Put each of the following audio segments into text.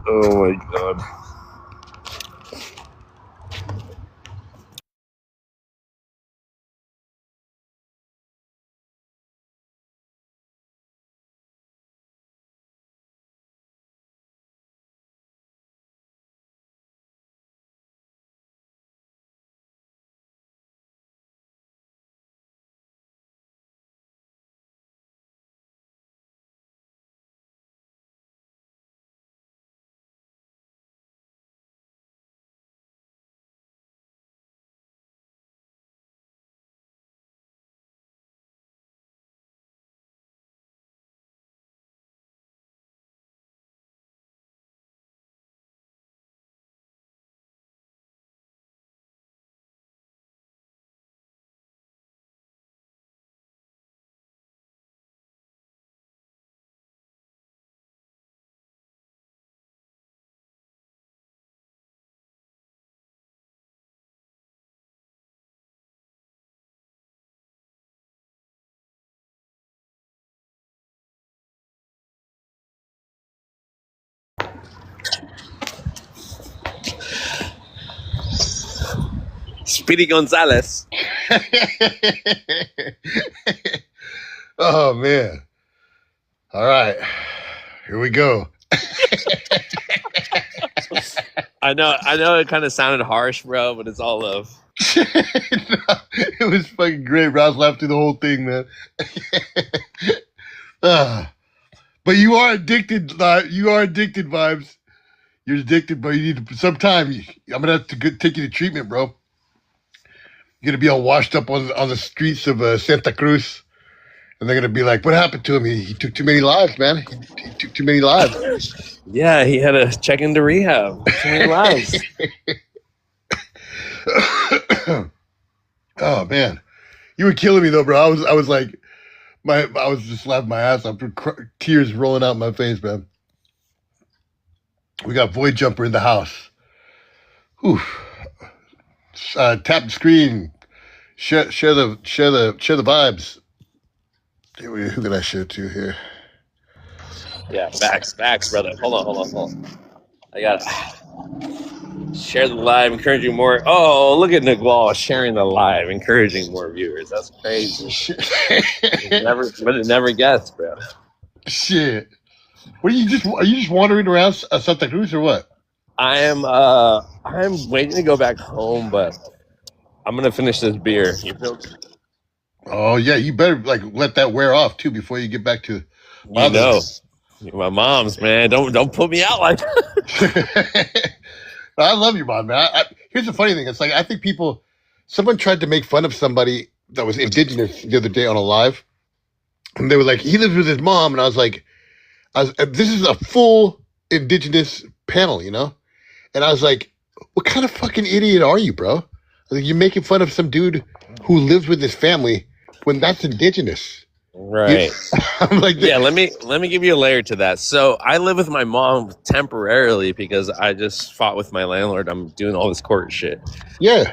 Oh my god. Speedy Gonzalez. Oh man. All right. Here we go. I know it kind of sounded harsh, bro, but it's all love. It was fucking great, bro. I was laughing through the whole thing, man. But you are addicted. You are addicted, Vibes. You're addicted, but you need to. Sometime I'm gonna have to take you to treatment, bro. You're gonna be all washed up on the streets of Santa Cruz, and they're gonna be like, "What happened to him? He took too many lives, man. He took too many lives." Yeah, he had to check into rehab. Too many lives. Oh man, you were killing me though, bro. I was like, I was just laughing my ass off, tears rolling out my face, man. We got Void Jumper in the house. Whew. Tap the screen. Share the vibes. Who can I share to here? Yeah, facts, brother. Hold on. I gotta share the live, encouraging more. Oh, look at Nick Wall sharing the live, encouraging more viewers. That's crazy. never guessed, bro. Shit. Are you just wandering around Santa Cruz or what? I'm waiting to go back home, but I'm gonna finish this beer. You feel? Oh yeah, you better let that wear off too before you get back to. You know, my mom's, man. Don't put me out like that. I love your mom, man. Here's the funny thing. It's like I think someone tried to make fun of somebody that was indigenous the other day on a live, and they were like, he lives with his mom, and I was like, this is a full indigenous panel, you know, and I was like, what kind of fucking idiot are you, bro? Like, you're making fun of some dude who lives with his family when that's indigenous. Right. I'm like, yeah, let me give you a layer to that. So I live with my mom temporarily because I just fought with my landlord. I'm doing all this court shit. Yeah.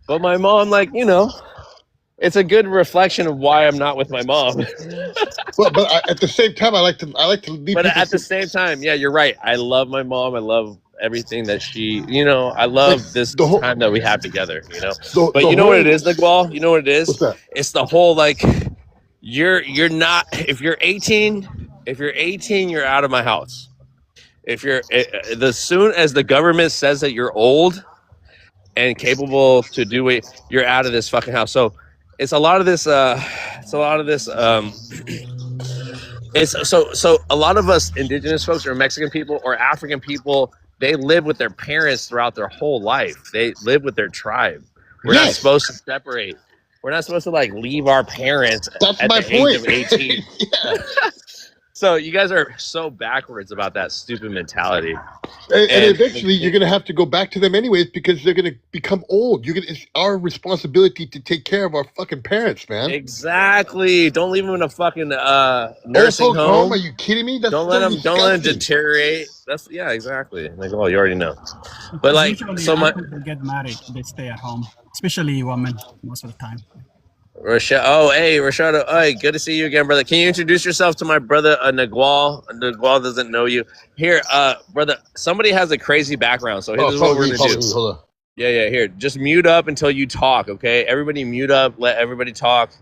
But my mom, like, you know, it's a good reflection of why I'm not with my mom. Well, but at the same time, I like to leave. But at the same time, yeah, you're right. I love my mom. I love everything that she, you know, I love like this time that we have together, you know. But you know what it is, Niguel? You know what it is? What's that? It's the whole like you're not, if you're 18, you're out of my house. If you're the soon as the government says that you're old and capable to do it, you're out of this fucking house. So it's a lot of this it's so a lot of us indigenous folks or Mexican people or African people, they live with their parents throughout their whole life. They live with their tribe. We're not supposed to separate. We're not supposed to like leave our parents at the age of 18. Yeah. So you guys are so backwards about that stupid mentality. And eventually you're going to have to go back to them anyways because they're going to become old. It's our responsibility to take care of our fucking parents, man. Exactly. Don't leave them in a fucking nursing home. Are you kidding me? Don't let them deteriorate. That's exactly. Like, well, you already know. But like, so they get married, they stay at home, especially women most of the time. Rashad. Oh, hey, Rashad. Oh, hey, good to see you again, brother. Can you introduce yourself to my brother, Nagual? Nagual doesn't know you. Here, brother, somebody has a crazy background, so Oh, this is what probably we're me, going to probably do. me. Hold on. Yeah. Here, just mute up until you talk, okay? Everybody mute up. Let everybody talk.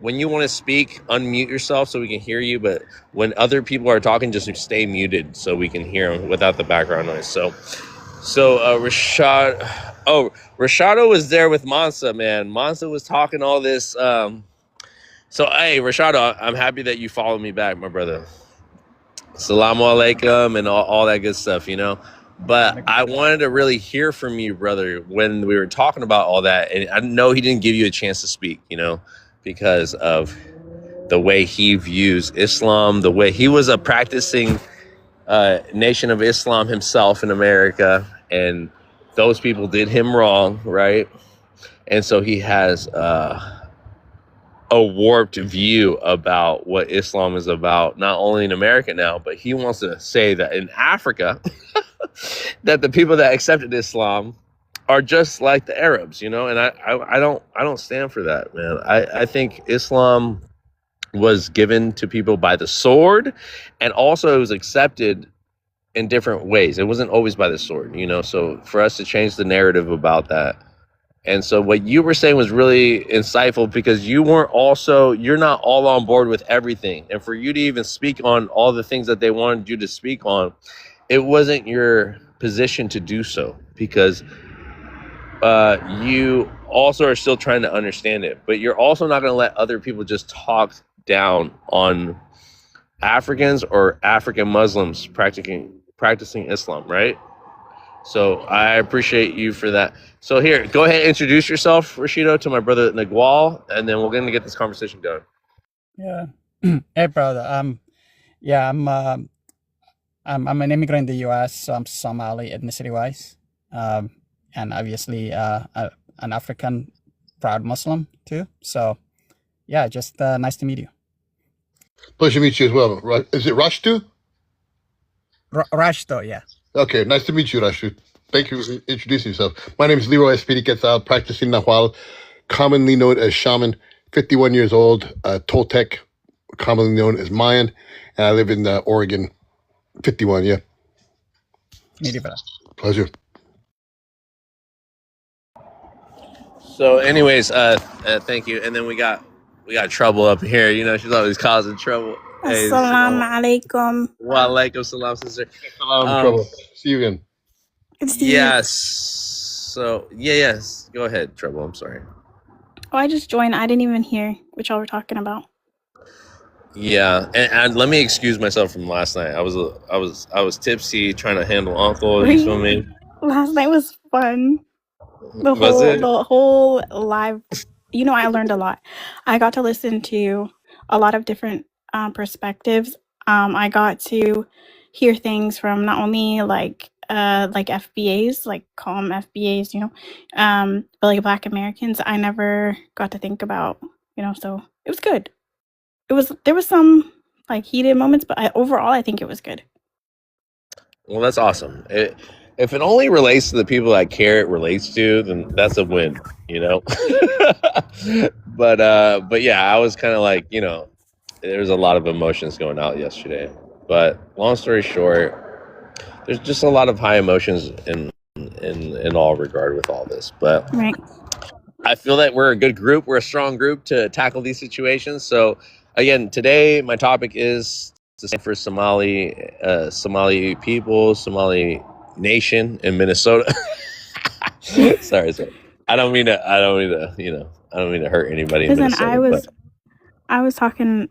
When you want to speak, unmute yourself so we can hear you. But when other people are talking, just stay muted so we can hear them without the background noise. So Rashad. Oh, Rashado was there with Mansa, man. Mansa was talking all this. So, hey, Rashado, I'm happy that you followed me back, my brother. Salamu alaikum and all that good stuff, you know. But I wanted to really hear from you, brother, when we were talking about all that. And I know he didn't give you a chance to speak, you know, because of the way he views Islam, the way he was a practicing Nation of Islam himself in America. And those people did him wrong, right? And so he has a warped view about what Islam is about, not only in America now, but he wants to say that in Africa, that the people that accepted Islam are just like the Arabs, you know. And I don't stand for that, man. I think Islam was given to people by the sword, and also it was accepted in different ways. It wasn't always by the sword, you know. So for us to change the narrative about that. And so what you were saying was really insightful, because you're not all on board with everything. And for you to even speak on all the things that they wanted you to speak on, it wasn't your position to do so, because you also are still trying to understand it. But you're also not going to let other people just talk down on Africans or African Muslims practicing Islam, right? So I appreciate you for that. So here, go ahead and introduce yourself, Rashido, to my brother Nagual, and then we're going to get this conversation going. Yeah. Hey, brother. Yeah, I'm an immigrant in the U.S., so I'm Somali ethnicity-wise, and obviously an African proud Muslim too. So, yeah, just nice to meet you. Pleasure to meet you as well. Is it Rashtu? Rashto, yeah. Okay, nice to meet you, Rashtu. Thank you for introducing yourself. My name is Leroy Espiri Quetzal, practicing Nahual, commonly known as Shaman, 51 years old, Toltec, commonly known as Mayan, and I live in Oregon, 51, yeah. Meet you, brother. Pleasure. So anyways, thank you. And then we got Trouble up here. You know, she's always causing trouble. Hey, Assalamu alaikum. Wa alaikum salam, sister. Trouble. See you again. Good to see you. Yes. So, yes. Go ahead, Trouble. I'm sorry. Oh, I just joined. I didn't even hear what y'all were talking about. Yeah, and let me excuse myself from last night. I was tipsy trying to handle Uncle. You feel me? Last night was fun. The whole live. You know, I learned a lot. I got to listen to a lot of different perspectives. I got to hear things from not only like FBAs, like calm FBAs, you know, but like Black Americans. I never got to think about, you know, so it was good. There was some like heated moments, but overall I think it was good. Well, that's awesome. If it only relates to the people that care it relates to, then that's a win, you know. But yeah, I was kind of like, you know, there was a lot of emotions going out yesterday. But long story short, there's just a lot of high emotions in all regard with all this. But Right. I feel that we're a good group. We're a strong group to tackle these situations. So again, today my topic is to stand for Somali people, Somali nation in Minnesota. sorry. I don't mean to, you know, I don't mean to hurt anybody in Listen, Minnesota. I was talking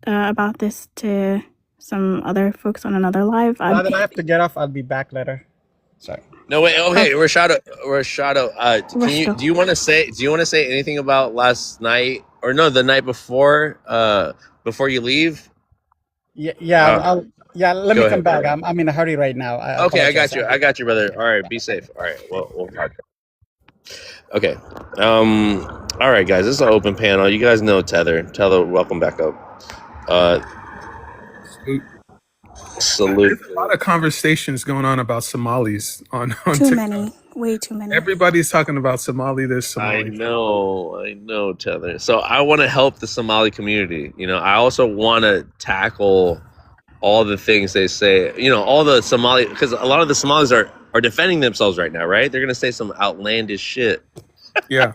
about this to some other folks on another live. Now that I have to get off, I'll be back later. Sorry. No, wait. Okay, Rashado. Rashado. Do you want to say anything about last night, or no, the night before? Before you leave. Yeah. Let me come back. Brother. I'm in a hurry right now. Okay, I got you, brother. All right, be safe. All right, we'll talk. Okay. All right, guys. This is an open panel. You guys know Tether. Tether, welcome back up. Salute. There's a lot of conversations going on about Somalis on Too TikTok. many, way too many. Everybody's talking about Somali this, I Somali. know, Tether. So I want to help the Somali community. You know, I also want to tackle all the things they say. You know, all the Somali, because a lot of the Somalis are defending themselves right now, right? They're gonna say some outlandish shit. Yeah.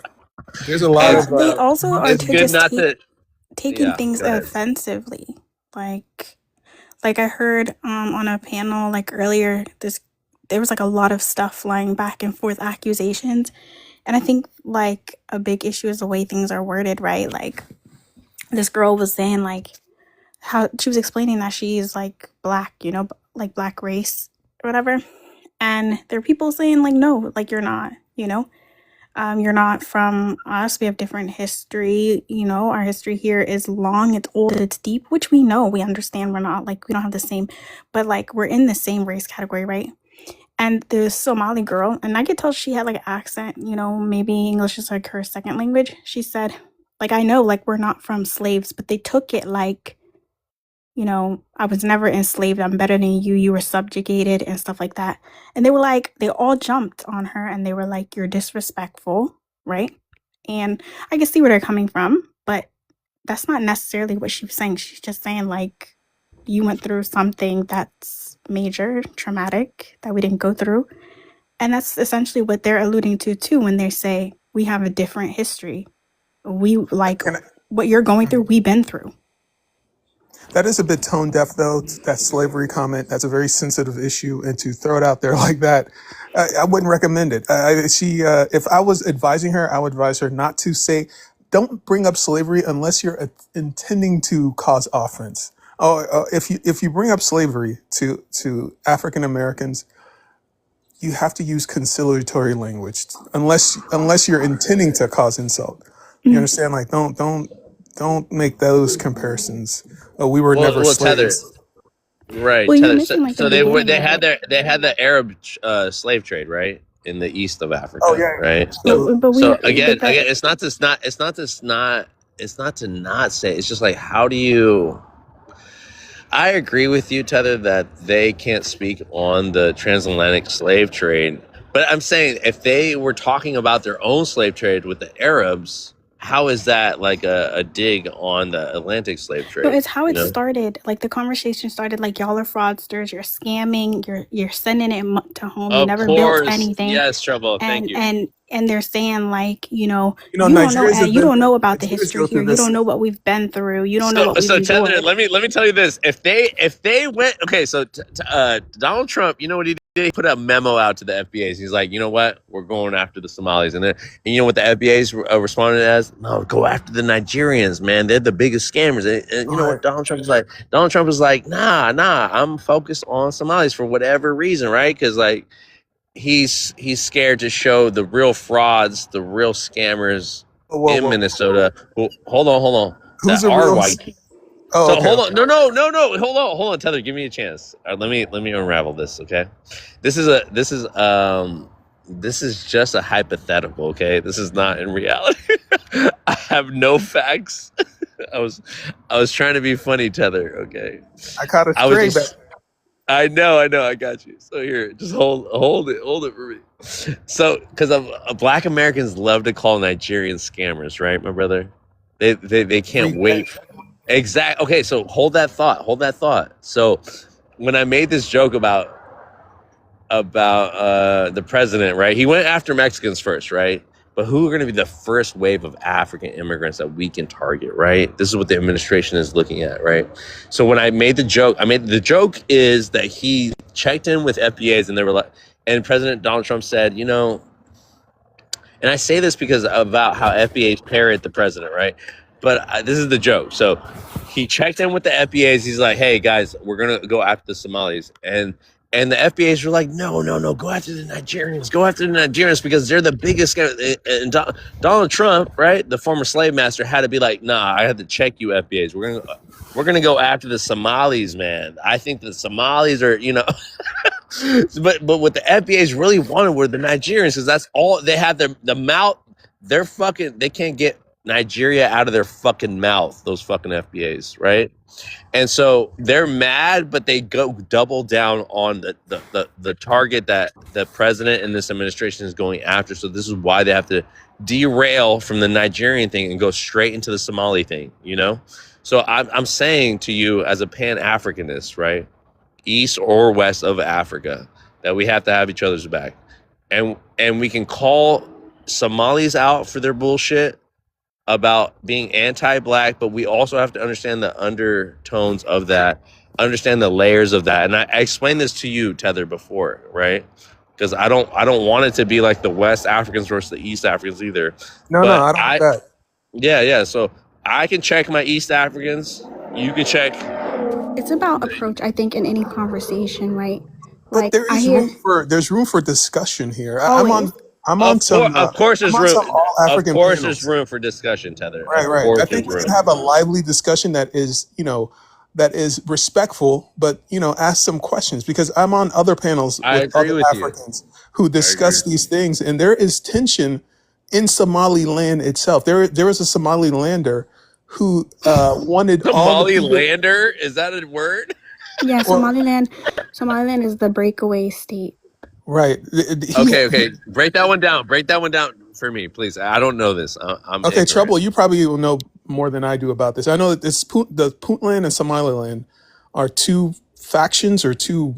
There's a lot of They also are It's to good just not to. taking Yeah, things go ahead. offensively. Like I heard on a panel like earlier, there was like a lot of stuff flying back and forth, accusations. And I think like a big issue is the way things are worded, right? Like this girl was saying like how she was explaining that she's like black, you know, like black race or whatever. And there are people saying like, no, like you're not, you know. You're not from us. We have different history. You know, our history here is long, it's old, it's deep, which we know, we understand. We're not like, we don't have the same, but like we're in the same race category, right? And the Somali girl, and I could tell she had like an accent, you know, maybe English is like her second language. She said, like, I know, like, we're not from slaves, but they took it like, you know, I was never enslaved. I'm better than you. You were subjugated and stuff like that. And they were like, they all jumped on her and they were like, you're disrespectful, right? And I can see where they're coming from, but that's not necessarily what she was saying. She's just saying, like, you went through something that's major, traumatic, that we didn't go through. And that's essentially what they're alluding to, too, when they say we have a different history. We, like, what you're going through, we've been through. That is a bit tone deaf, though. That slavery comment. That's a very sensitive issue, and to throw it out there like that, I wouldn't recommend it. If I was advising her, I would advise her not to say, "Don't bring up slavery unless you're intending to cause offense." If you bring up slavery to African Americans, you have to use conciliatory language, unless you're intending to cause insult. You understand? Like, don't make those comparisons. Oh, we were never Tether. slaves. Right, Well, you're Tether. missing like So the they beginning they of had it. the Arab slave trade, right, in the east of Africa, Oh yeah. right? But So we again, but that, it's not to not say. It's just like, how do you? I agree with you, Tether, that they can't speak on the transatlantic slave trade. But I'm saying if they were talking about their own slave trade with the Arabs, how is that like a dig on the Atlantic slave trade? no, it's how you it know? started. Like the conversation started like y'all are fraudsters, you're scamming, you're sending it to home, you Of never built course, anything. yes, Trouble. Thank And you. and they're saying like, you know, You know, you don't know Nigerians have you been don't know about the Nigerians history go here. through You this. don't know what we've been through. You don't know what we've So Tether, endured. let me tell you this. If they went, okay, so Donald Trump, you know what he did? He put a memo out to the FBAs. He's like, you know what? We're going after the Somalis, and you know what the FBAs responded as? No, go after the Nigerians, man. They're the biggest scammers. And you know what Donald Trump is like? Donald Trump is like, nah. I'm focused on Somalis for whatever reason, right? Because like he's scared to show the real frauds, the real scammers in Minnesota. Well, hold on. Who's That a are real? white. Oh, So okay. hold on, no, hold on, Tether, give me a chance. Let me unravel this, okay? This is just a hypothetical, okay? This is not in reality. I have no facts. I was trying to be funny, Tether, okay? I caught a I was stray just, back. I know, I got you. So here, just hold it for me. So, because Black Americans love to call Nigerians scammers, right, my brother? They can't wait. Exactly. Okay, so hold that thought. So when I made this joke about the president, right? He went after Mexicans first, right? But who are going to be the first wave of African immigrants that we can target, right? This is what the administration is looking at, right? So when I made the joke, is that he checked in with FBAs and they were like, and President Donald Trump said, you know, and I say this because about how FBAs parrot the president, right? But this is the joke. So he checked in with the FBAs. He's like, hey, guys, we're going to go after the Somalis. And the FBAs were like, no, go after the Nigerians. Go after the Nigerians because they're the biggest. And Donald Trump, right, the former slave master, had to be like, nah, I had to check you, FBAs. We're gonna go after the Somalis, man. I think the Somalis are, you know. But what the FBAs really wanted were the Nigerians because that's all they have. The mouth, they're fucking. They can't get Nigeria out of their fucking mouth, those fucking FBAs, right? And so they're mad, but they go double down on the target that the president and this administration is going after. So this is why they have to derail from the Nigerian thing and go straight into the Somali thing, you know? So I'm saying to you as a Pan-Africanist, right? East or west of Africa, that we have to have each other's back. And we can call Somalis out for their bullshit about being anti-black, but we also have to understand the undertones of that, understand the layers of that. And I explained this to you, Tether, before, right? Because I don't want it to be like the West Africans versus the East Africans either. No, But I don't want that. yeah. So I can check my East Africans. You can check. It's about approach, I think, in any conversation, right? But Like there I is hear room for discussion here. always. I'm on some Of course, there's I'm on room. some all Of African course, there's panels. room for discussion, Tether. Right, Of right. I course, think there's we room. can have a lively discussion that is, that is respectful, but ask some questions, because I'm on other panels I with agree other with you. Africans who I agree. discuss these things, and there is tension in Somaliland itself. There was a Somalilander who wanted all the people. Somalilander, is that a word? Yeah, Well, Somaliland is the breakaway state. right. Okay. Break that one down. Break that one down for me, please. I don't know this. I'm Okay, ignorant. Trouble, you probably will know more than I do about this. I know that the Puntland and Somaliland are two factions or two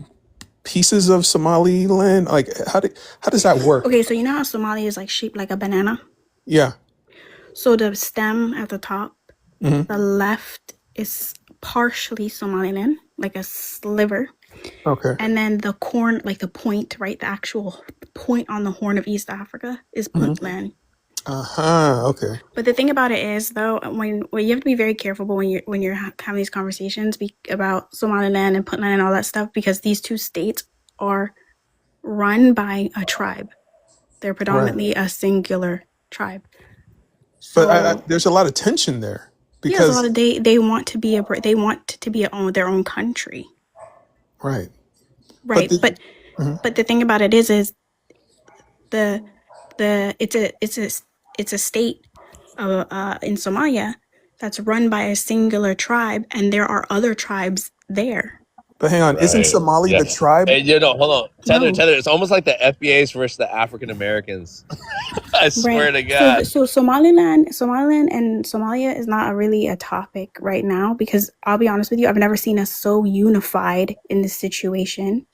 pieces of Somaliland. Like, how does that work? Okay, so you know how Somali is like shaped like a banana? Yeah. So the stem at the top, hmm the left is partially Somaliland, like a sliver. Okay. And then the corn, like the point, right? The actual point on the Horn of East Africa is hmm Puntland. Okay. But the thing about it is, though, when you have to be very careful when you're having these conversations about Somaliland and Puntland and all that stuff, because these two states are run by a tribe. They're Right. predominantly a singular tribe. But So there's a lot of tension there yeah, there's a because lot of they want to be their own country, right. But right? the mhm. But the thing about it is the it's a state in Somalia that's run by a singular tribe, and there are other tribes there. But hang on, isn't Right. Somali Yeah. the tribe? Hey, hold on. Tether, No, it's almost like the FBA's versus the African Americans. I swear right. to God. So Somaliland and Somalia is not really a topic right now, because I'll be honest with you, I've never seen us so unified in this situation.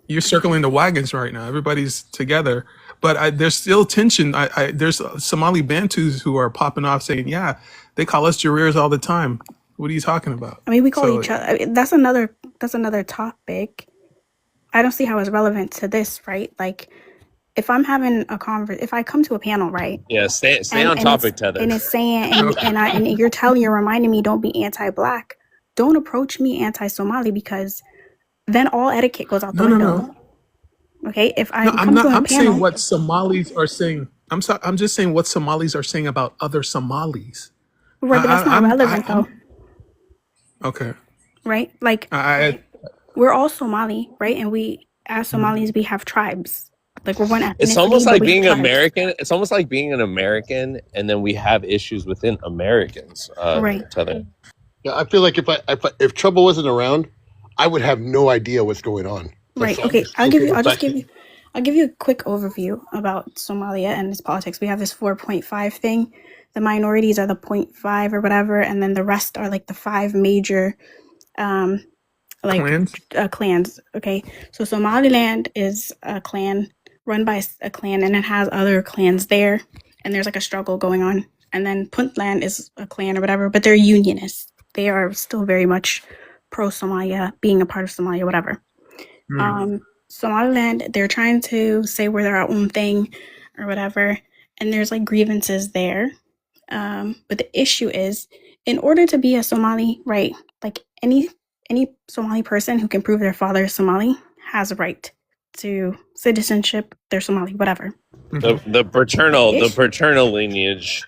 You're circling the wagons right now. Everybody's together, but there's still tension. There's Somali Bantus who are popping off saying, "Yeah, they call us Jareers all the time." What are you talking about? I mean, we call So each other. I mean, that's another topic. I don't see how it's relevant to this, right? Like, if I'm having if I come to a panel, right, Yeah, stay on and topic, Tether. it's saying, okay. and you're reminding me, don't be anti-black, don't approach me anti-Somali, because then all etiquette goes out the No. window. Okay, if I No, I'm come not. to a I'm saying panel, what Somalis are saying. I'm just saying what Somalis are saying about other Somalis. right? But that's not relevant, though, Okay. right? Like, I we're all Somali, right? And we, as Somalis, we have tribes. Like, we're one It's ethnicity, almost but like we have being tribes. American. It's almost like being an American, and then we have issues within Americans. Right. Tether. Yeah, I feel like if Trouble wasn't around, I would have no idea what's going on. Right. So I'm Okay. just taking it back. I'll give you a quick overview about Somalia and its politics. We have this 4.5 thing. The minorities are the 0.5 or whatever, and then the rest are like the 5 major like clans. clans. Okay. So Somaliland is a clan run by a clan, and it has other clans there, and there's like a struggle going on. And then Puntland is a clan or whatever, but they're unionists. They are still very much pro Somalia, being a part of Somalia, whatever. Somaliland, they're trying to say we're their own thing or whatever, and there's like grievances there. But the issue is, in order to be a Somali, right, like any Somali person who can prove their father is Somali has a right to citizenship. They're Somali, whatever. The paternal lineage.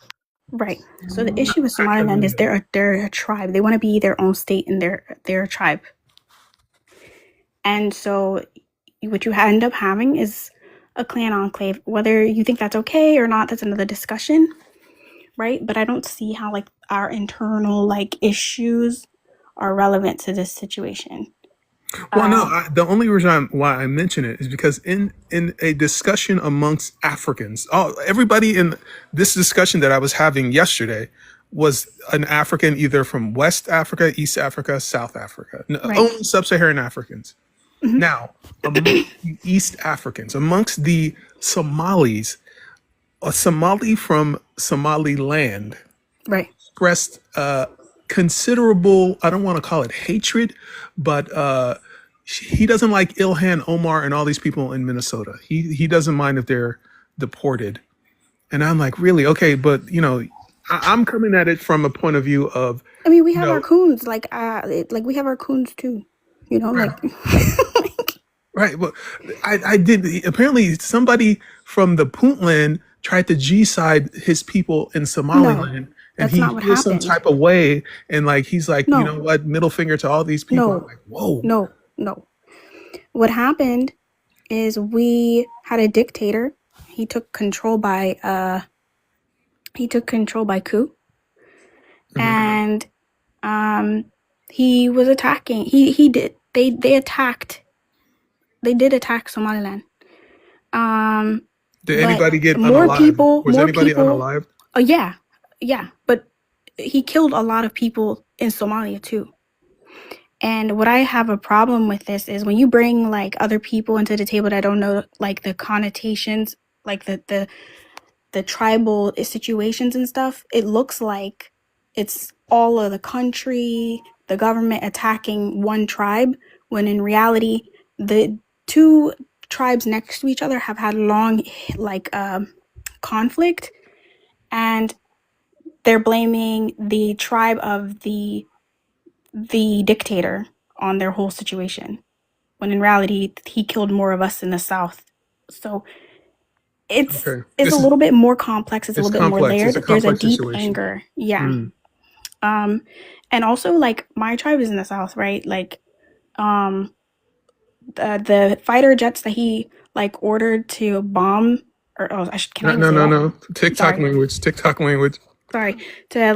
Right. So the issue with Somaliland is they're a tribe. They want to be their own state, and they're a tribe. And so what you end up having is a clan enclave. Whether you think that's okay or not, that's another discussion, right? But I don't see how like our internal like issues are relevant to this situation. Well, no, Um, the only reason why I mention it is because in a discussion amongst Africans, everybody in this discussion that I was having yesterday was an African either from West Africa, East Africa, South Africa, right. only sub-Saharan Africans. Hmm. Now, amongst the East Africans, amongst the Somalis, a Somali from Somaliland Right. expressed considerable, I don't want to call it hatred, but he doesn't like Ilhan Omar and all these people in Minnesota. He doesn't mind if they're deported. And I'm like, really? Okay, but I'm coming at it from a point of view of, I mean, we you have our know, coons, like we have our coons too, right, like right. Well, I did. Apparently, somebody from the Puntland tried to G-side his people in no, Somaliland, and that's not he what feels some happened. type of way, and like he's like, you know No, what, middle finger to all these people. I'm no, like, whoa, no. What happened is we had a dictator. He took control by coup, hmm and he was attacking. He did. They attacked. They did attack Somaliland. did But anybody get more unalived? Was anybody people. unalived? Oh yeah, yeah. But he killed a lot of people in Somalia too. And what I have a problem with this is when you bring like other people into the table that don't know like the connotations, like the tribal situations and stuff, it looks like it's all of the country, the government attacking one tribe, when in reality, the two tribes next to each other have had long like conflict, and they're blaming the tribe of the dictator on their whole situation, when in reality he killed more of us in the south. So Okay, it's a little bit more complex, it's a it's little bit more complex. It's a layered, there's a complex deep situation. anger, yeah. Mm. And also like my tribe is in the south, right? Like the fighter jets that he like ordered to bomb, or can I No, even no, say no, that? no. TikTok Sorry. language. TikTok language. Sorry. To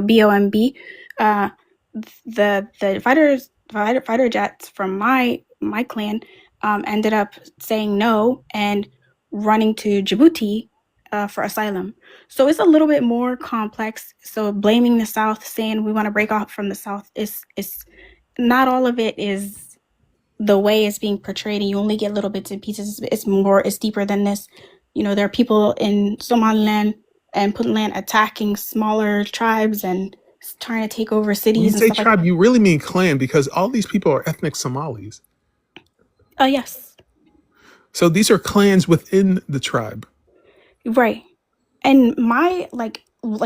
BOMB, the fighter jets from my clan ended up saying no and running to Djibouti for asylum. So it's a little bit more complex. So blaming the South, saying we want to break off from the South, is not all of it is the way it's being portrayed, and you only get little bits and pieces. It's deeper than this. There are people in Somaliland and Puntland attacking smaller tribes and trying to take over When you cities and say stuff like tribe, you really mean clan because all these people are ethnic Somalis. that. Yes, So these are clans within the tribe. right. And my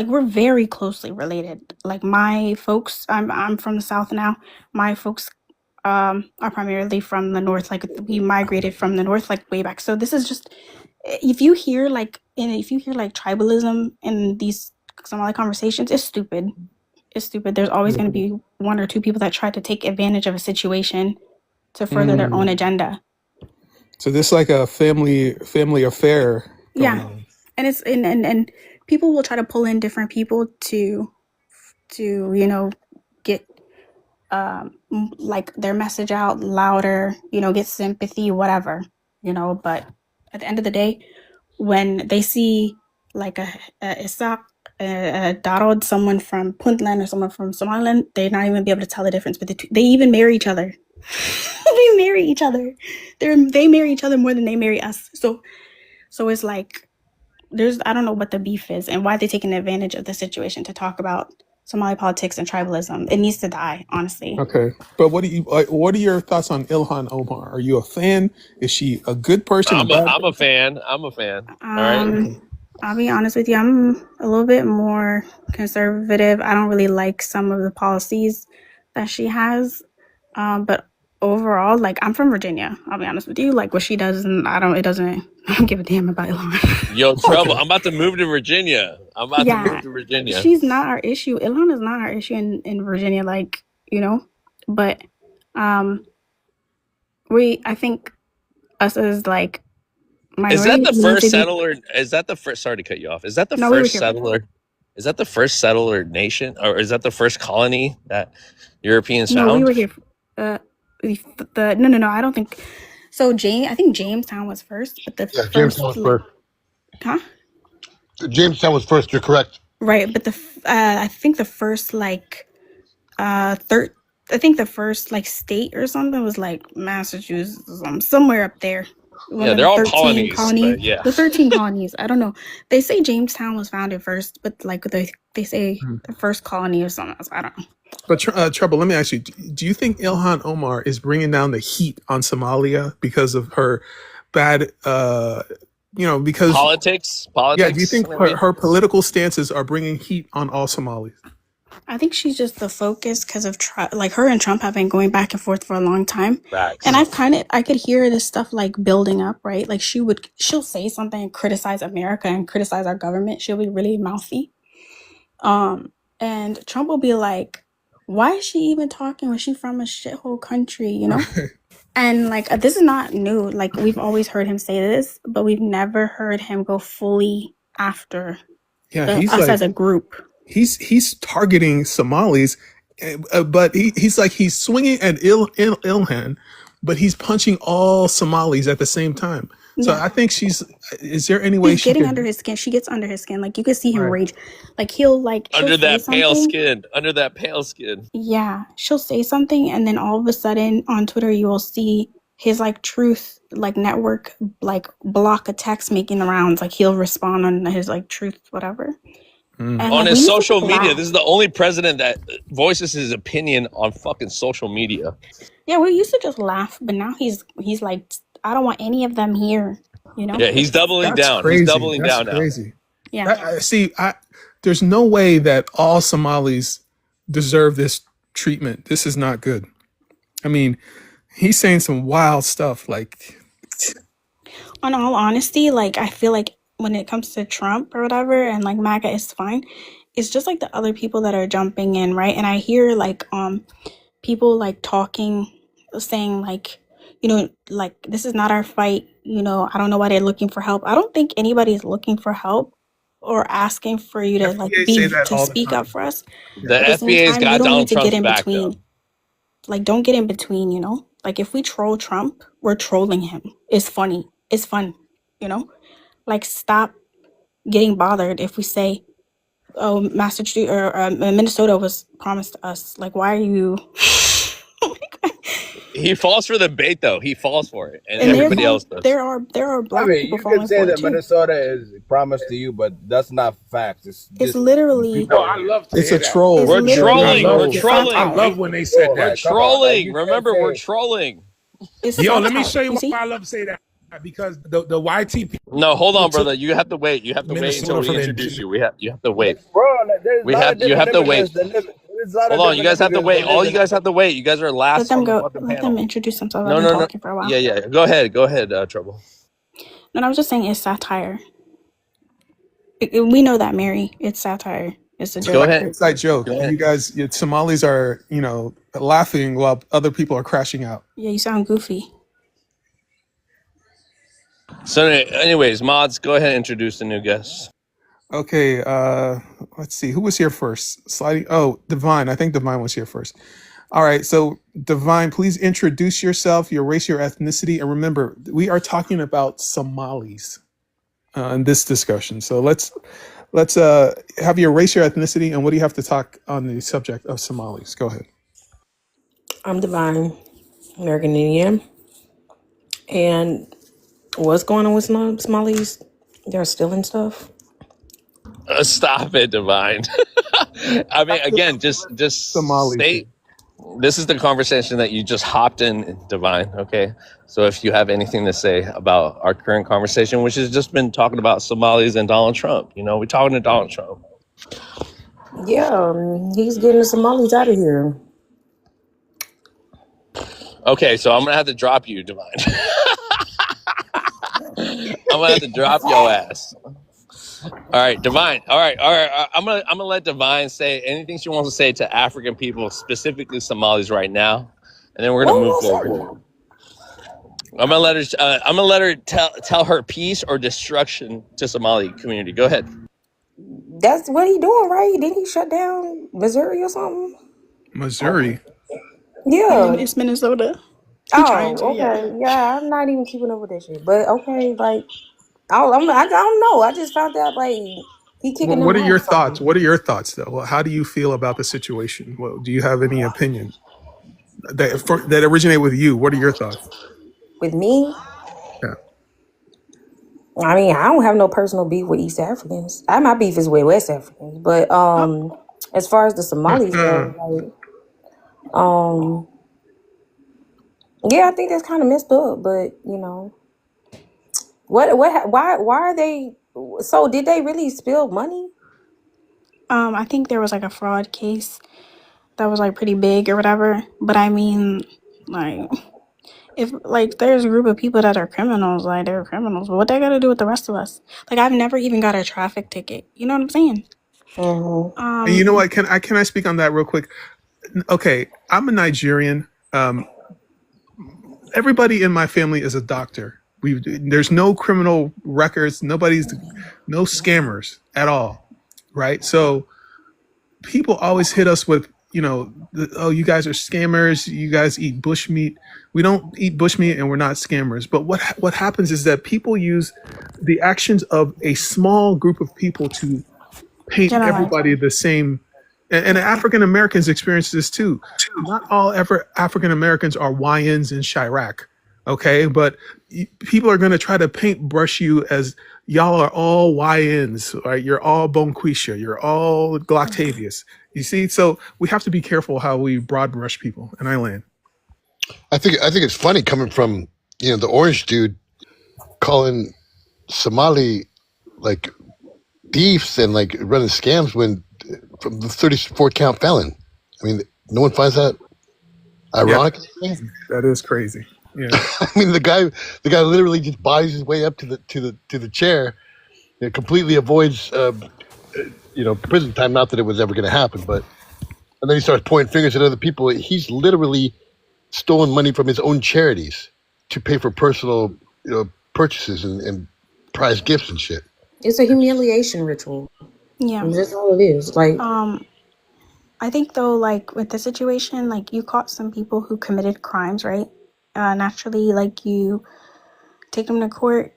we're very closely related. Like my folks, I'm from the South now. My folks are primarily from the North. Like we migrated from the North like way back. So this is just, if you hear like tribalism in these Somali conversations, it's stupid. It's stupid. There's always going to be one or two people that try to take advantage of a situation to further their own agenda. So this is like a family affair going Yeah, on. and it's and people will try to pull in different people to get like their message out louder, get sympathy, whatever, but at the end of the day, when they see like a Isaac, a Darod, someone from Puntland or someone from Somaliland, they're not even be able to tell the difference. But they even marry each other. They marry each other. They marry each other more than they marry us. So it's like I don't know what the beef is and why they're taking advantage of the situation to talk about Somali politics and tribalism. It needs to die, honestly. Okay, but what are your thoughts on Ilhan Omar? Are you a fan? Is she a good person? I'm a fan. I'm a fan. All right. I'll be honest with you. I'm a little bit more conservative. I don't really like some of the policies that she has. But overall, like I'm from Virginia. I'll be honest with you. Like what she does, and I don't give a damn about Ilhan. Yo, trouble. I'm about to move to Virginia. She's not our issue. Ilhan is not our issue in Virginia. Like, but I think us as like Is that the minorities need first to be. settler? Is that the first? Sorry to cut you off. Is that the No, we were first here. settler? Is that the first settler nation, or is that the first colony that Europeans No, we found? were here. No. I don't think so. I think Jamestown was first, but the Yeah, first, Jamestown was first. huh? Jamestown was first. You're correct. Right, but I think the first like third. I think the first like state or something was like Massachusetts, or somewhere up there. One Yeah, of they're the all 13 colonies, colonies. but yeah. The 13 colonies. I don't know. They say Jamestown was founded first, but like they say the first colony or something else. I don't know. But Trouble, let me ask you: do you think Ilhan Omar is bringing down the heat on Somalia because of her bad, because Politics. yeah? Do you think maybe? her political stances are bringing heat on all Somalis? I think she's just the focus because of like her and Trump have been going back and forth for a long time. Facts. And I could hear this stuff like building up, right? Like she'll say something and criticize America and criticize our government. She'll be really mouthy. And Trump will be like, why is she even talking when she's from a shithole country, you know? And like, this is not new. Like, we've always heard him say this, but we've never heard him go fully after Yeah, us as a group. He's targeting Somalis, but he's swinging at Ilhan, but he's punching all Somalis at the same time. So Yeah. I think is there any way He's she getting can, under his skin. She gets under his skin. Like, you can see him Right. rage. Like, she'll Under say that pale something. skin. Under that pale skin. Yeah, she'll say something, and then all of a sudden on Twitter you will see his like truth like network like block a text making the rounds. Like, he'll respond on his like truth whatever. And, On like, we his need to social media. laugh. This is the only president that voices his opinion on fucking social media. Yeah, we used to just laugh, but now he's like, I don't want any of them here. You know? Yeah, he's doubling That's down. crazy. He's doubling That's down now. crazy. Yeah. There's no way that all Somalis deserve this treatment. This is not good. I mean, he's saying some wild stuff. Like, On all honesty, like, I feel like when it comes to Trump or whatever, and like MAGA is fine, it's just like the other people that are jumping in, right? And I hear like people like talking, saying like, you know, like, this is not our fight, you know, I don't know why they're looking for help. I don't think anybody's looking for help or asking for you to like FBA say that to all the speak time. up for us. The At the same FBA's time, got you don't Donald need to get Trump's in back, between. though. Like, don't get in between, you know? Like, if we troll Trump, we're trolling him. It's funny. It's fun, you know? Like, stop getting bothered if we say, oh, Massachusetts or Minnesota was promised to us. Like, why are you... He falls for the bait, though. He falls for it, and And everybody else does. there are black people you falling can say for it that too. Minnesota is promised to you, but that's not facts. It's It's just literally... No, I love to it's hear a that. troll. It's We're literally- trolling. I We're love- trolling. I love when they said We're that. Come on, man. trolling. You Remember, can't we're say- trolling. It's Yo, let me satire, show you see? why I love to say that. Because the YT people, No, hold on, brother. You have to wait. You have to wait Minnesota until we for the introduce you. You have to wait. Bro, like, there's We a lot have- of you have to different wait. immigrants that live- there's a lot of Hold on. You different guys have to immigrants wait. that All live you in- guys have to wait. You guys are last Let them on the go. fucking Let panel. them introduce themselves. No, I've been no, no. talking for a while. Yeah. Go ahead, Trouble. No, I was just saying it's satire. We know that, Mary. It's satire. It's a joke. Go ahead. It's like joke. Go ahead. You guys, Somalis are, laughing while other people are crashing out. Yeah, you sound goofy. So, anyways, mods, go ahead and introduce the new guests. Okay, let's see. Who was here first? Sliding. Oh, Divine. I think Divine was here first. All right. So, Divine, please introduce yourself, your race, your ethnicity, and remember, we are talking about Somalis in this discussion. So let's have your race, your ethnicity, and what do you have to talk on the subject of Somalis? Go ahead. I'm Divine, American Indian. And what's going on with Somalis? They're stealing stuff. Stop it, Divine. I mean, again, just Somali. state. This is the conversation that you just hopped in, Divine. Okay, so if you have anything to say about our current conversation, which has just been talking about Somalis and Donald Trump, we're talking to Donald Trump. Yeah, he's getting the Somalis out of here. Okay, so I'm gonna have to drop you, Divine. I'm gonna have to drop your ass. All right, Divine. All right. I'm gonna let Divine say anything she wants to say to African people, specifically Somalis, right now, and then we're gonna move forward. I'm gonna let her. I'm gonna let her tell her peace or destruction to Somali community. Go ahead. That's what he doing, right? Didn't he shut down Missouri or something? Missouri. Yeah. It's Minnesota. He trying to, Oh, okay. Yeah, I'm not even keeping up with that shit. But okay, like I don't know. I just found out like he kicking them What are out your or thoughts? something. What are your thoughts, though? How do you feel about the situation? Well, do you have any opinion that originate with you? What are your thoughts? With me, Yeah. I mean, I don't have no personal beef with East Africans. My beef is with West Africans. But as far as the Somalis go, like yeah, I think that's kind of messed up. But you know, why are they? So did they really spill money? I think there was like a fraud case that was like pretty big or whatever. But I mean, like, if like there's a group of people that are criminals, like they're criminals, but what they got to do with the rest of us? Like, I've never even got a traffic ticket. You know what I'm saying? Mm-hmm. And you know what? Can I speak on that real quick? Okay, I'm a Nigerian. Everybody in my family is a doctor. There's no criminal records. No scammers at all, right? So people always hit us with, oh, you guys are scammers. You guys eat bushmeat. We don't eat bushmeat, and we're not scammers. But what happens is that people use the actions of a small group of people to paint everybody the same. And African Americans experience this too. Not all African Americans are YNs in Chirac, okay? But people are going to try to paintbrush you as y'all are all YNs, right? You're all Bonquisha, you're all Gloctavius. You see, so we have to be careful how we broad brush people. And I land. I think it's funny coming from the orange dude calling Somali like thieves and like running scams when from the 34 count felon. I mean, no one finds that ironic. Yeah, that is crazy. Yeah. I mean, the guy literally just buys his way up to the chair. It completely avoids prison time. Not that it was ever going to happen, but and then he starts pointing fingers at other people. He's literally stolen money from his own charities to pay for personal purchases and prize gifts and shit. It's a humiliation ritual. Yeah, and that's all it is. Like, I think though, like with the situation, like you caught some people who committed crimes, right? Naturally, like you take them to court,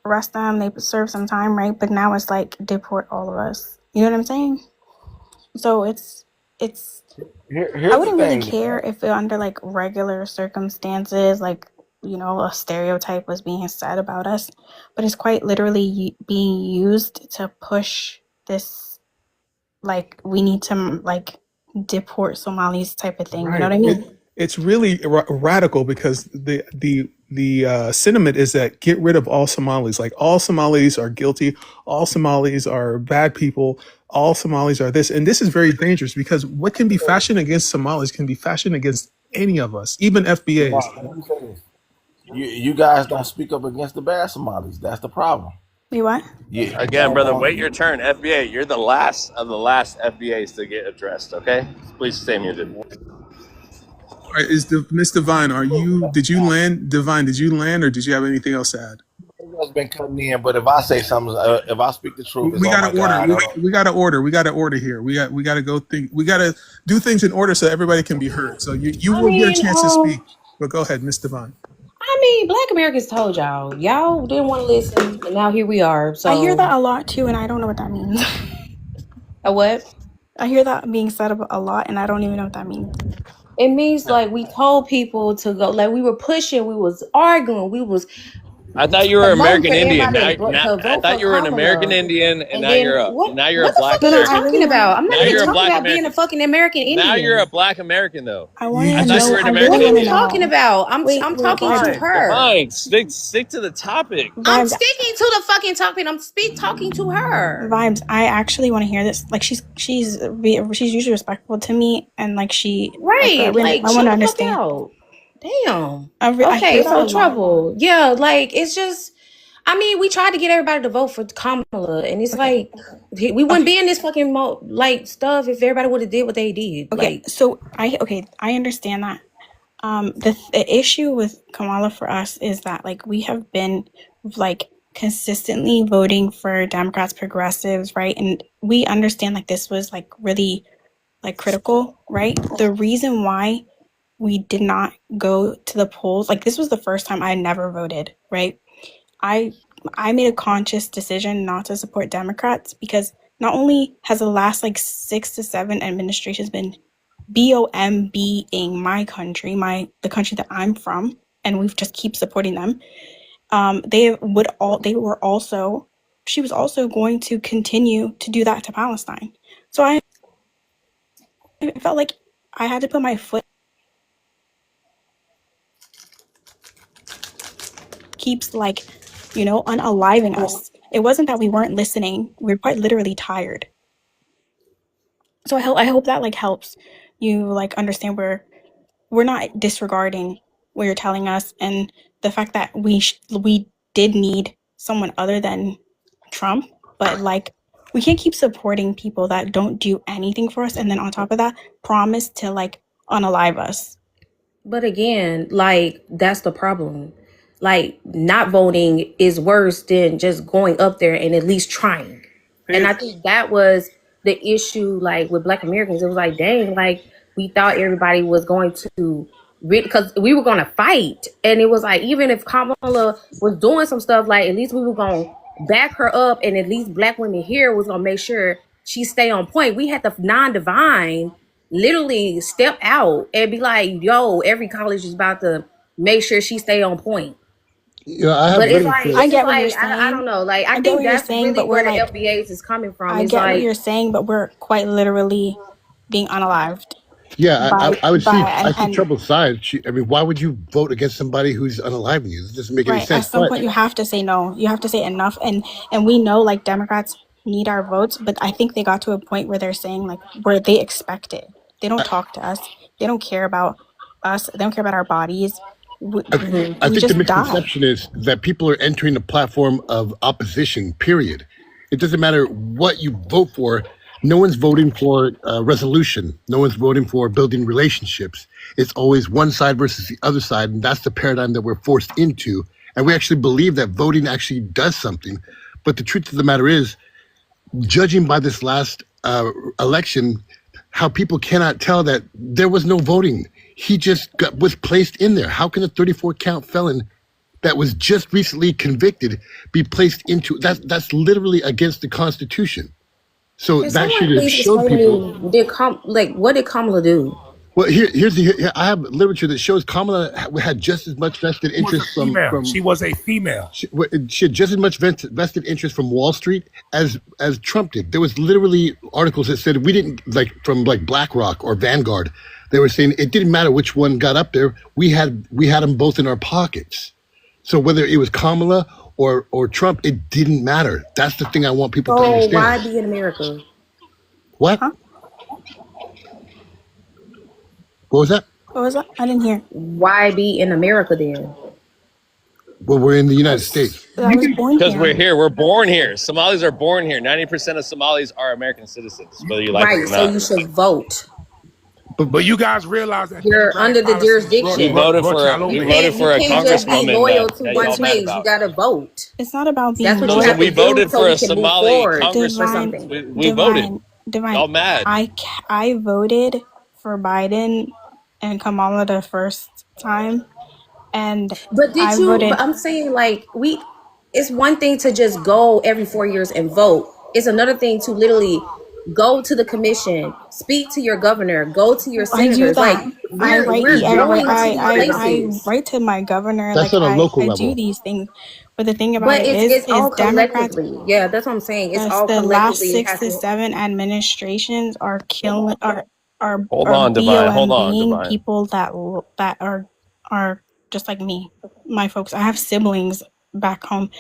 arrest them, they serve some time, right? But now it's like deport all of us. You know what I'm saying? So it's Here's I wouldn't the really thing. care if under like regular circumstances, like a stereotype was being said about us, but it's quite literally being used to push this, like we need to like deport Somalis type of thing. You know what I mean? It's really radical because the sentiment is that get rid of all Somalis. Like all Somalis are guilty. All Somalis are bad people. All Somalis are this. And this is very dangerous because what can be fashioned against Somalis can be fashioned against any of us, even FBAs. Let me say this. You guys don't speak up against the bad Somalis. That's the problem. Wait, what? Yeah. Again, brother, wait your turn. FBA, you're the last of the last FBAs to get addressed. Okay, please stay muted. All right, Miss Divine, did you land? Divine, did you land or did you have anything else to add? It's been cutting in, but if I say something, if I speak the truth, We got to order. We got to order. We got to order here. We got to go we got to do things in order so everybody can be heard. So you will get a chance to speak. But go ahead, Miss Divine. I mean, Black Americans told y'all didn't want to listen, and now here we are. So I hear that a lot too, and I don't know what that means. A what? I hear that being said a lot, and I don't even know what that means. It means like we told people to go, like we were pushing, we was arguing, we was. I thought you were American Indian. I thought you were an American Indian, and now you're a what black. What the fuck are you talking about? I'm not even talking about being a fucking American Indian. Now you're a black American, though. I want to thought you were an American What are you Indian. talking about? I'm talking to her. Fine, stick to the topic. I'm sticking to the fucking topic. I'm talking to her. Vibes. I actually want to hear this. Like she's usually respectful to me, and like she right. Like, I want to understand. Damn. Okay, so trouble. Yeah, like it's just. I mean, we tried to get everybody to vote for Kamala, and it's like we wouldn't be in this fucking stuff if everybody would have did what they did. Okay, so I understand that. The issue with Kamala for us is that like we have been like consistently voting for Democrats, progressives, right? And we understand like this was like really like critical, right? The reason why we did not go to the polls, like this was the first time I never voted, right? I made a conscious decision not to support Democrats because not only has the last like 6 to 7 administrations been bombing my country, the country that I'm from, and we just keep supporting them. She was also going to continue to do that to Palestine. So I felt like I had to put my foot. Keeps like, unaliving us. It wasn't that we weren't listening. We were quite literally tired. So I hope that like helps you like understand we're not disregarding what you're telling us, and the fact that we did need someone other than Trump, but like we can't keep supporting people that don't do anything for us, and then on top of that, promise to like unalive us. But again, like that's the problem. Like not voting is worse than just going up there and at least trying. And I think that was the issue, like with Black Americans. It was like, dang, like we thought everybody was going to, because we were going to fight. And it was like, even if Kamala was doing some stuff, like at least we were going to back her up, and at least Black women here was going to make sure she stay on point. We had the non-divine literally step out and be like, yo, every college is about to make sure she stay on point. But it's like, I get what you're like I don't know. Like I get think what you're that's saying, really but where we're the like, FBAs is coming from. I It's get like, what you're saying, but we're quite literally being unalived. Yeah, I would see. I see and trouble sides. I mean, why would you vote against somebody who's unaliving you? It doesn't make any right, at sense. some But point you have to say no. You have to say enough, and we know like Democrats need our votes, but I think they got to a point where they're saying like where they expect it. They don't talk to us. They don't care about us. They don't care about our bodies. I think the just die. misconception is that people are entering the platform of opposition, period. It doesn't matter what you vote for. No one's voting for a resolution. No one's voting for building relationships. It's always one side versus the other side. And that's the paradigm that we're forced into. And we actually believe that voting actually does something. But the truth of the matter is, judging by this last election, how people cannot tell that there was no voting. He just was placed in there. How can a 34 count felon that was just recently convicted be placed into that's literally against the Constitution. So that should have showed people. What did Kamala do? Well, I have literature that shows Kamala had just as much vested interest from. She was a female. She had just as much vested interest from Wall Street as Trump did. There was literally articles that said we didn't from BlackRock or Vanguard. They were saying it didn't matter which one got up there. We had them both in our pockets. So whether it was Kamala or Trump, it didn't matter. That's the thing I want people to understand. Why be in America? What? Huh? What was that? What was that? I didn't hear. Why be in America then? Well, we're in the United States. I was born Because here. we're here. We're born here. Somalis are born here. 90% of Somalis are American citizens, whether you like it or So not. you should vote. But you guys realize that You're under the jurisdiction. We voted for a You can't just be congresswoman loyal that to y'all one mad place. about. You gotta vote. It's not about being That's what you loyal. have We to voted do so for a we can move Somali forward congressman. for something. We voted. Divine. Y'all mad. I voted for Biden and Kamala the first time, and But I voted. But I'm saying it's one thing to just go every 4 years and vote. It's another thing to literally go to the commission, speak to your governor, go to your I do senators. that. We're going to these I places. write to my governor. That's on a local I level. do these things. But the thing about But it it's all Democrats. collectively. Yeah, that's what I'm saying. It's all The last collectively. 6 to 7 administrations are killing are Hold on, Divine. Hold on, BOMing Divine. people that are just like me, my folks. I have siblings back home.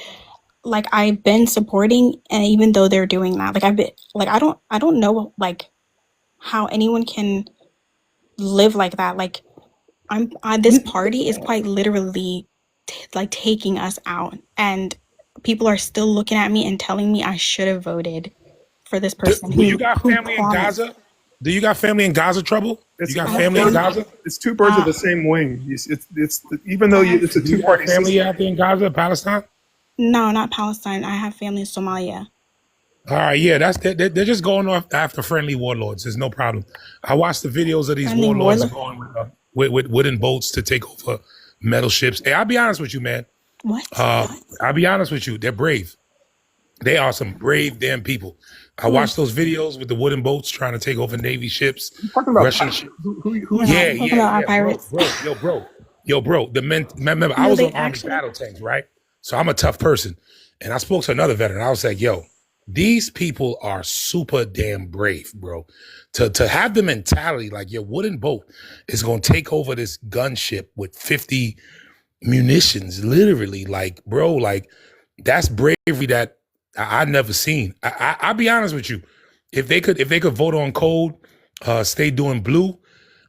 Like I've been supporting, and even though they're doing that, like I've been like I don't know like how anyone can live like that. Like this party is quite literally taking us out, and people are still looking at me and telling me I should have voted for this person. You got family in Gaza? Do you got family in Gaza, Trouble? You It's got I have family in family. Gaza? it's two birds of Uh, the same wing. It's even though I have it's a Do you two got party family system. out there in Gaza, Palestine? no, not Palestine. I have family in Somalia. All right, yeah, they're just going off after friendly warlords. There's no problem. I watched the videos of these Friendly warlords warlord. going with wooden boats to take over metal ships. Hey, I'll be honest with you, man. What? I'll be honest with you. They're brave. They are some brave damn people. I Who? watched those videos with the wooden boats trying to take over Navy ships, You're talking about Russian ships. who No, Yeah, I'm talking yeah, about our yeah, pirates. bro. The men. Remember, I No, was they on Army actually. battle tanks, right? So I'm a tough person, and I spoke to another veteran. I was like, "Yo, these people are super damn brave, bro. To have the mentality like your wooden boat is gonna take over this gunship with 50 munitions, literally, like, bro, like that's bravery that I never seen. I'll be honest with you. If they could vote on code, stay doing blue,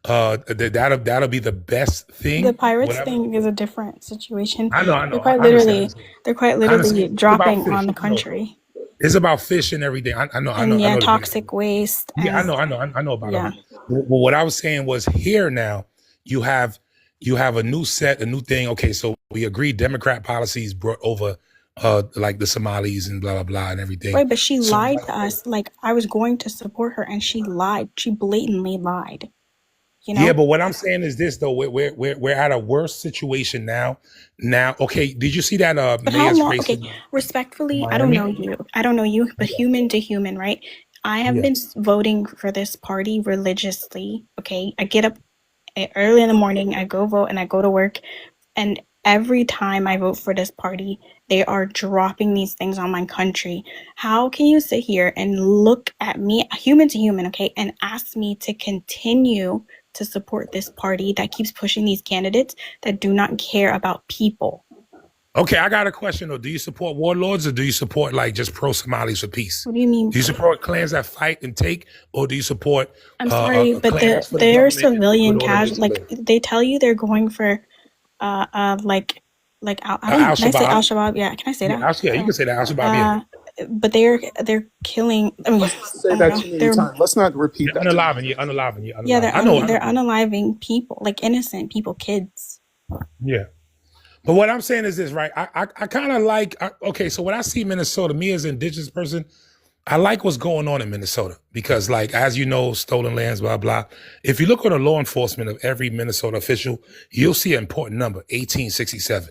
that'll be the best The thing. pirates Whatever. thing is a different situation. I know. They're quite I understand. literally, they're quite I literally understand. It's about dropping fish. on the You know, country. it's about fish and everything. I know. And yeah, the video. toxic waste Yeah, I and know about yeah. it. Well, what I was saying was here now you have a new set, a new thing. Okay, so we agreed Democrat policies brought over like the Somalis and blah blah blah and everything. Right, but she So lied to us. Like I was going to support her and she lied. She blatantly lied. You yeah, know? but what I'm saying is this though, we're at a worse situation now. Now, okay, did you see that But how mayor's long? race Okay, in respectfully, I don't know Miami? you. I don't know you, but human to human, right? I have Yeah. been voting for this party religiously. Okay, I get up early in the morning, I go vote, and I go to work. And every time I vote for this party, they are dropping these things on my country. How can you sit here and look at me, human to human, okay, and ask me to continue to support this party that keeps pushing these candidates that do not care about people? Okay, I got a question though. Do you support warlords or do you support like just pro Somalis for peace? What do you mean? Do you support clans that fight and take, or do you support I'm sorry, but clans for the they're government civilian with order casual. to Like live? they tell you they're going for like I don't know. Al Can I say Al Shabaab? Shabaab? Yeah, can I say Yeah, that? you can say that. Al Shabaab, yeah. But they're killing. I mean, Let's not say I that don't too know. many They're times. Let's not repeat You're that too unaliving. many You're unaliving. You're yeah, unaliving. they're unaliving people, like innocent people, kids. Yeah. But what I'm saying is this, right? I kind of like, okay, so when I see Minnesota, me as an indigenous person, I like what's going on in Minnesota because, like, as you know, stolen lands, blah, blah. If you look at the law enforcement of every Minnesota official, you'll see an important number, 1867.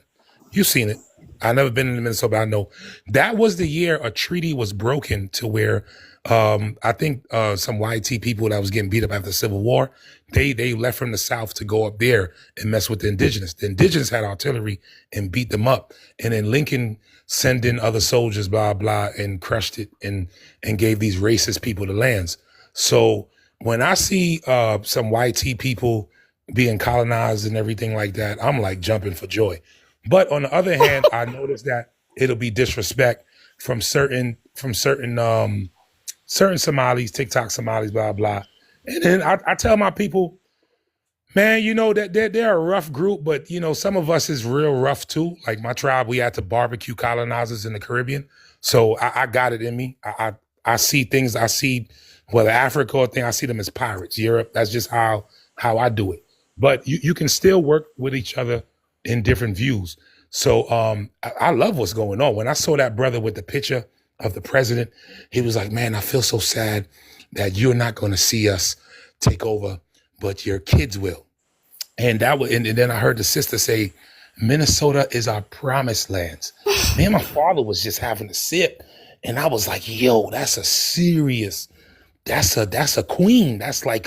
You've seen it. I've never been in Minnesota, but I know. That was the year a treaty was broken to where I think some YT people that was getting beat up after the Civil War, they left from the South to go up there and mess with the indigenous. The indigenous had artillery and beat them up. And then Lincoln sent in other soldiers, blah, blah, and crushed it and gave these racist people the lands. So when I see some YT people being colonized and everything like that, I'm like jumping for joy. But on the other hand, I noticed that it'll be disrespect from certain Somalis, TikTok Somalis, blah, blah. And then I tell my people, man, you know that they're a rough group, but you know, some of us is real rough too. Like my tribe, we had to barbecue colonizers in the Caribbean. So I got it in me. I see things, I see whether Africa or thing, I see them as pirates. Europe, that's just how I do it. But you can still work with each other in different views. So I love what's going on. When I saw that brother with the picture of the president, he was like, man, I feel so sad that you're not going to see us take over, but your kids will. And that was, and then I heard the sister say, Minnesota is our promised lands. Me and my father was just having a sip, and I was like, yo, that's a serious, that's a queen. That's like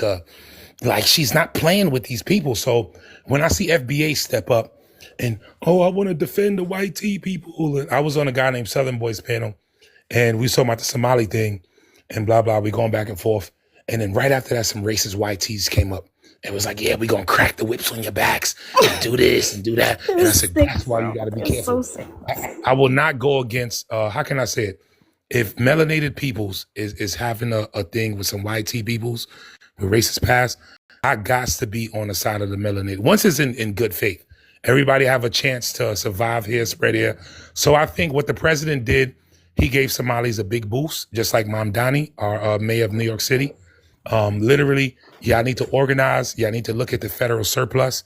she's not playing with these people. So when I see FBA step up and, oh, I want to defend the white tea people. And I was on a guy named Southern Boys panel, and we was talking about the Somali thing and blah, blah. We going back and forth. And then right after that, some racist YTs came up and was like, yeah, we going to crack the whips on your backs and do this and do that. And I said, that's why you got to be careful. So sick. I will not go against, how can I say it? If melanated peoples is having a thing with some YT peoples with racist past, I got to be on the side of the melanated. Once it's in good faith, everybody have a chance to survive here, spread here. So I think what the president did, he gave Somalis a big boost, just like Mamdani, our mayor of New York City. Literally, y'all need to organize. Y'all need to look at the federal surplus.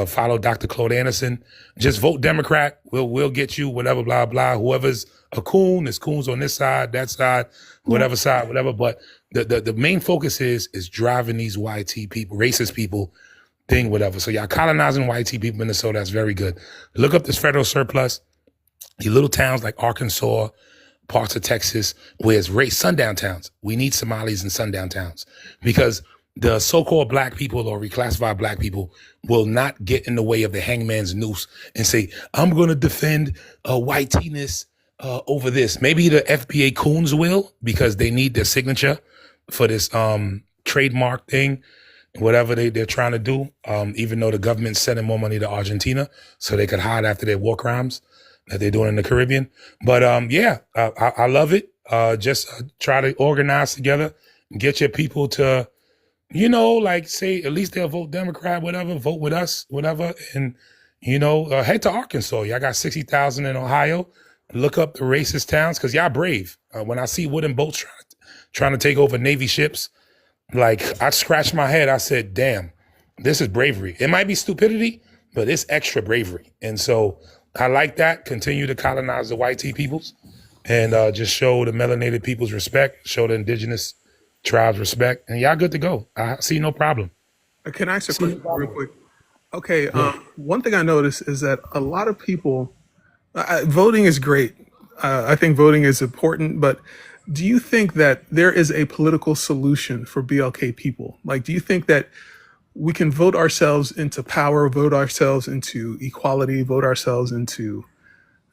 Follow Dr. Claude Anderson. Just vote Democrat. We'll get you whatever, blah, blah. Whoever's a coon, there's coons on this side, that side, whatever side, whatever. But the main focus is driving these YT people, racist people, thing, whatever. So y'all colonizing YT people in Minnesota, that's very good. Look up this federal surplus. These little towns like Arkansas, parts of Texas, where it's race sundown towns. We need Somalis in sundown towns because the so-called black people or reclassified black people will not get in the way of the hangman's noose and say, I'm going to defend whiteness over this. Maybe the FBA coons will because they need their signature for this trademark thing, whatever they're trying to do, even though the government's sending more money to Argentina so they could hide after their war crimes that they're doing in the Caribbean. But I love it. Just try to organize together and get your people to, like say at least they'll vote Democrat, whatever, vote with us, whatever. And, head to Arkansas. Y'all got 60,000 in Ohio. Look up the racist towns because y'all brave. When I see wooden boats trying to take over Navy ships, like I scratched my head. I said, damn, this is bravery. It might be stupidity, but it's extra bravery. And so I like that. Continue to colonize the white peoples and just show the melanated peoples respect, show the indigenous tribes respect, and y'all good to go. I see no problem. Can I ask a question real quick? Okay, one thing I noticed is that a lot of people, voting is great. I think voting is important, but do you think that there is a political solution for BLK people? Like, do you think that we can vote ourselves into power, vote ourselves into equality, vote ourselves into,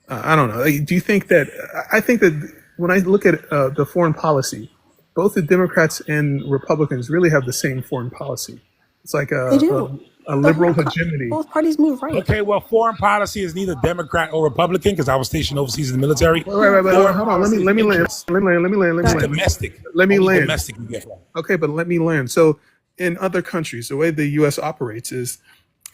I don't know. Do you think that, I think that when I look at the foreign policy, both the Democrats and Republicans really have the same foreign policy. It's like They do. a liberal hegemony. Both parties move right. Okay, well, foreign policy is neither Democrat or Republican because I was stationed overseas in the military. Wait, hold on. Let me land. Domestic. Let me Only land. Domestic you get from. Okay, but let me land. So in other countries, the way the U.S. operates is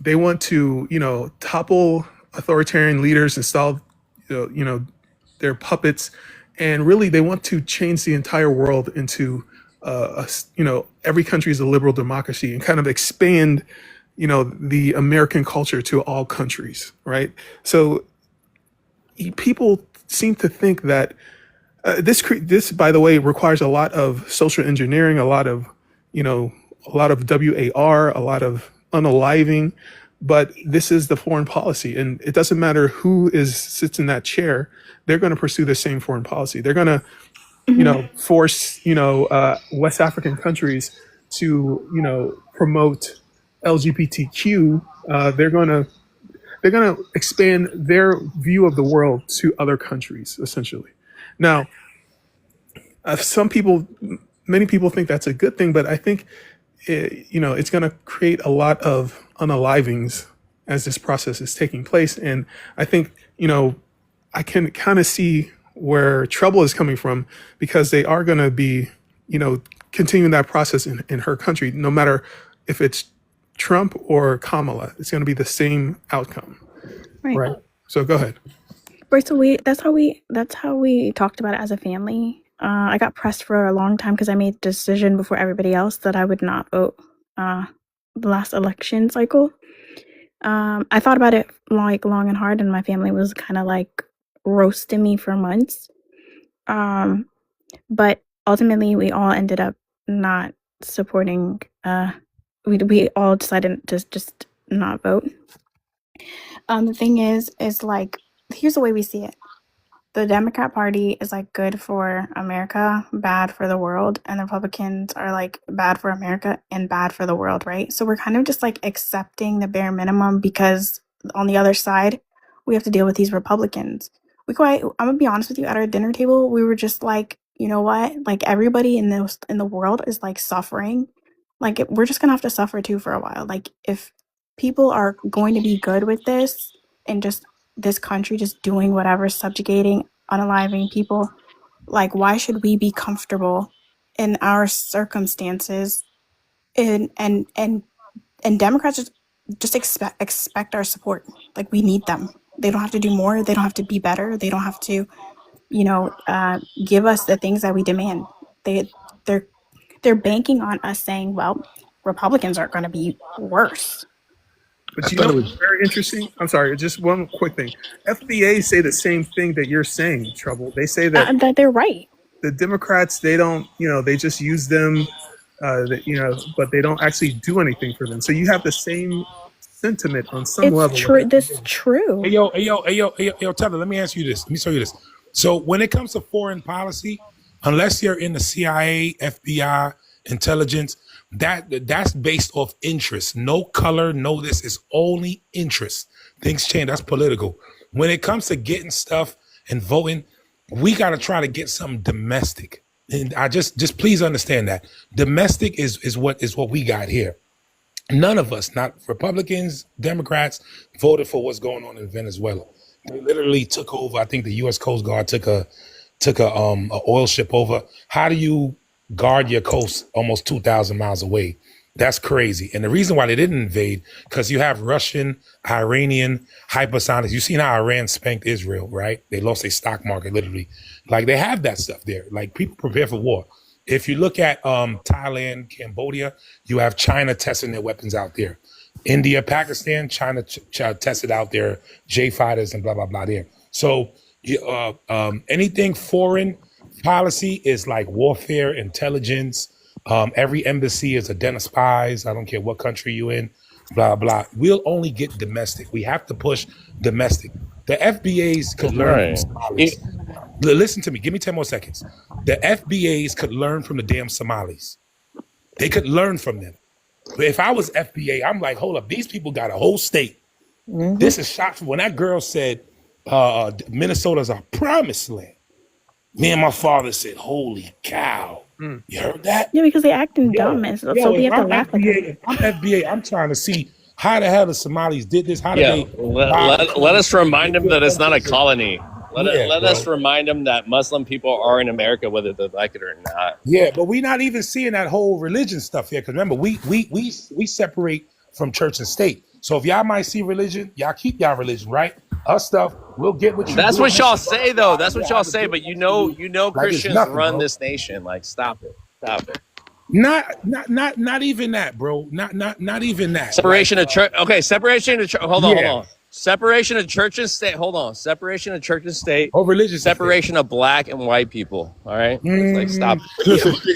they want to, topple authoritarian leaders, install, their puppets, and really they want to change the entire world into, every country is a liberal democracy and kind of expand, the American culture to all countries, right? So people seem to think that this, by the way, requires a lot of social engineering, a lot of WAR, a lot of unaliving, but this is the foreign policy, and it doesn't matter who sits in that chair. They're going to pursue the same foreign policy. They're going to, force, West African countries to, promote LGBTQ. They're going to expand their view of the world to other countries, essentially. Now, many people think that's a good thing, but I think it's going to create a lot of unalivings as this process is taking place. And I think, I can kind of see where trouble is coming from because they are going to be, continuing that process in her country, no matter if it's Trump or Kamala, it's going to be the same outcome. Right. So go ahead. Right. So that's how we talked about it as a family. I got pressed for a long time because I made the decision before everybody else that I would not vote the last election cycle. I thought about it long and hard, and my family was kind of like roasting me for months. But ultimately, we all ended up not supporting. We all decided to just not vote. The thing is like, here's the way we see it. The Democrat Party is like good for America, bad for the world, and the Republicans are like bad for America and bad for the world, right? So we're kind of just like accepting the bare minimum because on the other side, we have to deal with these Republicans. I'm gonna be honest with you, at our dinner table, we were just like, you know what? Like everybody in the world is like suffering. Like we're just gonna have to suffer too for a while. Like if people are going to be good with this and just this country just doing whatever, subjugating, unaliving people, like why should we be comfortable in our circumstances? And Democrats just expect our support. Like we need them. They don't have to do more. They don't have to be better. They don't have to, give us the things that we demand. They're they're banking on us saying, well, Republicans are going to be worse. But you know what's very interesting? I'm sorry, just one quick thing. FBA say the same thing that you're saying, Trouble. They say that they're right. The Democrats, they don't, they just use them, but they don't actually do anything for them. So you have the same sentiment on some level. True. This is true. Hey, yo, Tyler, let me ask you this. Let me show you this. So when it comes to foreign policy, unless you're in the CIA, FBI, intelligence, that's based off interest. No color, no this. It's only interest. Things change. That's political. When it comes to getting stuff and voting, we got to try to get something domestic. And I just please understand that domestic is what we got here. None of us, not Republicans, Democrats, voted for what's going on in Venezuela. They literally took over. I think the U.S. Coast Guard took a oil ship over. How do you guard your coast almost 2,000 miles away? That's crazy. And the reason why they didn't invade, because you have Russian, Iranian hypersonics. You seen how Iran spanked Israel, right? They lost their stock market, literally. Like, they have that stuff there. Like, people prepare for war. If you look at Thailand, Cambodia, you have China testing their weapons out there. India, Pakistan, China tested out their J fighters and blah, blah, blah there. So anything foreign policy is like warfare, intelligence. Every embassy is a den of spies. I don't care what country you're in, blah, blah. We'll only get domestic. We have to push domestic. The FBAs could learn from Somalis. Listen to me. Give me 10 more seconds. The FBAs could learn from the damn Somalis. They could learn from them. But if I was FBA, I'm like, hold up. These people got a whole state. Mm-hmm. This is shocking. When that girl said Minnesota's our promised land, me and my father said, holy cow. You heard that? Yeah, because they acting dumb. So we have to laugh at them. If I'm FBA, I'm trying to see how the hell the Somalis did this. How did they? Let us remind them that it's not a colony. Let us remind them that Muslim people are in America, whether they like it or not. Yeah, but we're not even seeing that whole religion stuff here. Because remember, we separate from church and state. So if y'all might see religion, y'all keep y'all religion, right? Us stuff, we'll get what you. That's what y'all say, though. That's what y'all say. But you know, Christians run this nation. Like, stop it. Not even that, bro. Not even that. Separation of church. Okay, separation of church. Hold on. Separation of church and state. Hold on. Separation of church and state. Oh, religious. Separation of black and white people. All right. Like, stop.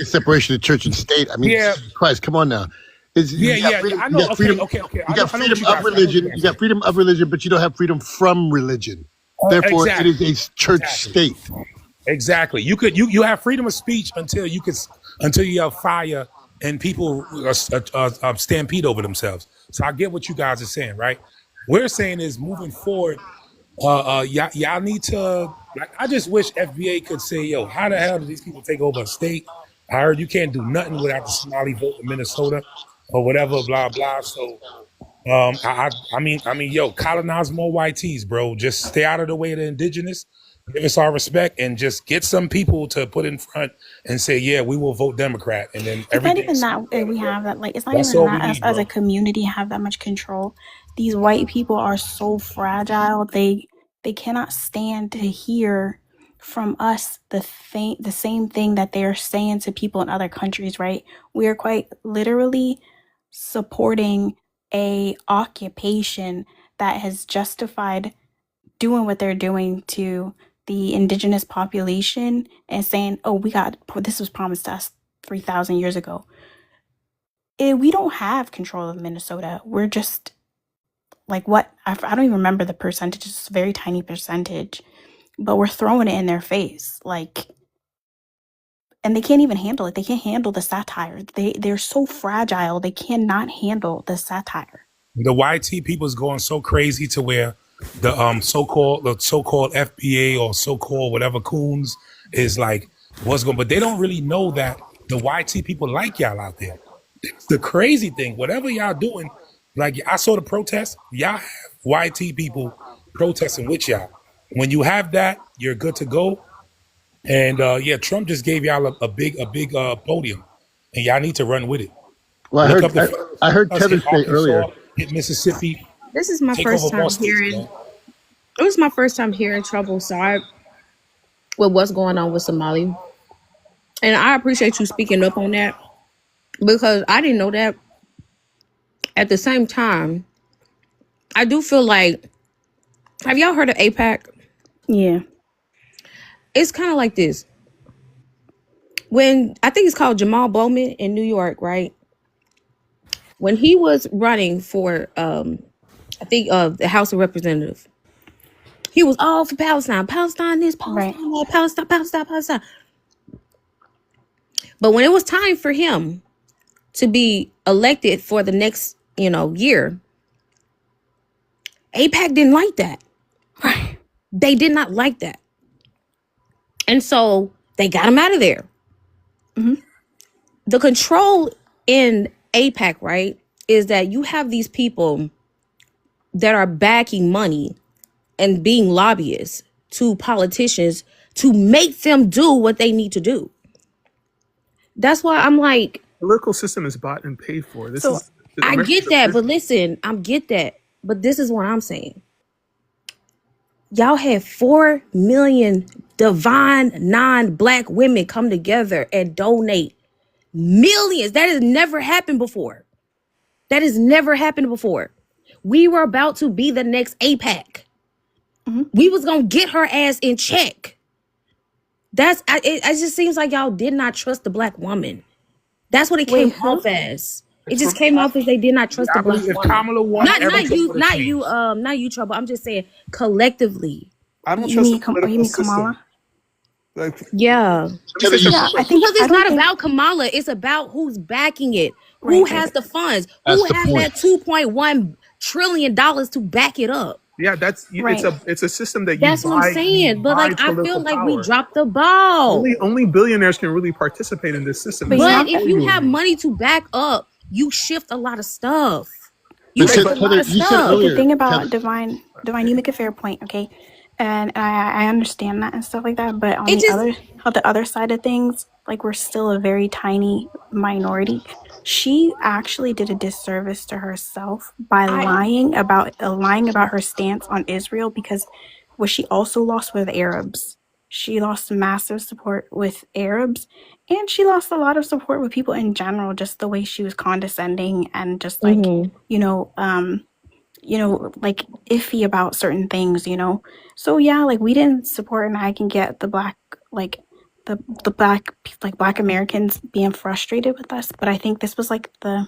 Separation of church and state. I mean, Christ, come on now. I know. Okay. You got freedom of religion. You got freedom of religion, but you don't have freedom from religion. Therefore, it is a church state. Exactly. You have freedom of speech until you have fire and people stampede over themselves. So I get what you guys are saying, right? We're saying is moving forward. Y'all need to. Like, I just wish FBA could say, yo, how the hell do these people take over a state? I heard you can't do nothing without the Somali vote in Minnesota or whatever, blah blah. So, I mean, yo, colonize more whiteys, bro. Just stay out of the way of the indigenous. Give us our respect and just get some people to put in front and say, yeah, we will vote Democrat. And then it's not even that we have that. Like, it's not even that us as a community have that much control. These white people are so fragile. They cannot stand to hear from us the same thing that they're saying to people in other countries, right? We are quite literally supporting a occupation that has justified doing what they're doing to the indigenous population and saying, oh, this was promised to us 3,000 years ago. We don't have control of Minnesota. We're just like, what? I don't even remember the percentage. It's a very tiny percentage, but we're throwing it in their face. Like, and they can't even handle it. They can't handle the satire. They're so fragile. They cannot handle the satire. The YT people's going so crazy to where the so-called FBA or so-called whatever coons is like what's going, but they don't really know that the YT people like y'all out there. It's the crazy thing. Whatever y'all doing, like I saw the protest, y'all have YT people protesting with y'all. When you have that, you're good to go. And Trump just gave y'all a big podium, and y'all need to run with it. Well, I heard Tether say earlier. Hit Mississippi. This is my first time hearing. It was my first time hearing Trouble. So with what's going on with Somali, and I appreciate you speaking up on that. because I didn't know that. At the same time, I do feel like, have y'all heard of APAC? Yeah. It's kind of like this. When I think it's called Jamal Bowman in New York, right? When he was running for, I think the House of Representatives, he was all for Palestine. Palestine this, Right. Palestine that, Palestine, Palestine, Palestine. But when it was time for him to be elected for the next, year, AIPAC didn't like that. Right. They did not like that. And so they got him out of there. Mhm. The control in AIPAC, right, is that you have these people that are backing money and being lobbyists to politicians to make them do what they need to do. That's why I'm like, Political system is bought and paid for. This So is I America's get a that, but business. listen, I get that. But this is what I'm saying. Y'all had 4 million divine non-black women come together and donate millions. That has never happened before. That has never happened before. We were about to be the next AIPAC. Mhm. We was gonna get her ass in check. It just seems like y'all did not trust the black woman. That's what it came Wait, huh? off as. It It's just from, came off as they did not trust I the black believe if woman. Kamala won, Not everything you, would have changed. not you, Trouble. I'm just saying collectively. I don't You trust the mean political system. Kamala? Like, Yeah. let me Heather, say you Yeah, something. I think Because I it's don't not think about Kamala. It's about who's backing it. Who right, right. has the funds? that's Who the has point. that $2.1 trillion to back it up? Yeah, Right. it's a system that you That's what I'm buy. saying. But Buy like, I political feel like we power. dropped the ball. Only billionaires can really participate in this system. But It's you But not have if all you have millionaires. money to back up, you shift a lot of stuff. You But Okay, shift a but lot Heather, of you said stuff. But the earlier, thing about Heather, divine, you make a fair point, okay, and I understand that and stuff like that. But on It just the other side of things, like we're still a very tiny minority. She actually did a disservice to herself by I lying about her stance on Israel, because what she also lost with Arabs. She lost massive support with Arabs, and she lost a lot of support with people in general. Just the way she was condescending and just like mhm. like iffy about certain things. So yeah, like we didn't support, and I can get the black, like the black Americans being frustrated with us, but I think this was like the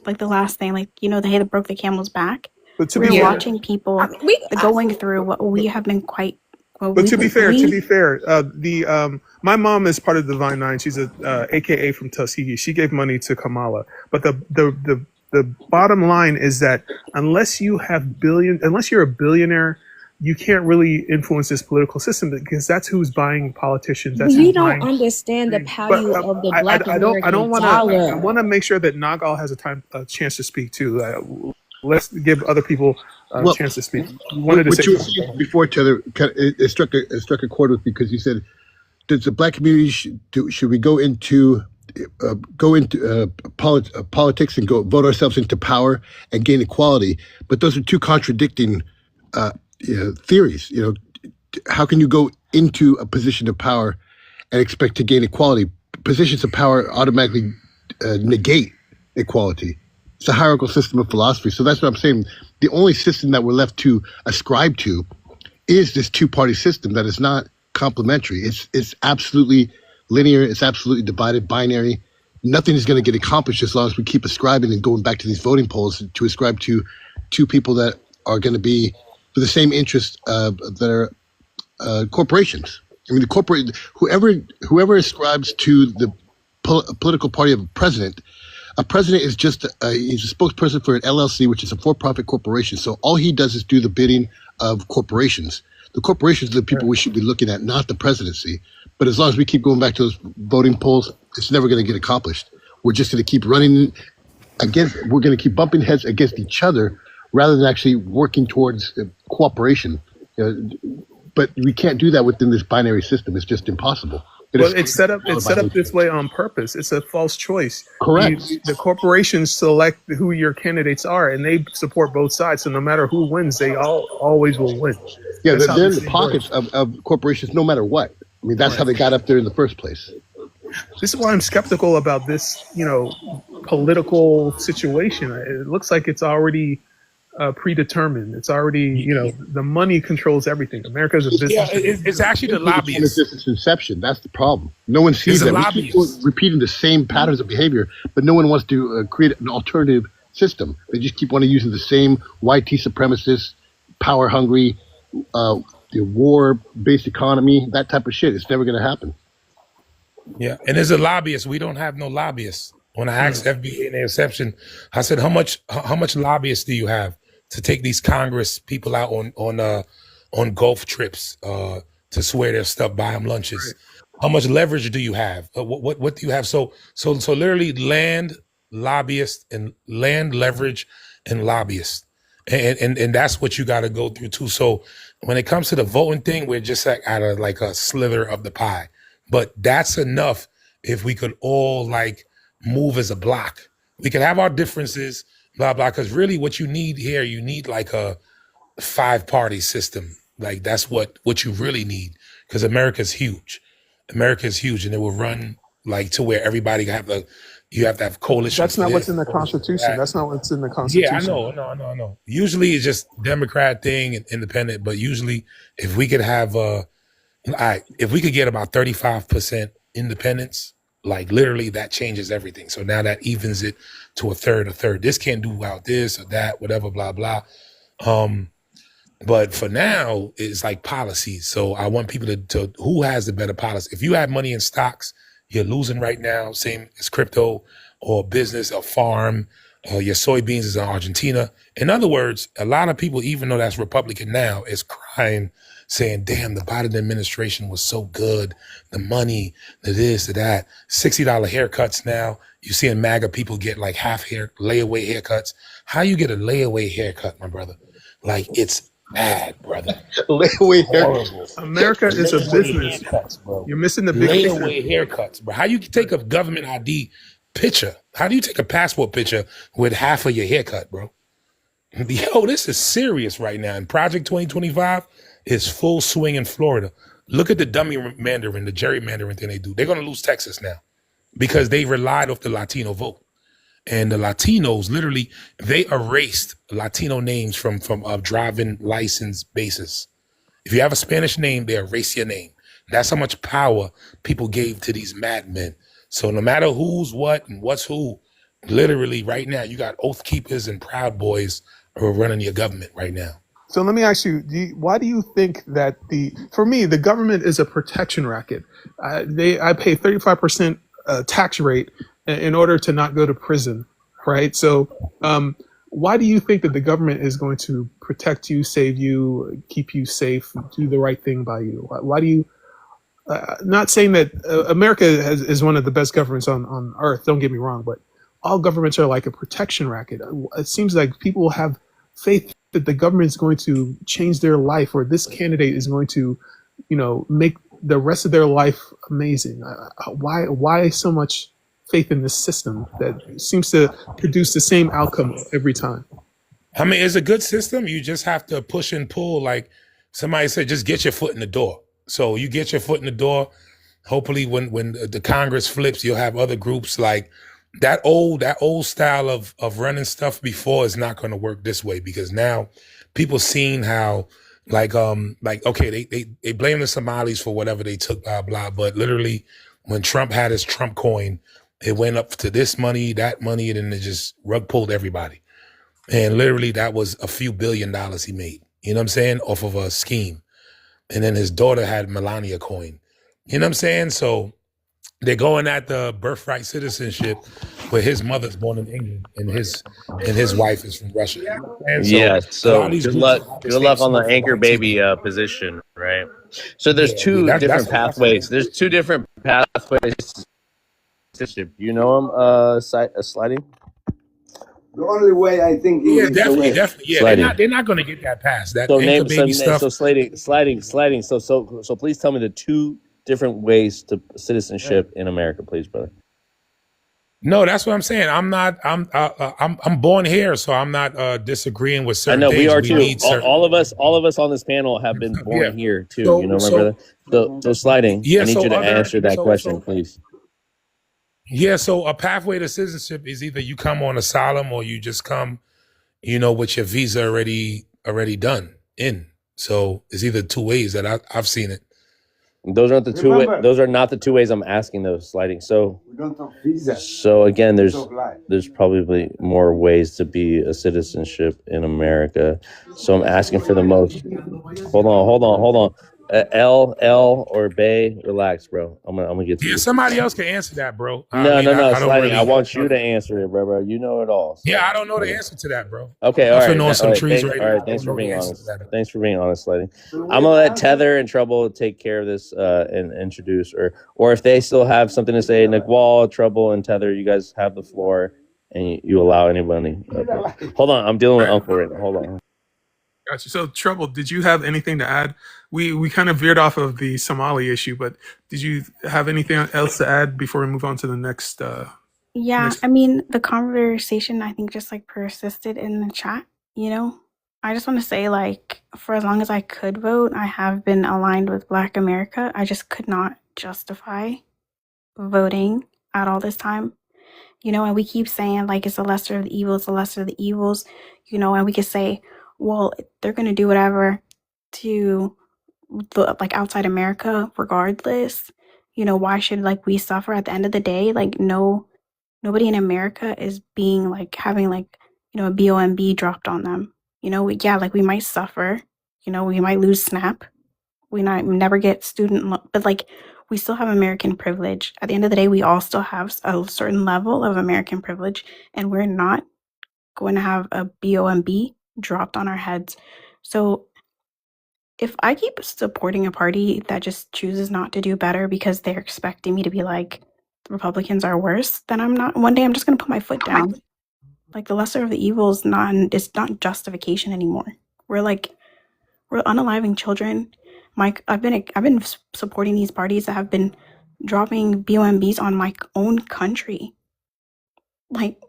last thing, like they had broke the camel's back. But to We be were Yeah. fair, watching people We going through what we have been quite what but we to be would fair, we my mom is part of Divine Nine. She's a AKA from Tuskegee. She gave money to Kamala, but the bottom line is that unless you're a billionaire, you can't really influence this political system because that's who's buying politicians. That's we who's don't buying. understand the But value of the black I American don't want to. I dollar. want to make sure that Nagal has a chance to speak too. Let's give other people a well, chance to speak. You wanted to what say you were something. saying before, Tether, it struck a chord with me because you said, "Does the black community should we go into politics and go vote ourselves into power and gain equality?" But those are two contradicting theories. How can you go into a position of power and expect to gain equality? Positions of power automatically negate equality. It's a hierarchical system of philosophy. So that's what I'm saying. The only system that we're left to ascribe to is this two-party system that is not complementary. It's absolutely linear. It's absolutely divided, binary. Nothing is going to get accomplished as long as we keep ascribing and going back to these voting polls to ascribe to two people that are going to be for the same interests that are corporations. I mean, whoever ascribes to the political party of a president is just he's a spokesperson for an LLC, which is a for-profit corporation. So all he does is do the bidding of corporations. The corporations are the people we should be looking at, not the presidency. But as long as we keep going back to those voting polls, it's never going to get accomplished. We're just going to keep running we're going to keep bumping heads against each other rather than actually working towards cooperation. But we can't do that within this binary system. It's just impossible. Well, it's set up this way on purpose. It's a false choice. Correct. The corporations select who your candidates are, and they support both sides. So no matter who wins, they always will win. Yeah, That's how they're in this the thing pockets works. of corporations no matter what. I mean, that's how they got up there in the first place. This is why I'm skeptical about this, political situation. It looks like it's already predetermined. It's already, the money controls everything. America is a Yeah, business. it's actually the It's been lobbyists. since its inception. That's the problem. No one sees It's the that. We keep lobbyists. repeating the same patterns of behavior, but no one wants to create an alternative system. They just keep wanting using the same white supremacist, power hungry, the war-based economy, that type of shit. It's never going to happen. Yeah, and as a lobbyist, we don't have no lobbyists. When I asked FBA in the exception, I said, how much lobbyists do you have to take these Congress people out on golf trips to swear their stuff, buy them lunches? How much leverage do you have? What do you have? So literally land lobbyists and land leverage and lobbyists, and that's what you got to go through too. So when it comes to the voting thing, we're just like out of like a slither of the pie. But that's enough if we could all like move as a block. We could have our differences, blah, blah, because really what you need here, you need like a 5-party system. Like that's what you really need, because America's huge. America's huge, and it will run like to where everybody you have to have coalitions. That's not for what's this, in the coalitions for Constitution. that. That's not what's in the Constitution. Yeah, I know. No. Usually it's just Democrat thing and independent, but usually if we could have if we could get about 35% independence, like literally that changes everything. So now that evens it to a third. This can't do without this or that, whatever, blah, blah. But for now, it's like policies. So I want people to who has the better policy. If you have money in stocks, you're losing right now, same as crypto or business or farm. Your soybeans is in Argentina. In other words, a lot of people, even though that's Republican now, is crying, saying, damn, the Biden administration was so good. The money, the this, the that. $60 haircuts now. You're seeing MAGA people get like layaway haircuts. How you get a layaway haircut, my brother? Like, it's bad, brother. Layaway hair. Horrible. America is a Layaway business. haircuts, bro. You're missing the big picture. Layaway haircuts, bro. How you take a government ID picture? How do you take a passport picture with half of your haircut, bro? Yo, this is serious right now. And Project 2025 is full swing in Florida. Look at the dummy Mandarin, the gerrymandering thing they do. They're going to lose Texas now because they relied off the Latino vote. And the Latinos, literally, they erased Latino names from driving license basis. If you have a Spanish name, they erase your name. That's how much power people gave to these madmen. So no matter who's what and what's who, literally right now, you got Oath Keepers and Proud Boys who are running your government right now. So let me ask you, why do you think that for me, the government is a protection racket? I pay 35% tax rate in order to not go to prison, right? So why do you think that the government is going to protect you, save you, keep you safe, do the right thing by you? Why do you, not saying that America is one of the best governments on earth, don't get me wrong, but all governments are like a protection racket. It seems like people have faith that the government is going to change their life, or this candidate is going to, make the rest of their life amazing. Why so much faith in this system that seems to produce the same outcome every time? I mean, it's a good system. You just have to push and pull. Like somebody said, just get your foot in the door. So you get your foot in the door. Hopefully when the Congress flips, you'll have other groups like that old style of running stuff before is not going to work this way, because now people seen how okay, they blame the Somalis for whatever they took, blah, blah. But literally when Trump had his Trump coin, it went up to this money, that money, and then it just rug pulled everybody. And literally that was a few $1 billion he made, you know what I'm saying, off of a scheme. And then his daughter had Melania coin, you know what I'm saying? So they're going at the birthright citizenship, where his mother's born in England and his wife is from Russia. And so Yeah, a lot so of these good groups luck. are Good luck on the smoke for anchor white people. baby position, right? So there's Yeah, two that's different what pathways. There's two different pathways to citizenship. You know them, sliding. The only way I think Yeah, is the definitely. way. Yeah, Sliding. they're not going to get that past that So anchor name baby stuff. so sliding. So please tell me the two different ways to citizenship in America, please, brother. No, that's what I'm saying. I'm born here, so I'm not disagreeing with I certain know we things. are We too. need certain. All of us on this panel have been born Yeah. here too. So You know, my so brother. So sliding. yeah. I need So you to other answer that question, so please. Yeah, so a pathway to citizenship is either you come on asylum or you just come, with your visa already done in. So it's either two ways that I've seen it. Those aren't the two. Those are not the two ways I'm asking those sliding. So We don't talk visa. So again, We talk life. there's probably more ways to be a citizenship in America. So I'm asking for the most. Hold on. L or Bay, relax, bro. I'm gonna get to Yeah, you. somebody else can answer that, bro. No. I don't Sliding. really. I want you to answer it, bro. You know it all. So. Yeah, I don't know the answer to that, bro. Okay, I'm all right. finna on some trees right now. Thanks for being honest. Thanks for being honest, Sliding. I'm gonna let Tether and Trouble take care of this and introduce, or if they still have something to say, Nikwal, Trouble, and Tether, you guys have the floor, and you allow anybody. Okay. Hold on, I'm dealing with Uncle right now. Hold on. Gotcha. So, Trouble, did you have anything to add? We kind of veered off of the Somali issue, but did you have anything else to add before we move on to the next? Yeah, I mean, the conversation I think just like persisted in the chat, I just want to say, like, for as long as I could vote, I have been aligned with Black America. I just could not justify voting at all this time. And we keep saying, like, it's the lesser of the evils, and we could say, well, they're going to do whatever to, like, outside America regardless. Why should, like, we suffer at the end of the day? Like, nobody in America is being, like, having, like, a BOMB dropped on them. We might suffer, we might lose SNAP, we might never get but, like, we still have American privilege. At the end of the day, we all still have a certain level of American privilege, and we're not going to have a BOMB dropped on our heads. So if I keep supporting a party that just chooses not to do better because they're expecting me to be like, the Republicans are worse, then one day I'm just going to put my foot down. Like, the lesser of the evils, it's not justification anymore. We're unaliving children. Mike, I've been supporting these parties that have been dropping BOMBs on my own country. Like,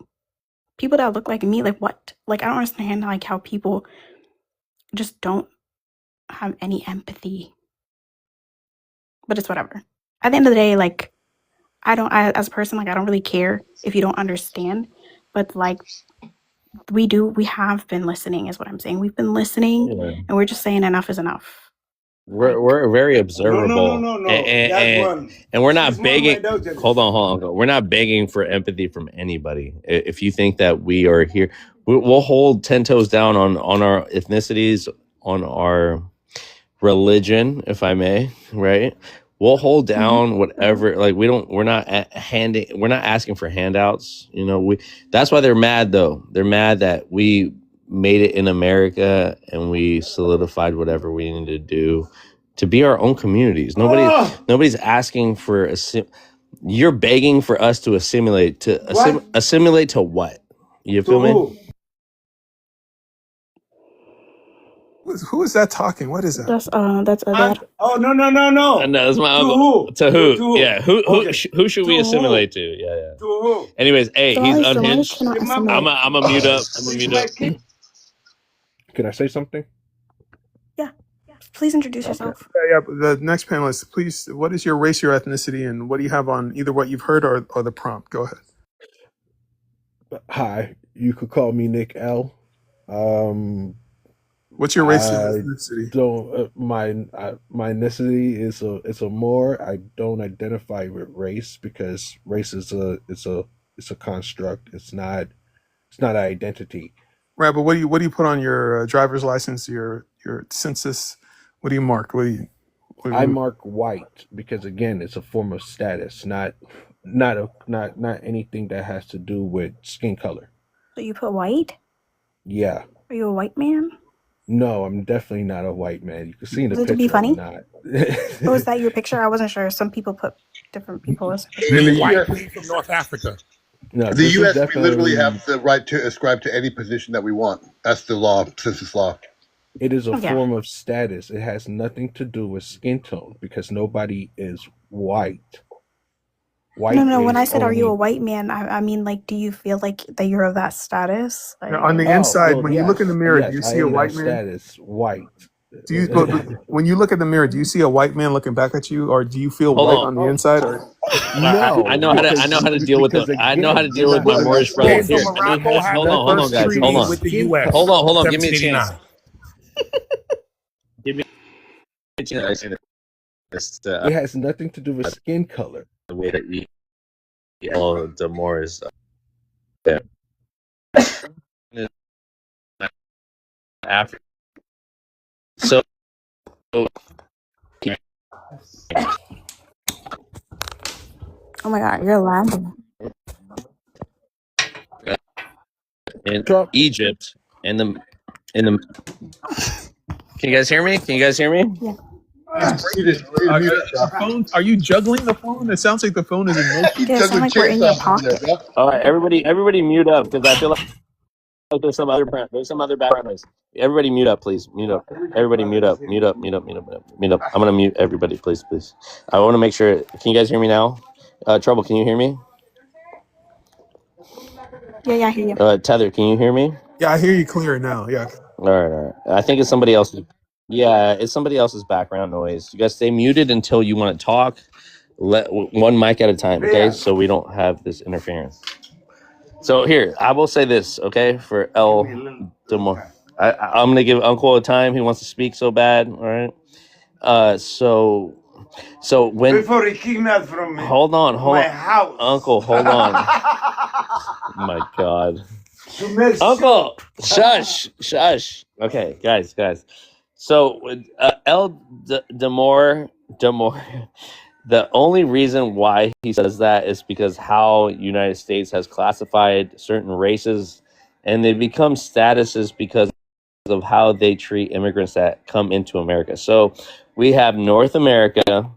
people that look like me, like, what? Like, I don't understand, like, how people just don't have any empathy. But it's whatever. At the end of the day, like, as a person, like, I don't really care if you don't understand. But, like, we have been listening, is what I'm saying. We've been listening, and we're just saying enough is enough. We're very observable. No. And we're not begging. Hold on. We're not begging for empathy from anybody. If you think that we are here, we'll hold 10 toes down on our ethnicities, on our religion, if I may, right? We'll hold down whatever. Like, we're not asking for handouts. That's why they're mad, though. They're mad that we made it in America and we solidified whatever we needed to do to be our own communities. Nobody's asking for you're begging for us to assimilate assimilate to what? You feel me? Who is that talking? What is that? That's Adar. Oh, no. No, that's my uncle. To who? Yeah, who should we assimilate to? Yeah. To who? Anyways, hey, he's unhinged. Cannot assimilate. I'm a mute up. Can I say something? Yeah. Please introduce yourself. Yeah. The next panelist, please. What is your race, your ethnicity, and what do you have on either what you've heard or the prompt? Go ahead. Hi, you could call me Nick L. What's your race and ethnicity? My ethnicity is a Moor. I don't identify with race because race is a construct. It's not an identity. Right, but what do you put on your driver's license, your census? What do you mark? I mark white because, again, it's a form of status, not anything that has to do with skin color. So you put white? Yeah. Are you a white man? No, I'm definitely not a white man. You can see in the picture. To be funny? I'm not. Oh, is that your picture? I wasn't sure. Some people put different people as White from North Africa. No, The U.S. We literally have the right to ascribe to any position that we want. That's the law, census law. It is a form of status. It has nothing to do with skin tone because nobody is white. No. When I said, "Are you a white man?" I mean, like, do you feel like that you're of that status? Like, on the inside, when you look in the mirror, do you see a white man? Status white. Do you, when you look in the mirror, do you see a white man looking back at you, or do you feel Hold white on. on the inside? Or I know how to. I know how to deal with the. I know how to deal with my Moorish brothers. Daniel Here, let me. Morocco had Hold the on, hold on, first guys. Hold treaty on. with the U.S. Hold on. Give me a chance. 1789. Give me a chance. This It has nothing to do with skin color. the way that you. Oh, the Moors. Yeah. Africa. So. Oh my God, you're laughing. In Egypt, in the. Can you guys hear me? Yeah. Are you juggling the phone? It sounds like the phone is in motion. Yeah, it sounds like we're in your pocket. All right, everybody, mute up because I feel like there's some other background noise. Everybody, mute up, please. Mute up. Everybody, mute up. I'm gonna mute everybody, please. I want to make sure. Can you guys hear me now? Trouble, can you hear me? Yeah, I hear you. Tether, can you hear me? Yeah, I hear you clear now. Yeah. All right. I think it's somebody else's. Yeah, it's somebody else's background noise. You guys stay muted until you want to talk. Let one mic at a time, okay? So we don't have this interference. So here, I will say this, okay, for El Demore. I'm gonna give Uncle a time. He wants to speak so bad. All right. So when before he kidnapped from me. Hold on. My house. Uncle, hold on. My God. Uncle, shush. Okay, guys. So El Demore, the only reason why he says that is because how United States has classified certain races, and they become statuses because of how they treat immigrants that come into America. So we have North America.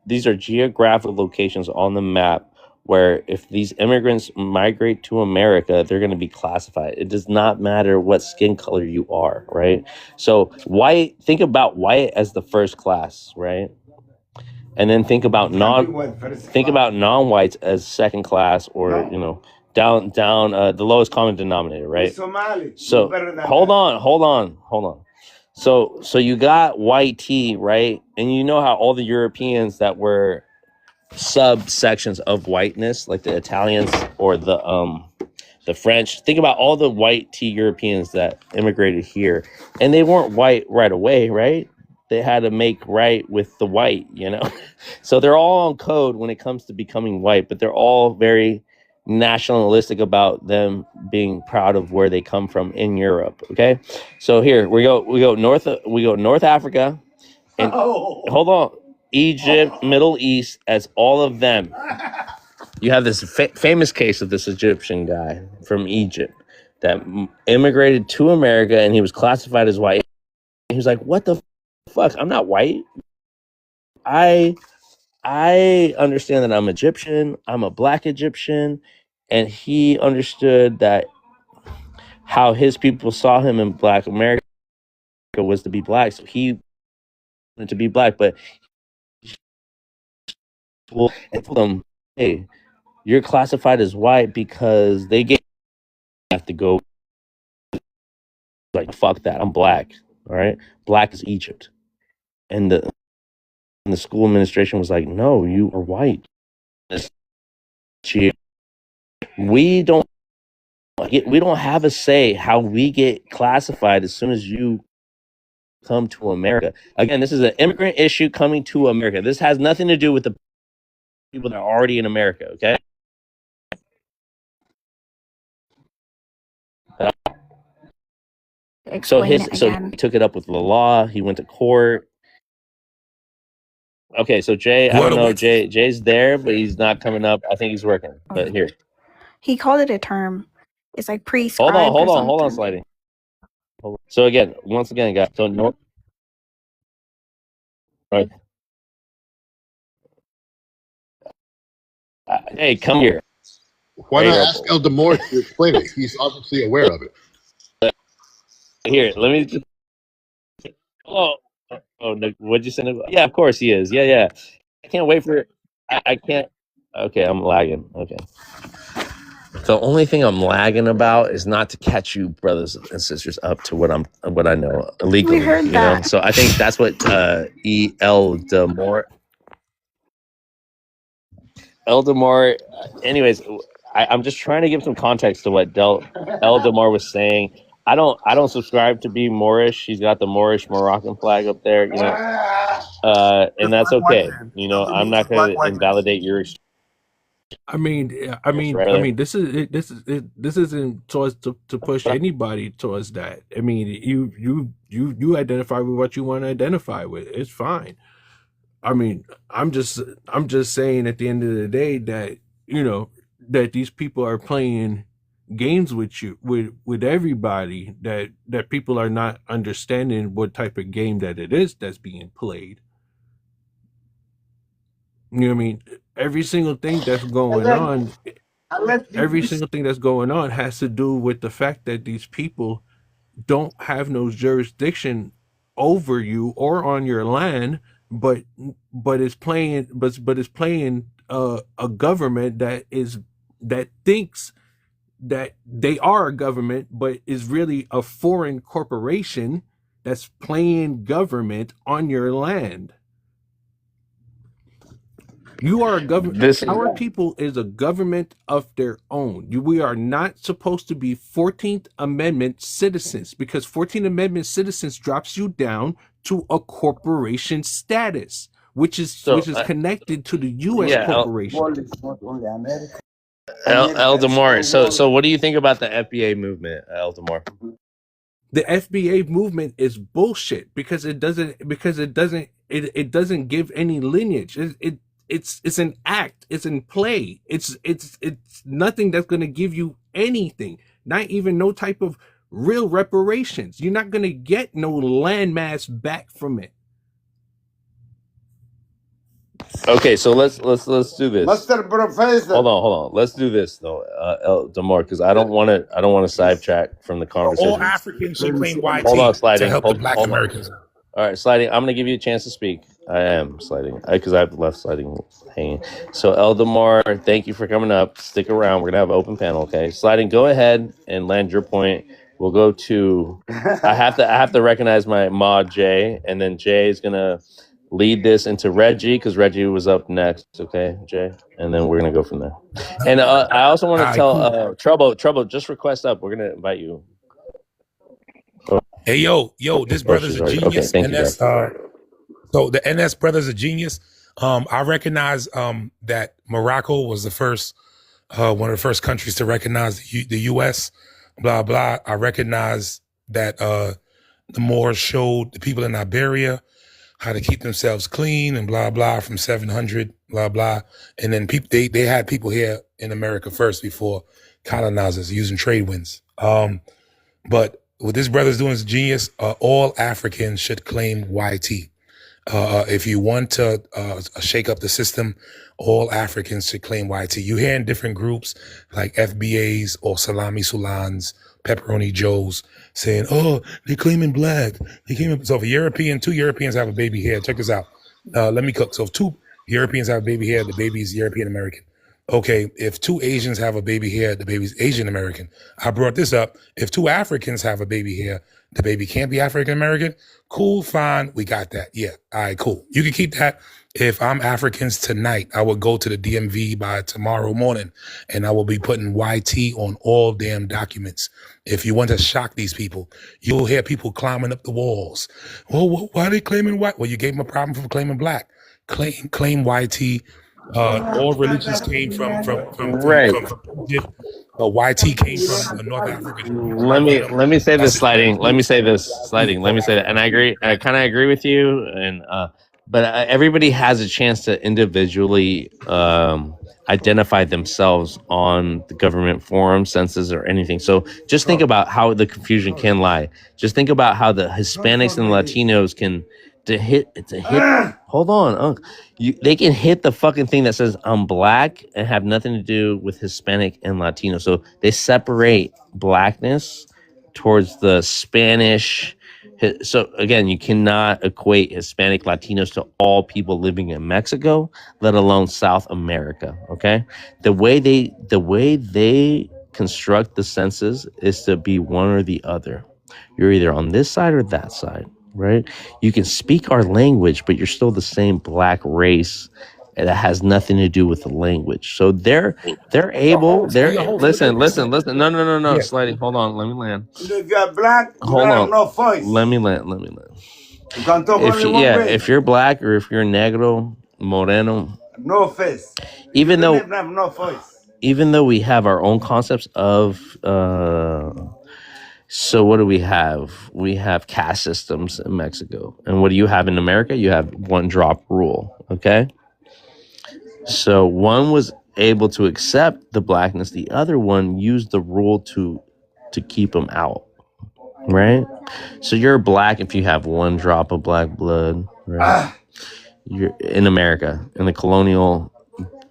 These are geographic locations on the map where if these immigrants migrate to America, they're going to be classified. It does not matter what skin color you are, right? So white, think about white as the first class, right? And then think about non-whites as second class, or down the lowest common denominator, right? So hold on. So you got white tea, right? And you know how all the Europeans that were subsections of whiteness, like the Italians or the French. Think about all the white tea Europeans that immigrated here, and they weren't white right away, right? They had to make right with the white, So they're all on code when it comes to becoming white, but they're all very nationalistic about them being proud of where they come from in Europe. Okay, so here we go North Africa, and hold on, Egypt, Middle East, as all of them. You have this famous case of this Egyptian guy from Egypt that immigrated to America, and he was classified as white. He was like, "What the fuck? I'm not white. I understand that I'm Egyptian. I'm a black Egyptian." And he understood that how his people saw him in Black America was to be black. So he wanted to be black, but and told them, "Hey, you're classified as white because they have to go like, fuck that. I'm black. All right. Black is Egypt." And the school administration was like, "No, you are white. We don't have a say how we get classified as soon as you come to America." Again, this is an immigrant issue coming to America. This has nothing to do with the people that are already in America, okay? So he took it up with the law. He went to court. Okay, so Jay, I don't know. Jay's there, but he's not coming up. I think he's working. But here, He called it a term. It's like prescribed. hold on, sliding. So again, once again, guys. So no, right. Hey, come here. Why not ask El Demore to explain it? He's obviously aware of it. Here, let me just. Oh, what'd you send? Yeah, of course he is. Yeah. I can't wait for it. I can't. Okay, I'm lagging. Okay. The only thing I'm lagging about is not to catch you brothers and sisters up to what I know illegally. We heard You know, that. so I think that's what Eldemar. Anyways, I'm just trying to give some context to what Eldemar was saying. I don't subscribe to be Moorish. He's got the Moorish Moroccan flag up there, you know, and that's okay. You know, I'm not going to invalidate your. I mean, this isn't towards to push anybody towards that. I mean, you identify with what you want to identify with. It's fine. I mean, I'm just saying at the end of the day that, you know, that these people are playing games with you, with everybody, that people are not understanding what type of game that it is that's being played. You know what I mean? Every single thing that's going on has to do with the fact that these people don't have no jurisdiction over you or on your land, but it's playing a government that thinks that they are a government, but is really a foreign corporation that's playing government on your land. You are a government. Our people is a government of their own. We are not supposed to be 14th Amendment citizens, because 14th Amendment citizens drops you down to a corporation status, which is connected to the U.S. corporation. Eldemar. So what do you think about the FBA movement, Eldemar? The FBA movement is bullshit because it doesn't give any lineage. It's an act. It's in play. It's nothing that's going to give you anything. Not even no type of real reparations. You're not going to get no landmass back from it. Okay, so let's do this. Mr. Professor. Hold on. Let's do this though, Eldemar, because I don't want to sidetrack from the conversation. All Africans should claim YT Hold on, Sliding. to help the Black Americans. All right, Sliding. I'm gonna give you a chance to speak. I am Sliding because I've left Sliding hanging. So Eldemar, thank you for coming up. Stick around. We're gonna have an open panel. Okay, Sliding. Go ahead and land your point. We'll go to. I have to recognize my mod Jay, and then Jay is gonna lead this into Reggie because Reggie was up next. Okay, Jay, and then we're gonna go from there. And I also want to tell Trouble. Just request up. We're gonna invite you. Hey, yo, this brother's a genius. Okay, thank you, so the NS brother's a genius. I recognize that Morocco was the first, one of the first countries to recognize the U.S., blah, blah. I recognize that the Moors showed the people in Iberia how to keep themselves clean and blah, blah, from 700, blah, blah. And then they had people here in America first before colonizers using trade winds. But what this brother's doing is genius. All Africans should claim YT. If you want to shake up the system, all Africans should claim YT. You hear in different groups like FBAs or Salami Sulans, Pepperoni Joes saying, "Oh, they're claiming black." So if two Europeans have a baby here, check this out. Let me cook. So if two Europeans have a baby here, the baby's European American. Okay, if two Asians have a baby here, the baby's Asian American. I brought this up. If two Africans have a baby here, the baby can't be African American. Cool, fine, we got that. Yeah, all right, cool. You can keep that. If I'm Africans tonight, I will go to the DMV by tomorrow morning, and I will be putting YT on all damn documents. If you want to shock these people, you'll hear people climbing up the walls. Well, why are they claiming white? Well, you gave them a problem for claiming black. Claim YT. All religions came from Egypt. YT came from North Africa. Let me say this, Sliding. Let me say that. And I agree. I kind of agree with you. And but everybody has a chance to individually identify themselves on the government forum, census, or anything. So just think about how the confusion can lie. Just think about how the Hispanics and the Latinos can hit. Hold on, they can hit the fucking thing that says I'm black and have nothing to do with Hispanic and Latino. So they separate blackness towards the Spanish. So again, you cannot equate Hispanic Latinos to all people living in Mexico, let alone South America. Okay, the way they construct the census is to be one or the other. You're either on this side or that side, right? You can speak our language, but you're still the same black race, and that has nothing to do with the language. So they're able. Listen. No. Yeah. Sliding. Hold on. Let me land. If you're black, you Hold have on. no voice. Let me land. You can talk If only one way. if you're black or if you're negro, moreno, No face. even You though don't have no voice. even though we have our own concepts of so what do we have? We have caste systems in Mexico. And what do you have in America? You have one drop rule, okay? So one was able to accept the blackness, the other one used the rule to keep them out, right? So you're black if you have one drop of black blood, right? You're in America, in the colonial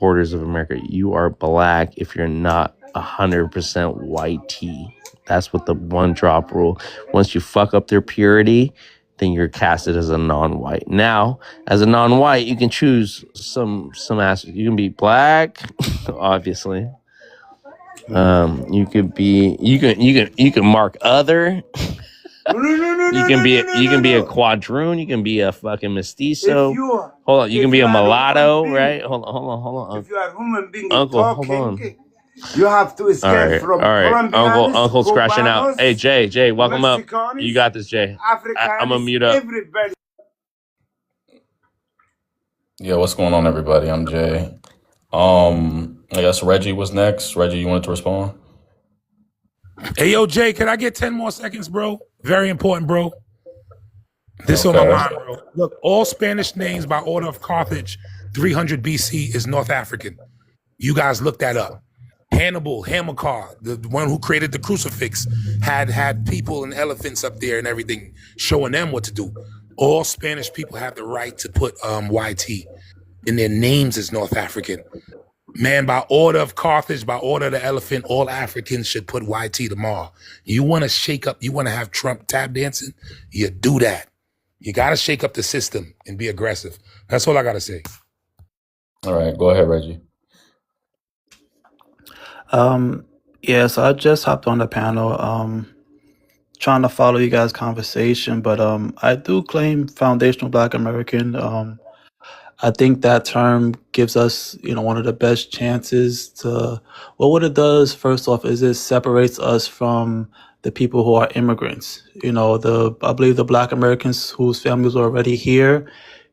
borders of America, you are black if you're not 100% white tea. That's what the one drop rule. Once you fuck up their purity, then you're casted as a non-white. Now, as a non-white, you can choose some aspects. You can be black, obviously. You could be you can mark other. You can be a quadroon. You can be a fucking mestizo. Hold on, you can be a mulatto, right? Hold on. If you are human being Uncle, talking, hold on. you have to escape from All right. Colombians, Uncle's crashing out. Cubanos, Hey, Jay, welcome up. Mexicanos, You got this, Jay. Africans, I'm gonna mute up. everybody. Yeah, what's going on, everybody? I'm Jay. I guess Reggie was next. Reggie, you wanted to respond? Hey, yo, Jay, can I get 10 more seconds, bro? Very important, bro. This on my Okay. mind, bro. Look, all Spanish names by order of Carthage, 300 BC, is North African. You guys look that up. Hannibal, Hamilcar, the one who created the crucifix, had people and elephants up there and everything, showing them what to do. All Spanish people have the right to put YT in their names as North African. Man, by order of Carthage, by order of the elephant, all Africans should put YT tomorrow. You want to shake up, you want to have Trump tap dancing, you do that. You got to shake up the system and be aggressive. That's all I got to say. All right, go ahead, Reggie. Yeah, so I just hopped on the panel, trying to follow you guys' conversation, but I do claim foundational Black American. I think that term gives us, one of the best chances to. Well, what it does, first off, is it separates us from the people who are immigrants. I believe the Black Americans whose families are already here.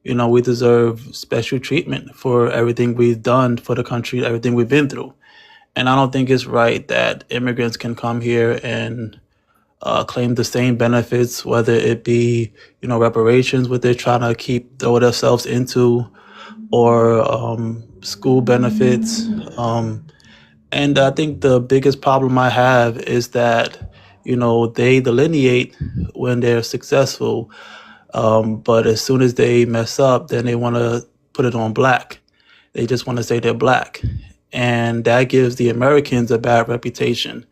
We deserve special treatment for everything we've done for the country, everything we've been through. And I don't think it's right that immigrants can come here and claim the same benefits, whether it be, reparations, what they're trying to throw themselves into, or school benefits. And I think the biggest problem I have is that, they delineate when they're successful, but as soon as they mess up, then they want to put it on Black. They just want to say they're Black. And that gives the Americans a bad reputation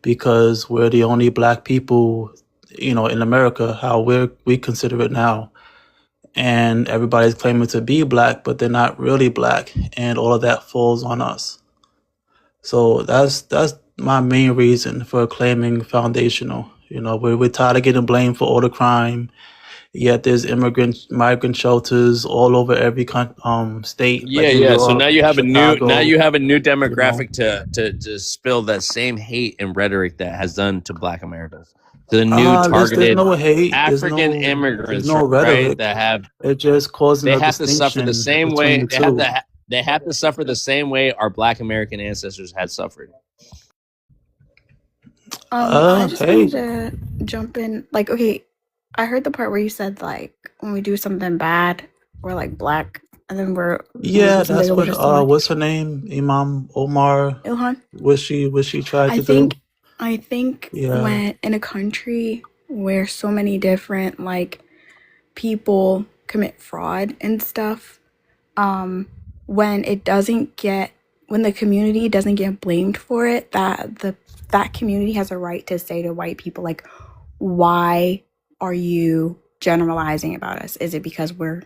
because we're the only Black people, in America, how we consider it now. And everybody's claiming to be Black, but they're not really Black. And all of that falls on us. So that's my main reason for claiming foundational. We're tired of getting blamed for all the crime. Yet there's migrant shelters all over every state. Yeah. So now you have Chicago, a new demographic to spill that same hate and rhetoric that has done to Black Americans. The new targeted there's no hate. African there's immigrants, no right? rhetoric. That have It just causes they a have to suffer the distinction same way. between the two. They have to suffer the same way our Black American ancestors had suffered. I just Hey, wanted to jump in. Like, okay, I heard the part where you said like when we do something bad, we're like Black, and then when we yeah, do something that's good, we're what just like what's her name? Imam Omar. Ilhan. What she tried I to do? think I think Yeah. when in a country where so many different like people commit fraud and stuff, when the community doesn't get blamed for it, that community has a right to say to white people like, why are you generalizing about us? Is it because we're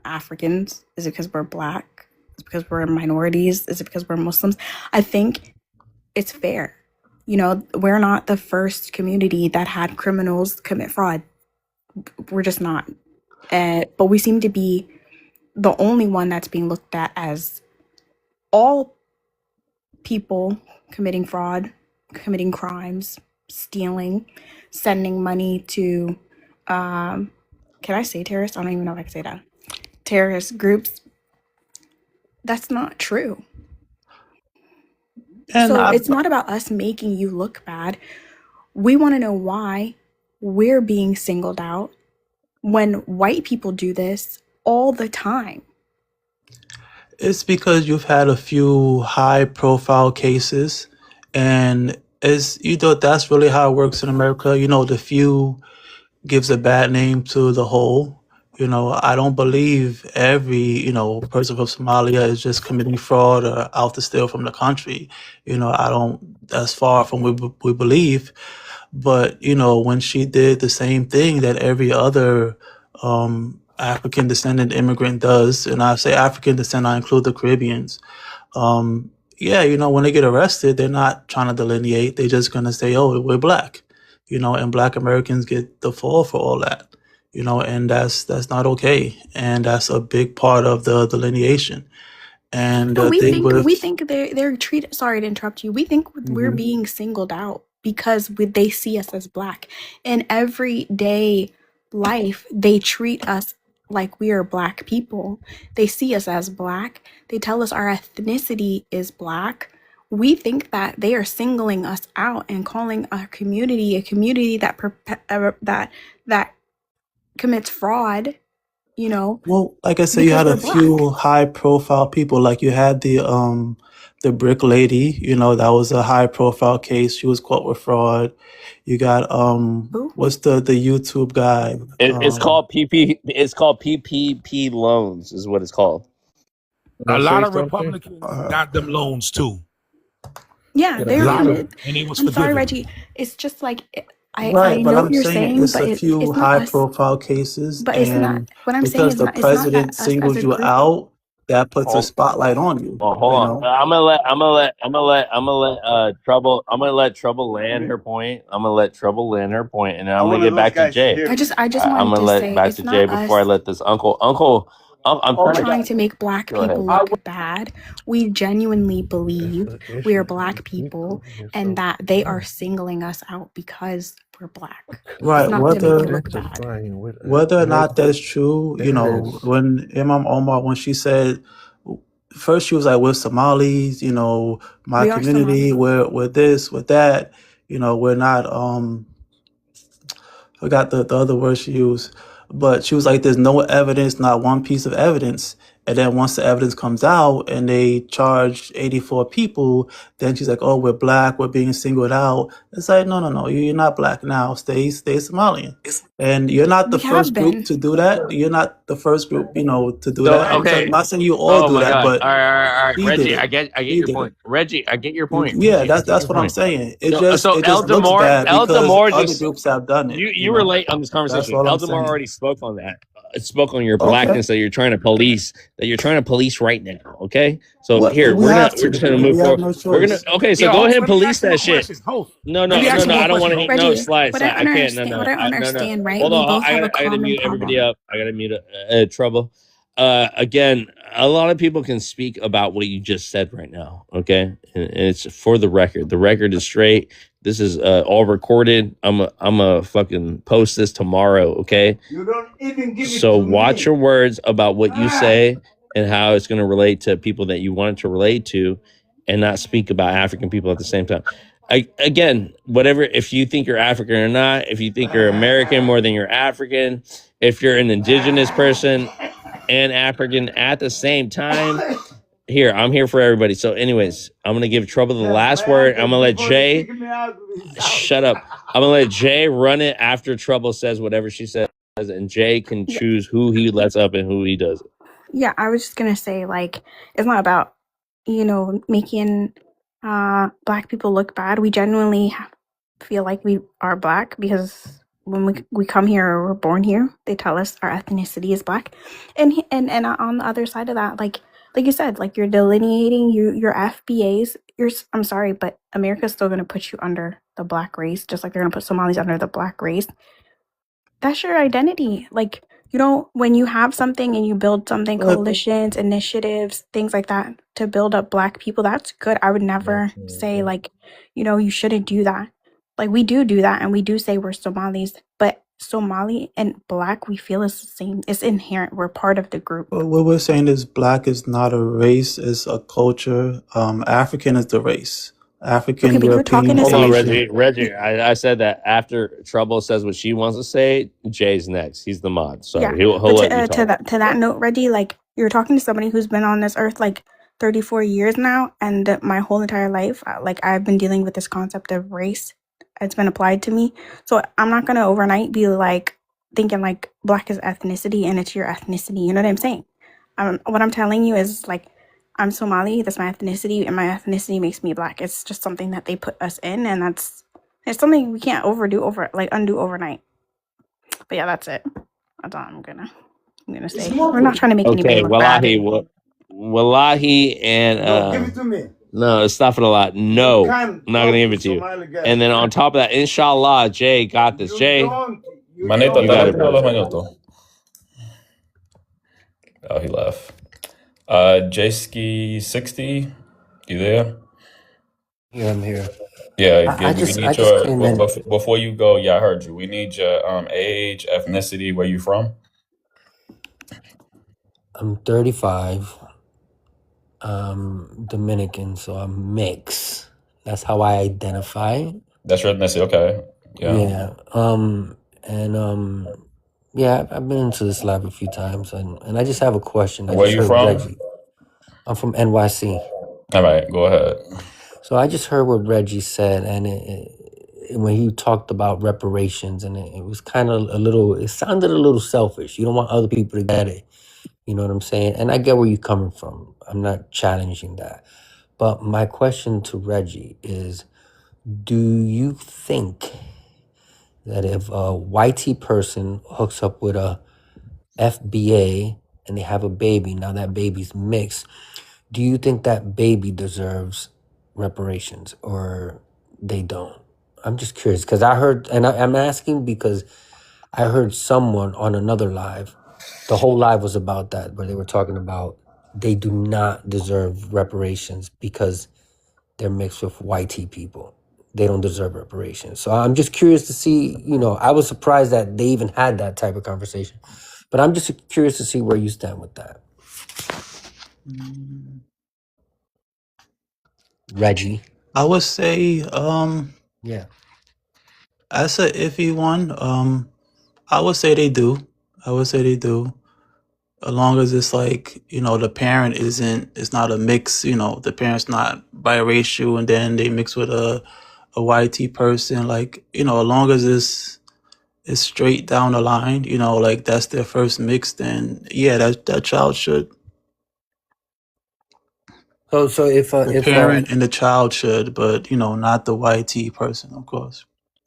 Africans? Is it because we're Black? Is it because we're minorities? Is it because we're Muslims? I think it's fair You know, we're not the first community that had criminals commit fraud. We're just not. But we seem to be the only one that's being looked at as all people committing fraud, committing crimes, stealing, sending money to, can I say terrorists? I don't even know if I can say that. Terrorist groups. That's not true. And So I, it's not about us making you look bad. We want to know why we're being singled out when white people do this all the time. it's because you've had a few high profile cases, and that's really how it works in America. The few gives a bad name to the whole. I don't believe every, person from Somalia is just committing fraud or out to steal from the country. I don't, that's far from what we believe. But, when she did the same thing that every other African descendant immigrant does, and I say African descent, I include the Caribbeans. When they get arrested, they're not trying to delineate. They're just going to say, oh, we're black, and black Americans get the fall for all that, and that's not okay. And that's a big part of the delineation. And No, the thing we with, think they're treated. Sorry to interrupt you. We think we're Mhm. being singled out because they see us as black. In everyday life, they treat us like we are black people. They see us as black. They tell us our ethnicity is black. We think that they are singling us out and calling our community a community that that commits fraud. well, like I said, you Because had we're a few black. high profile people. Like you had the brick lady, that was a high profile case. She was caught with fraud. You got Who? what's the YouTube guy? It's called PP. It's called PPP loans, is what it's called. A Can I lot say of something? Republicans got them loans too. Yeah, Can A I they're say lot of gonna. them, something? and he was I'm sorry, forgiven. Reggie. It's just like I Right, but know what I'm you're saying saying, it's but a few it's not high us. profile cases, But it's not and what I'm saying because is the not. It's not that president us as singles a you group. out, that puts a Hold, spotlight on you. well, hold on. I'm gonna let Trouble land her point. I'm gonna let Trouble land her point, and then I'm I gonna want get those back to guys to Jay. hear me. I just I'm wanted gonna to let say back it's to Jay not before I us. let this uncle. I'm Oh trying my to God. Trying to make black go ahead. people look bad. We genuinely That's believe the we are issue. black You people putting and yourself that they are down. singling us out because we're black. It's Right, not to make you whether look bad. Identifying with whether or there, not that's true, there's when Imam Omar, when she said, first she was like, we're Somalis, my We are community, Somali. we're this, we're that, we're not, forgot the other word she used, but she was like, there's no evidence, not one piece of evidence. And then once the evidence comes out and they charge 84 people, then she's like, oh, we're black, we're being singled out. It's like, no, you're not black now. Stay Somalian. And you're not the We have first group been. to do that. You're not the first group, to do So that. I'm okay. not saying you all Oh do my that, God! but All right, she did Reggie. it. I get She your did it. point. Reggie, I get your point. Yeah, Reggie, I get that's your what I'm point. saying. So It just looks bad El because Demore other just groups have done it. you were late on this That's conversation. all I'm El Demore saying. already spoke on that. Spoke on your Okay. blackness that you're trying to police. That you're trying to police right now. Okay. So What here we have we're to. just gonna We move have forward. no We're gonna choice. okay. So Yeah, go Hope, ahead and let me police ask you a that shit. question. Hope, No, let me ask you I one don't want question. to. Hope. No, Reggie, slide. what I I can't. understand, what I understand, right? Hold We on. both have a I gotta common mute everybody problem. up. I gotta mute Trouble. Again, a lot of people can speak about what you just said right now. Okay, and it's for the record. The record is straight. This is all recorded. I'm a fucking post this tomorrow. Okay. You don't even give it So to watch me. your words about what you say and how it's going to relate to people that you want it to relate to, and not speak about African people at the same time. Again, whatever, if you think you're African or not, if you think you're American more than you're African, if you're an indigenous person and African at the same time, here, I'm here for everybody. So, anyways, I'm going to give Trouble the last word. I'm going to let Jay shut up. I'm going to let Jay run it after Trouble says whatever she says, and Jay can Yeah, choose who he lets up and who he doesn't. yeah. I was just gonna say, like, it's not about making black people look bad. We genuinely feel like we are black because when we come here or we're born here, they tell us our ethnicity is black, and on the other side of that, like, like you said, like you're delineating your FBAs. I'm sorry, but America's still gonna put you under the black race, just like they're gonna put Somalis under the black race. That's your identity. Like, when you have something and you build something, But coalitions, initiatives, things like that, to build up black people, that's good. I would never say like, you shouldn't do that. Like we do that, and we do say we're Somalis, but Somali and black, we feel is the same. It's inherent. We're part of the group. what we're saying is black is not a race, it's a culture. African is the race. Okay, African, but you're talking European, to Hold on, Asian. Reggie. I said that after Trouble says what she wants to say, Jay's next. He's the mod, so Yeah, he'll but let you talk. to that note, Reggie, like you're talking to somebody who's been on this earth like 34 years now, and my whole entire life, like I've been dealing with this concept of race. It's been applied to me, so I'm not gonna overnight be like thinking like black is ethnicity and it's your ethnicity. You know what I'm saying? What I'm telling you is like I'm Somali. That's my ethnicity, and my ethnicity makes me black. It's just something that they put us in, and it's something we can't undo overnight. But yeah, that's it. That's all I'm gonna say. We're not trying to make anybody Okay, look bad. Wallahi, and No, give it to me. no, stop it a lot. No, You I'm can't not talk gonna give to it to you. Somali guys. And then on top of that, inshallah, Jay got this. You Jay, don't. You Manito, you don't. got dale it, tú hablas brother. manito. Oh, he left. Jayski60, you there? Yeah, I'm here. Yeah, I we just need came in. before you go, yeah, I heard you. We need your age, ethnicity, where you from? I'm 35. Dominican, so I'm mixed. That's how I identify. That's your ethnicity, okay. Yeah. Yeah. Yeah, I've been into this lab a few times, and I just have a question. I Where just you heard from? Reggie. I'm from NYC. All right, go ahead. So I just heard what Reggie said, and when he talked about reparations, and it was kind of it sounded a little selfish. You don't want other people to get it. You know what I'm saying? And I get where you're coming from. I'm not challenging that. But my question to Reggie is, do you think that if a YT person hooks up with a FBA and they have a baby, now that baby's mixed, do you think that baby deserves reparations or they don't? I'm just curious because I heard, and I'm asking because I heard someone on another live, the whole live was about that, where they were talking about they do not deserve reparations because they're mixed with YT people. They don't deserve reparations. So I'm just curious to see, I was surprised that they even had that type of conversation. But I'm just curious to see where you stand with that. Reggie. I would say, Yeah. that's an iffy one. I would say they do. As long as it's like, the parent it's not a mix, the parent's not biracial and then they mix with a YT person, like, as long as it's straight down the line, like that's their first mix, then yeah, that child should. So if The parent and the child should, but not the YT person, of course.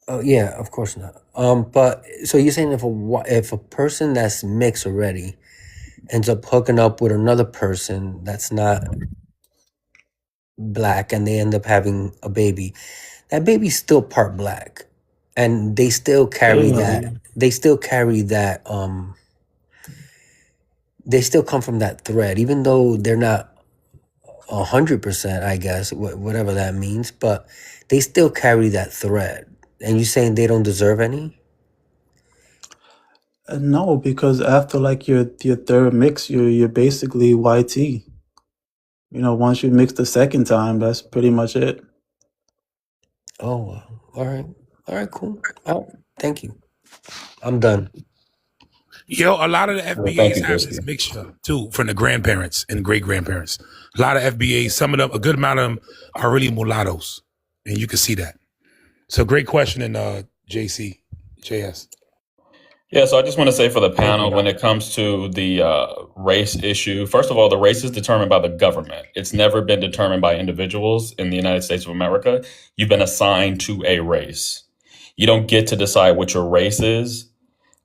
oh yeah, of course not. But so you're saying if a person that's mixed already ends up hooking up with another person that's not black and they end up having a baby, that baby's still part black, and they still carry that. They still carry that. They still come from that thread, even though they're not 100%, I guess, whatever that means. But they still carry that thread. And you saying they don't deserve any? No, because after like your third mix, you're basically YT. Once you mix the second time, that's pretty much it. Oh, wow. All right, cool. Oh, thank you. I'm done. Yo, a lot of the Thank FBAs you, have Jayski. this mixture too from the grandparents and great grandparents. A lot of FBAs, some of them, a good amount of them are really mulattoes, and you can see that. So great question in JS. Yeah, so I just want to say for the panel, when it comes to the race issue, first of all, the race is determined by the government. It's never been determined by individuals in the United States of America. You've been assigned to a race. You don't get to decide what your race is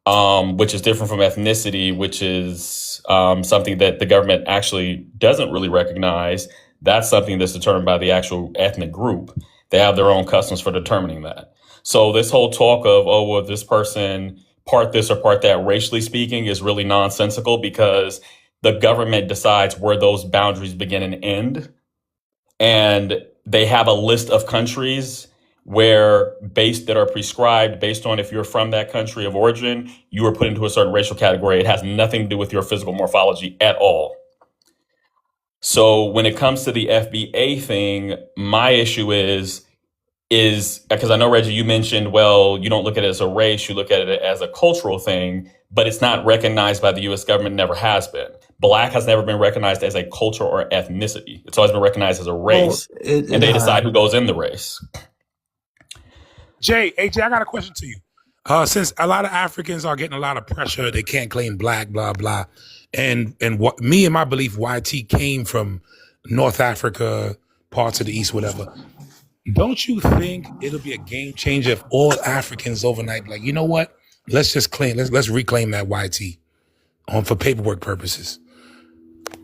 which is different from ethnicity, which is something that the government actually doesn't really recognize. That's something that's determined by the actual ethnic group. They have their own customs for determining that. So this whole talk of, oh, well, this person part this or part that, racially speaking, is really nonsensical, because the government decides where those boundaries begin and end. And they have a list of countries where that are prescribed based on if you're from that country of origin, you are put into a certain racial category. It has nothing to do with your physical morphology at all. So when it comes to the FBA thing, my issue is because I know, Reggie, you mentioned, well, you don't look at it as a race, you look at it as a cultural thing, but it's not recognized by the U.S. government, never has been. Black has never been recognized as a culture or ethnicity. It's always been recognized as a race, and they decide who goes in the race. AJ, I got a question to you. Since a lot of Africans are getting a lot of pressure, they can't claim black, blah, blah. And what me and my belief, YT came from North Africa, parts of the East, whatever. Don't you think it'll be a game changer if all Africans overnight, like, you know what? Let's just let's reclaim that YT for paperwork purposes.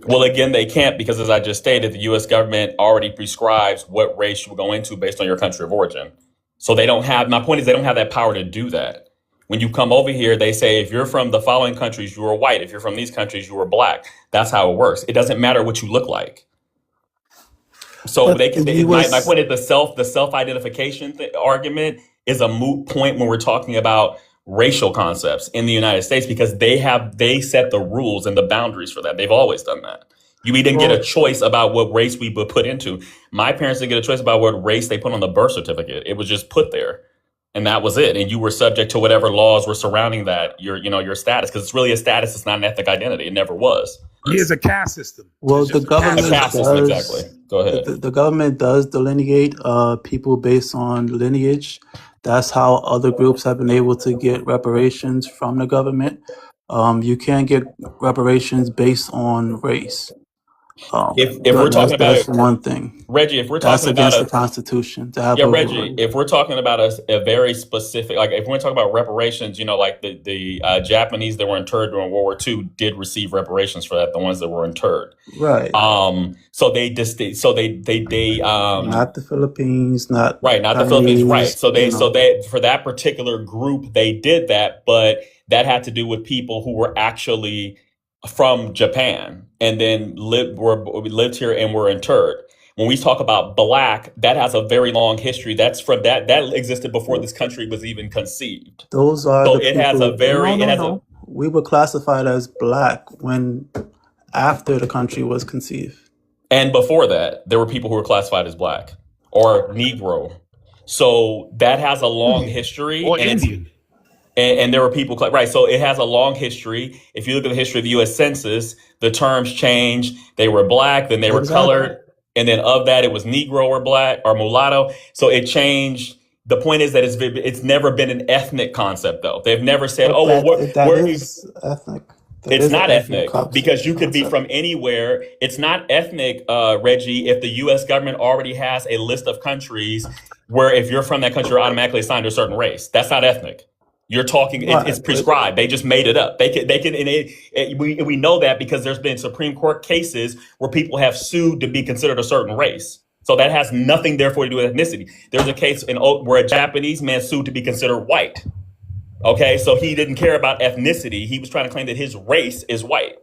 Well, again, they can't, because as I just stated, the U.S. government already prescribes what race you will go into based on your country of origin. So they don't have, my point is, they don't have that power to do that. When you come over here, they say, if you're from the following countries, you are white. If you're from these countries, you are black. That's how it works. It doesn't matter what you look like. So my point is, the self-identification argument is a moot point when we're talking about racial concepts in the United States, because they set the rules and the boundaries for that. They've always done that. You didn't get a choice about what race we would put into. My parents didn't get a choice about what race they put on the birth certificate. It was just put there, and that was it. And you were subject to whatever laws were surrounding that, your status, because it's really a status. It's not an ethnic identity. It never was. It's a caste system. Well, the government does, exactly. Go ahead. The government does delineate people based on lineage. That's how other groups have been able to get reparations from the government. You can't get reparations based on race. If we're talking about that's one thing, Reggie, if we're that's talking about against the Constitution to have Reggie, if we're talking about a very specific, like if we're talking about reparations, like the Japanese that were interred during World War II did receive reparations for that, the ones that were interred, right? So they not the Philippines, not the Philippines, right? So they for that particular group they did that, but that had to do with people who were actually from Japan and then lived here and were interred. When we talk about black, that has a very long history. That's from that existed before this country was even conceived. Those are so the it has a very we were classified as black when after the country was conceived. And before that, there were people who were classified as black or Negro. So that has a long history. Or Indian. And there were people, right? So it has a long history. If you look at the history of the U.S. Census, the terms changed. They were black, then they were colored. And then of that, it was Negro or black or mulatto. So it changed. The point is that it's never been an ethnic concept, though. They've never said, ethnic. It's not ethnic because you could be from anywhere. It's not ethnic, Reggie, if the U.S. government already has a list of countries where if you're from that country, you're automatically assigned to a certain race. That's not ethnic. You're talking, it's prescribed. They just made it up. We know that because there's been Supreme Court cases where people have sued to be considered a certain race. So that has nothing therefore to do with ethnicity. There's a case where a Japanese man sued to be considered white. Okay, so he didn't care about ethnicity. He was trying to claim that his race is white.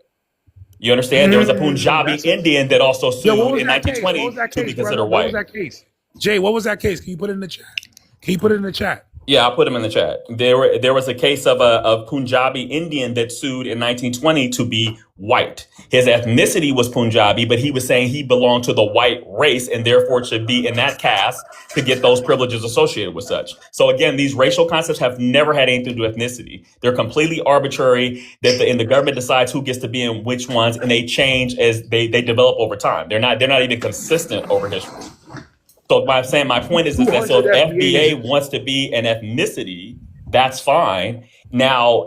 You understand? There was a Punjabi Indian that also sued in 1920 to be considered white. What was that case? Jay, what was that case? Can you put it in the chat? Yeah, I'll put him in the chat. There was a case of a Punjabi Indian that sued in 1920 to be white. His ethnicity was Punjabi, but he was saying he belonged to the white race and therefore should be in that caste to get those privileges associated with such. So again, these racial concepts have never had anything to do with ethnicity. They're completely arbitrary. And the government decides who gets to be in which ones, and they change as they develop over time. They're not even consistent over history. So my point is that so if FBA wants to be an ethnicity, that's fine. Now,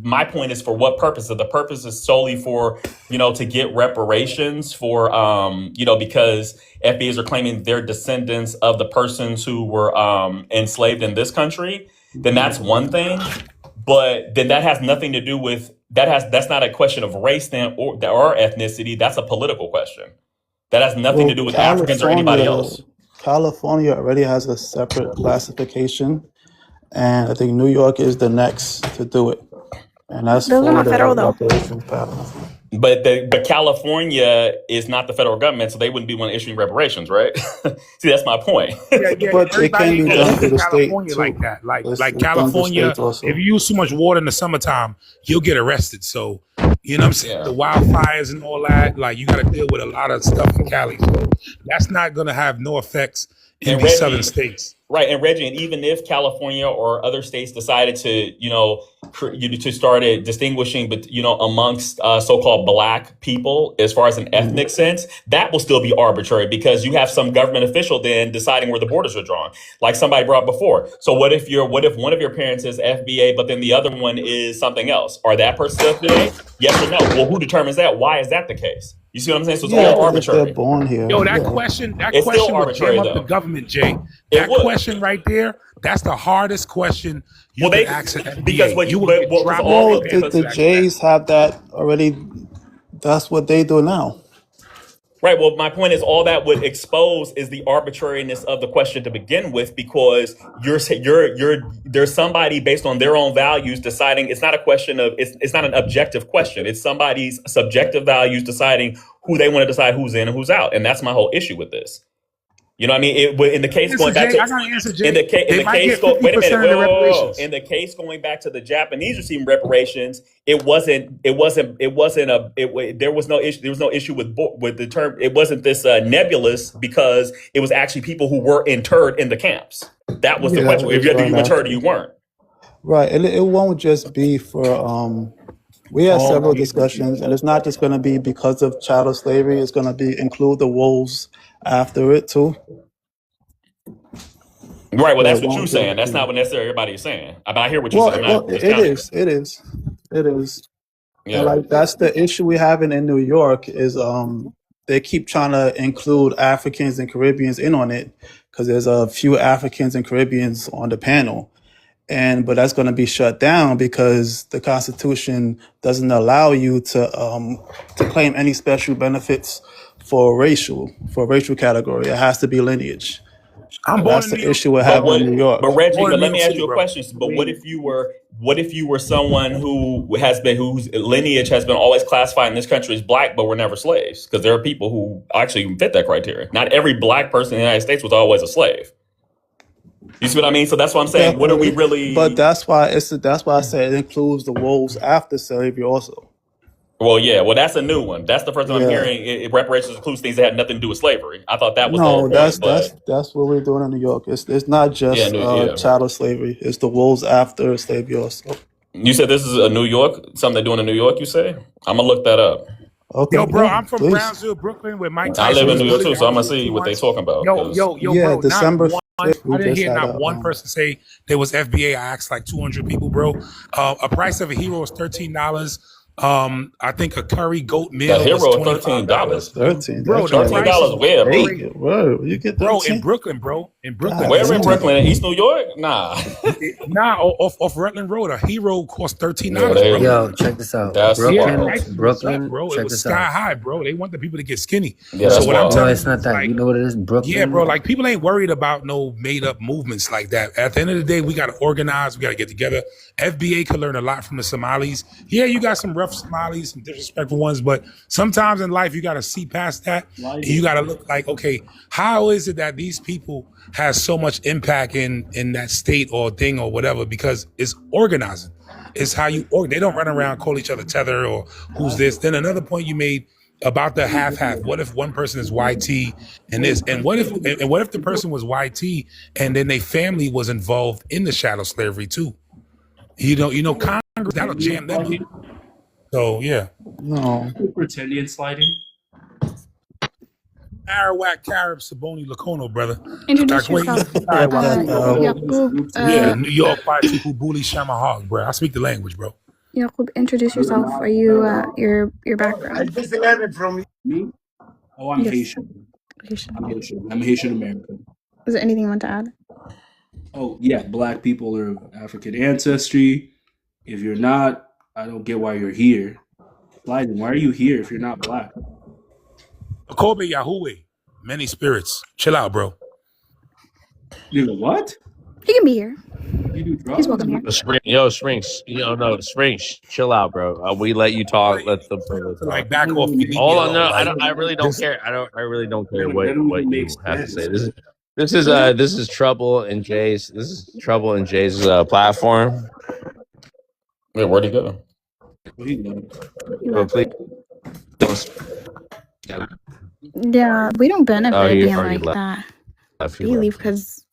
my point is for what purpose? So the purpose is solely for, to get reparations for, because FBAs are claiming they're descendants of the persons who were enslaved in this country, then that's one thing. but then that has nothing to do with that's not a question of race then or ethnicity. That's a political question. That has nothing to Well, do with Africans or anybody else. California already has a separate classification, and I think New York is the next to do it, and that's Those are for not the federal though. reparations pattern. But California is not the federal government, so they wouldn't be one issuing reparations, right? See, that's my point. Yeah, But it can everybody be ain't done gonna through use the state California too. like that. Like It's done through California, states also. if you use too much water in the summertime, you'll get arrested. So you know what I'm saying? Yeah. The wildfires and all that, like you got to deal with a lot of stuff in Cali. So that's not gonna have no effects in And these Reggie, southern states. right, and Reggie, and even if California or other states decided to, to start distinguishing, but amongst so-called black people as far as an ethnic sense, that will still be arbitrary because you have some government official then deciding where the borders are drawn, like somebody brought before. So what if one of your parents is FBA, but then the other one is something else? Are that person FBA? Yes or no? Well, who determines that? Why is that the case? You see what I'm saying? So it's Yeah, all if they're arbitrary. born here. Yo, that Yeah. question It's still would arbitrary, jam up the though. government, Jay. It That would. question right there, that's the hardest question you Well, can they ask an FBA. because what You you will get what was dropped all Well, off of the the answer. Jays have that already. That's what they do now. right. Well, my point is all that would expose is the arbitrariness of the question to begin with, because there's somebody based on their own values deciding. It's not a question of it's not an objective question. It's somebody's subjective values deciding who they want to decide who's in and who's out, and that's my whole issue with this. You know what I mean? In the case going back I got to an answer, Jay. in the They might case get wait a 50% minute, of the reparations. in the case going back to the Japanese receiving reparations, there was no issue with the term. It wasn't this nebulous because it was actually people who were interred in the camps. That was the Yeah, question. If it's you right interred or after. you weren't. Right, and it won't just be for. We had several discussions, and it's not just going to be because of chattel slavery. It's going to be include the wolves after it too. Right. Well, So that's it what you're won't saying. just That's be. not what necessarily everybody is saying. I hear what you're Well, saying. I'm well, not it discounting is. It is. It is. And Yeah. like that's the issue we having in New York is they keep trying to include Africans and Caribbeans in on it because there's a few Africans and Caribbeans on the panel. But that's going to be shut down because the Constitution doesn't allow you to claim any special benefits for racial category. It has to be lineage. I'm So born that's in the New York. issue we're But having what? in New York. But Reggie, Born but in let New me York ask City, you a bro. question. But what if you were someone whose lineage has been always classified in this country as black, but were never slaves? Because there are people who actually fit that criteria. Not every black person in the United States was always a slave. You see what I mean? So that's what I'm saying. What are we Definitely, but really? that's why I said it includes the wolves after slavery also. Well, yeah. Well, that's a new one. That's the first time I'm Yeah. hearing reparations includes things that had nothing to do with slavery. I thought that was the No, whole point. But that's what we're doing in New York. It's not yeah, just yeah. chattel slavery. It's the wolves after slavery also. You said this is a New York, something they're doing in New York. You say? I'm gonna look that up. Okay, Yo, bro, yeah, I'm from please. Brownsville, Brooklyn, where Mike I Tyson live in was New York bullied. too, so I I'm was gonna there see 2 what they're months. talking about. Yo, 'Cause Yeah, bro, not December one. 5th, we I didn't just hear had not one person say there was FBA. I asked like 200 people, bro. A price of a hero is $13. I think a curry goat the meal was hero is $25. $13. Bro, That the can't price be is $13 where, bro? crazy. Where you get Bro, in 13? Brooklyn, bro. In Brooklyn, God Where in damn. Brooklyn? In East New York? Nah. Nah, off Rutland Road, a hero cost $13, Yeah, they, bro. Yo, check this out. that's Yeah, wild. prices was up, Brooklyn, bro. It check was this sky out. high, bro. They want the people to get skinny. Yeah, So that's what I'm wild. No, telling it's you not is that. like, You know what it is? yeah, Brooklyn. bro. Like people ain't worried about no made up movements like that. At the end of the day, we got to organize. We got to get together. FBA could learn a lot from the Somalis. Yeah, you got some rough Somalis, some disrespectful ones, but sometimes in life you got to see past that, and you got to look like, okay, how is it that these people has so much impact in that state or thing or whatever? Because it's organizing. It's how you they don't run around call each other tether or who's this. Then another point you made about the half. What if one person is YT and this? And what if the person was YT and then their family was involved in the shadow slavery too? You know, Congress, that'll jam them up. So yeah. No. Brazilian sliding. Arawak, Carib, Saboni, Lacono, brother. Introduce Takway, yourself. Arawak, Yaqub, yeah, New York, Patu, Bully, Shamahog, bro. I speak the language, bro. Yaqub, introduce yourself. Are you your background? From Me? Oh, I'm Yes. Haitian. Haitian. I'm Haitian. I'm Haitian American. Is there anything you want to add? Oh, yeah. Black people are of African ancestry. If you're not, I don't get why you're here. Sliding. Why are you here if you're not black? Kobe Yahweh, many spirits. Chill out, bro. Nigga, what? He can be here. You do He's drugs? welcome here. Springs. No, Springs. Chill out, bro. We let you talk. Let the brother talk. Like back off me. Hold on, no, I really don't care. I really don't care what you have to say. This is Trouble in Jay's. This is Trouble in Jay's platform. Wait, where'd he go? Well, please. Yeah, we don't benefit Oh, he being already like left. that. You leave because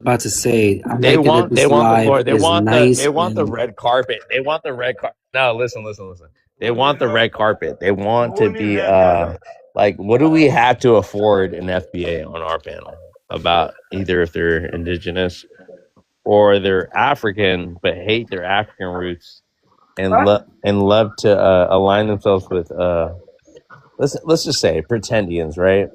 About to say, I They like it that want this the live floor. They is want nice the and red carpet. They want the red carpet. No, listen. They want the red carpet. They want to be like, what do we have to afford an FBA on our panel about either if they're indigenous or they're African but hate their African roots and love to align themselves with let's just say pretendians, right?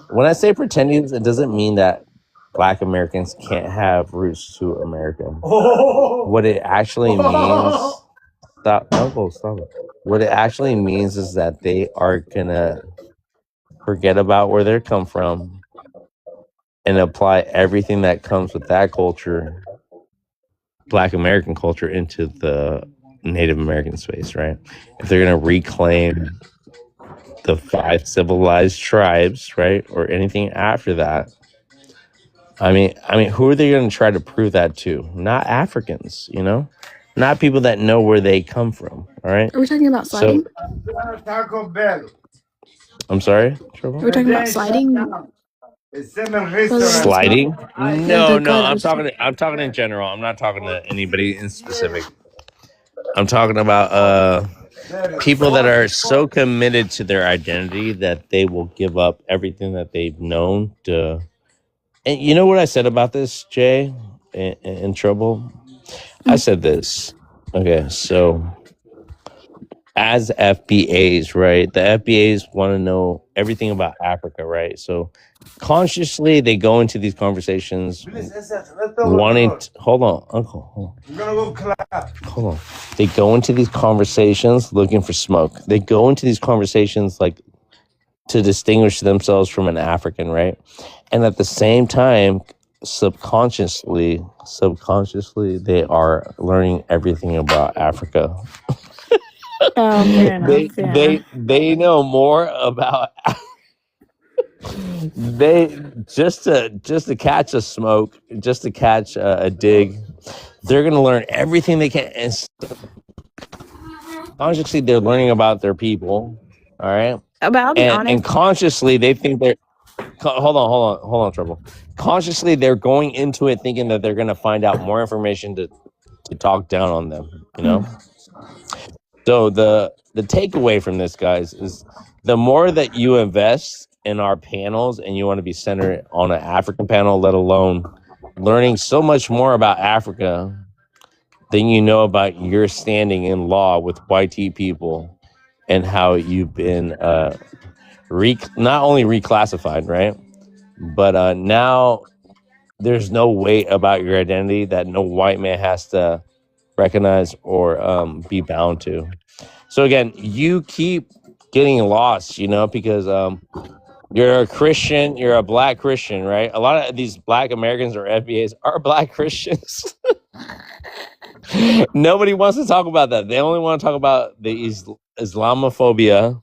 When I say pretendians, it doesn't mean that Black Americans can't have roots to America. What it actually means, stop it. What it actually means is that they are gonna forget about where they come from and apply everything that comes with that culture, Black American culture, into the Native American space, right? If they're gonna reclaim the 5 civilized tribes, right, or anything after that. I mean, who are they going to try to prove that to? Not Africans, not people that know where they come from. All right. are we talking about sliding? Taco Bell. I'm sorry. Are we talking about sliding? Sliding? No. the guy that I'm talking in general. I'm not talking to anybody in specific. I'm talking about people that are so committed to their identity that they will give up everything that they've known to. And you know what I said about this, Jay, in Trouble? I said this. Okay, so as FBAs, right? The FBAs want to know everything about Africa, right? So consciously, they go into these conversations wanting to, hold on, Uncle. Hold on. They go into these conversations looking for smoke. They go into these conversations like to distinguish themselves from an African, right? And at the same time, subconsciously, they are learning everything about Africa. fair enough. They know more about they just to catch a smoke, just to catch a dig. They're gonna learn everything they can, and consciously they're learning about their people. All right, But I'll be honest. and consciously they think they're. Hold on, Trouble. Consciously, they're going into it thinking that they're going to find out more information to talk down on them, So the takeaway from this, guys, is the more that you invest in our panels and you want to be centered on an African panel, let alone learning so much more about Africa than you know about your standing in law with YT people and how you've been not only reclassified, right? But now there's no weight about your identity that no white man has to recognize or be bound to. So again, you keep getting lost, because you're a Christian, you're a Black Christian, right? A lot of these Black Americans or FBAs are Black Christians. Nobody wants to talk about that. They only want to talk about the Islamophobia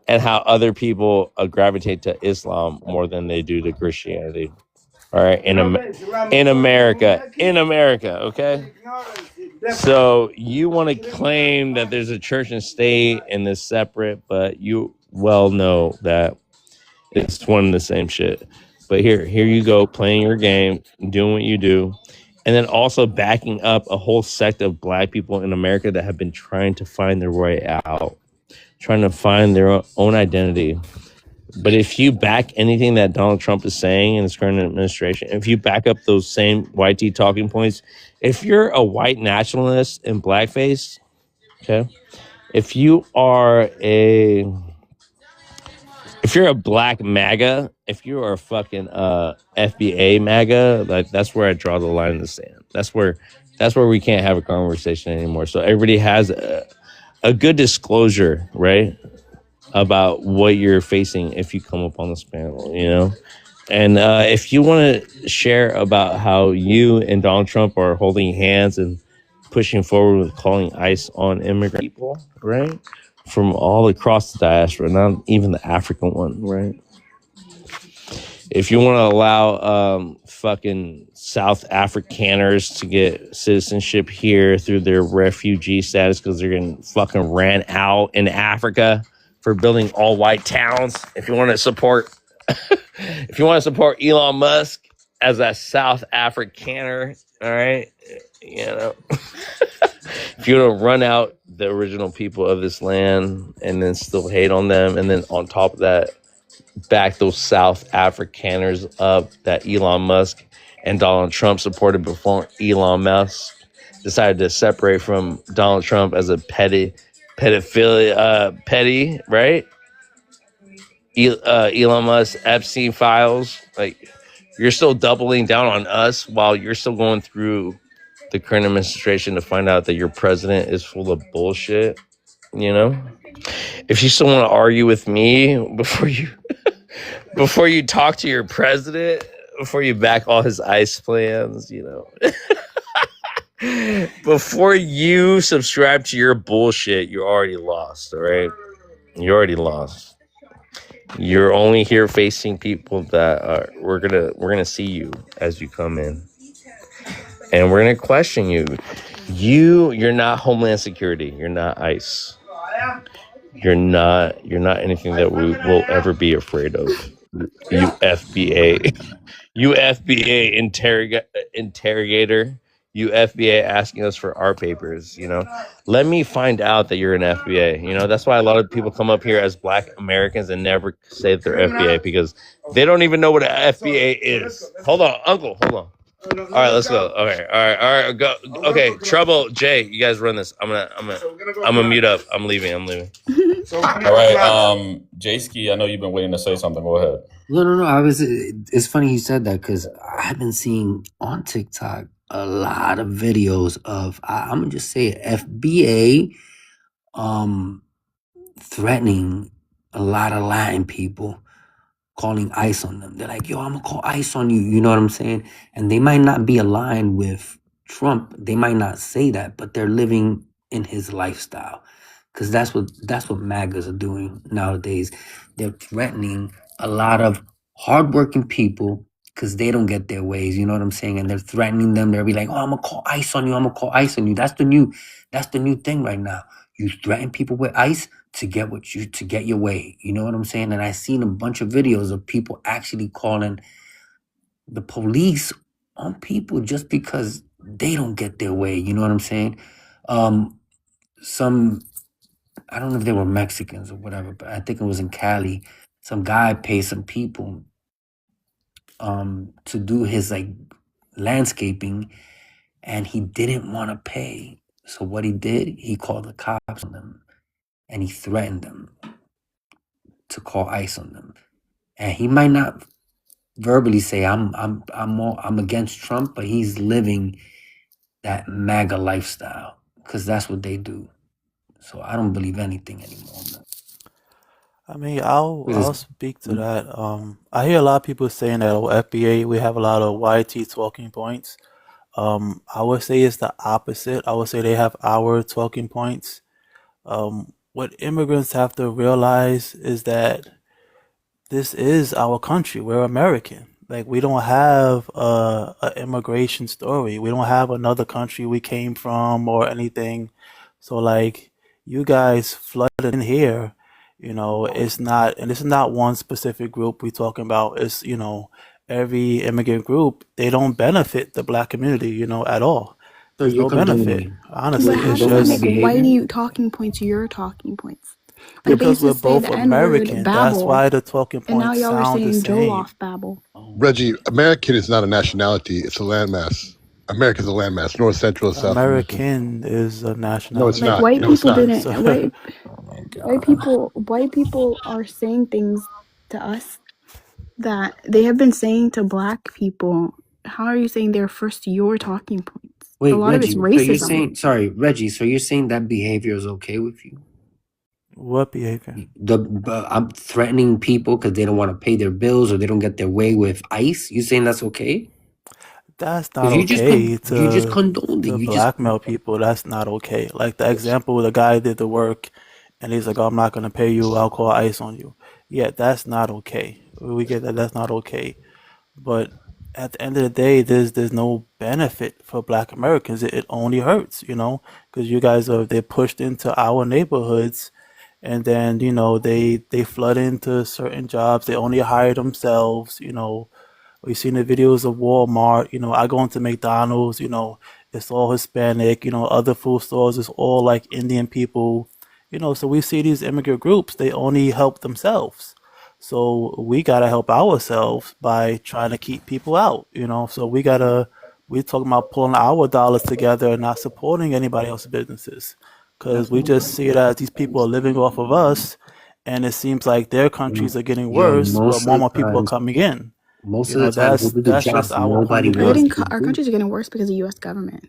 and how other people gravitate to Islam more than they do to Christianity. All right, in America, okay? So you want to claim that there's a church and state and this separate, but you well know that it's one and the same shit. But here you go, playing your game, doing what you do, and then also backing up a whole sect of Black people in America that have been trying to find their way out, trying to find their own identity. But if you back anything that Donald Trump is saying in his current administration, if you back up those same YT talking points, if you're a white nationalist in blackface, okay, if you're a Black MAGA, if you are a fucking FBA MAGA, like that's where I draw the line in the sand. That's where That's where we can't have a conversation anymore. So everybody has a good disclosure, right, about what you're facing if you come up on this panel, you know. And if you want to share about how you and Donald Trump are holding hands and pushing forward with calling ICE on immigrant people, right, from all across the diaspora, not even the African one, right? If you want to allow fucking South Afrikaners to get citizenship here through their refugee status because they're getting fucking ran out in Africa for building all white towns. If you want to support Elon Musk as a South Afrikaner, all right, you know, if you want to run out the original people of this land and then still hate on them, and then on top of that, back those South Afrikaners up that Elon Musk and Donald Trump supported before Elon Musk decided to separate from Donald Trump as a petty, right? Elon Musk, Epstein files. Like, you're still doubling down on us while you're still going through the current administration to find out that your president is full of bullshit, you know? If you still want to argue with me before you talk to your president, before you back all his ICE plans, you know, before you subscribe to your bullshit, you're already lost, all right? You're already lost. You're only here facing people that are, we're gonna see you as you come in, and we're gonna question you. You're not Homeland Security. You're not ICE. You're not anything that we will ever be afraid of. You FBA interrogator. You FBA asking us for our papers, you know. Let me find out that you're an FBA. You know, that's why a lot of people come up here as Black Americans and never say that they're FBA, because they don't even know what an FBA is. Hold on, Uncle, hold on. All right, let's go. Okay, all right, go. Okay, Trouble, Jay, you guys run this. I'm gonna mute up. I'm leaving. All right, Jayski, I know you've been waiting to say something. Go ahead. No. It's funny you said that, because I've been seeing on TikTok a lot of videos of, I'm gonna just say it, FBA threatening a lot of Latin people, calling ICE on them. They're like, yo, I'm gonna call ICE on you. You know what I'm saying? And they might not be aligned with Trump. They might not say that, but they're living in his lifestyle. Because that's what MAGAs are doing nowadays. They're threatening a lot of hardworking people because they don't get their ways. You know what I'm saying? And they're threatening them. They'll be like, oh, I'm gonna call ICE on you. I'm gonna call ICE on you. That's the new thing right now. You threaten people with ICE to get your way. You know what I'm saying? And I've seen a bunch of videos of people actually calling the police on people just because they don't get their way. You know what I'm saying? I don't know if they were Mexicans or whatever, but I think it was in Cali. Some guy paid some people to do his like landscaping, and he didn't want to pay. So what he did, he called the cops on them, and he threatened them to call ICE on them. And he might not verbally say I'm against Trump, but he's living that MAGA lifestyle because that's what they do. So I don't believe anything anymore, man. I mean, I'll speak to that. I hear a lot of people saying that FBA, we have a lot of YT talking points. I would say it's the opposite. I would say they have our talking points. What immigrants have to realize is that this is our country. We're American. Like, we don't have a immigration story. We don't have another country we came from or anything. So, like, you guys flooded in here. You know, it's not one specific group we talking about. It's, you know, every immigrant group, they don't benefit the Black community, you know, at all. So There's no benefit. Honestly, But how it's does that just make whitey talking points your talking points? Like, they because used to we're say both the N-word, American. That's babble, why the talking and now points y'all are sound the saying same. Joloff babble. Reggie, American is not a nationality; it's a landmass. America's a landmass. North, Central, South America. American is a No, it's nationality. Like, not. white No, it's people not. didn't So, white people are saying things to us that they have been saying to Black people. How are you saying they're first your talking points? Wait, lot of it's Reggie. So you're racism. saying, sorry, Reggie. So you're saying that behavior is okay with you? What behavior? I'm threatening people because they don't want to pay their bills or they don't get their way with ICE. You saying that's okay? That's not Because okay you just to condoned it. to You just blackmail people. That's not okay. Like the example, the guy did the work, and he's like, "Oh, I'm not gonna pay you. I'll call ICE on you." Yeah, that's not okay. We get that. That's not okay. But at the end of the day, there's no benefit for Black Americans. It only hurts, because you guys they're pushed into our neighborhoods, and then they flood into certain jobs. They only hire themselves. We've seen the videos of Walmart. I go into McDonald's. It's all Hispanic. Other food stores is all like Indian people. So we see these immigrant groups. They only help themselves. So we gotta help ourselves by trying to keep people out. So we're talking about pulling our dollars together and not supporting anybody else's businesses, because we just see it as these people are living off of us, and it seems like their countries are getting Yo, worse, but most more of and more the people are time, coming in. most of the time, they do the That's jobs just our point nobody of We're wants view. getting to our do. countries are getting worse because of the U.S. government.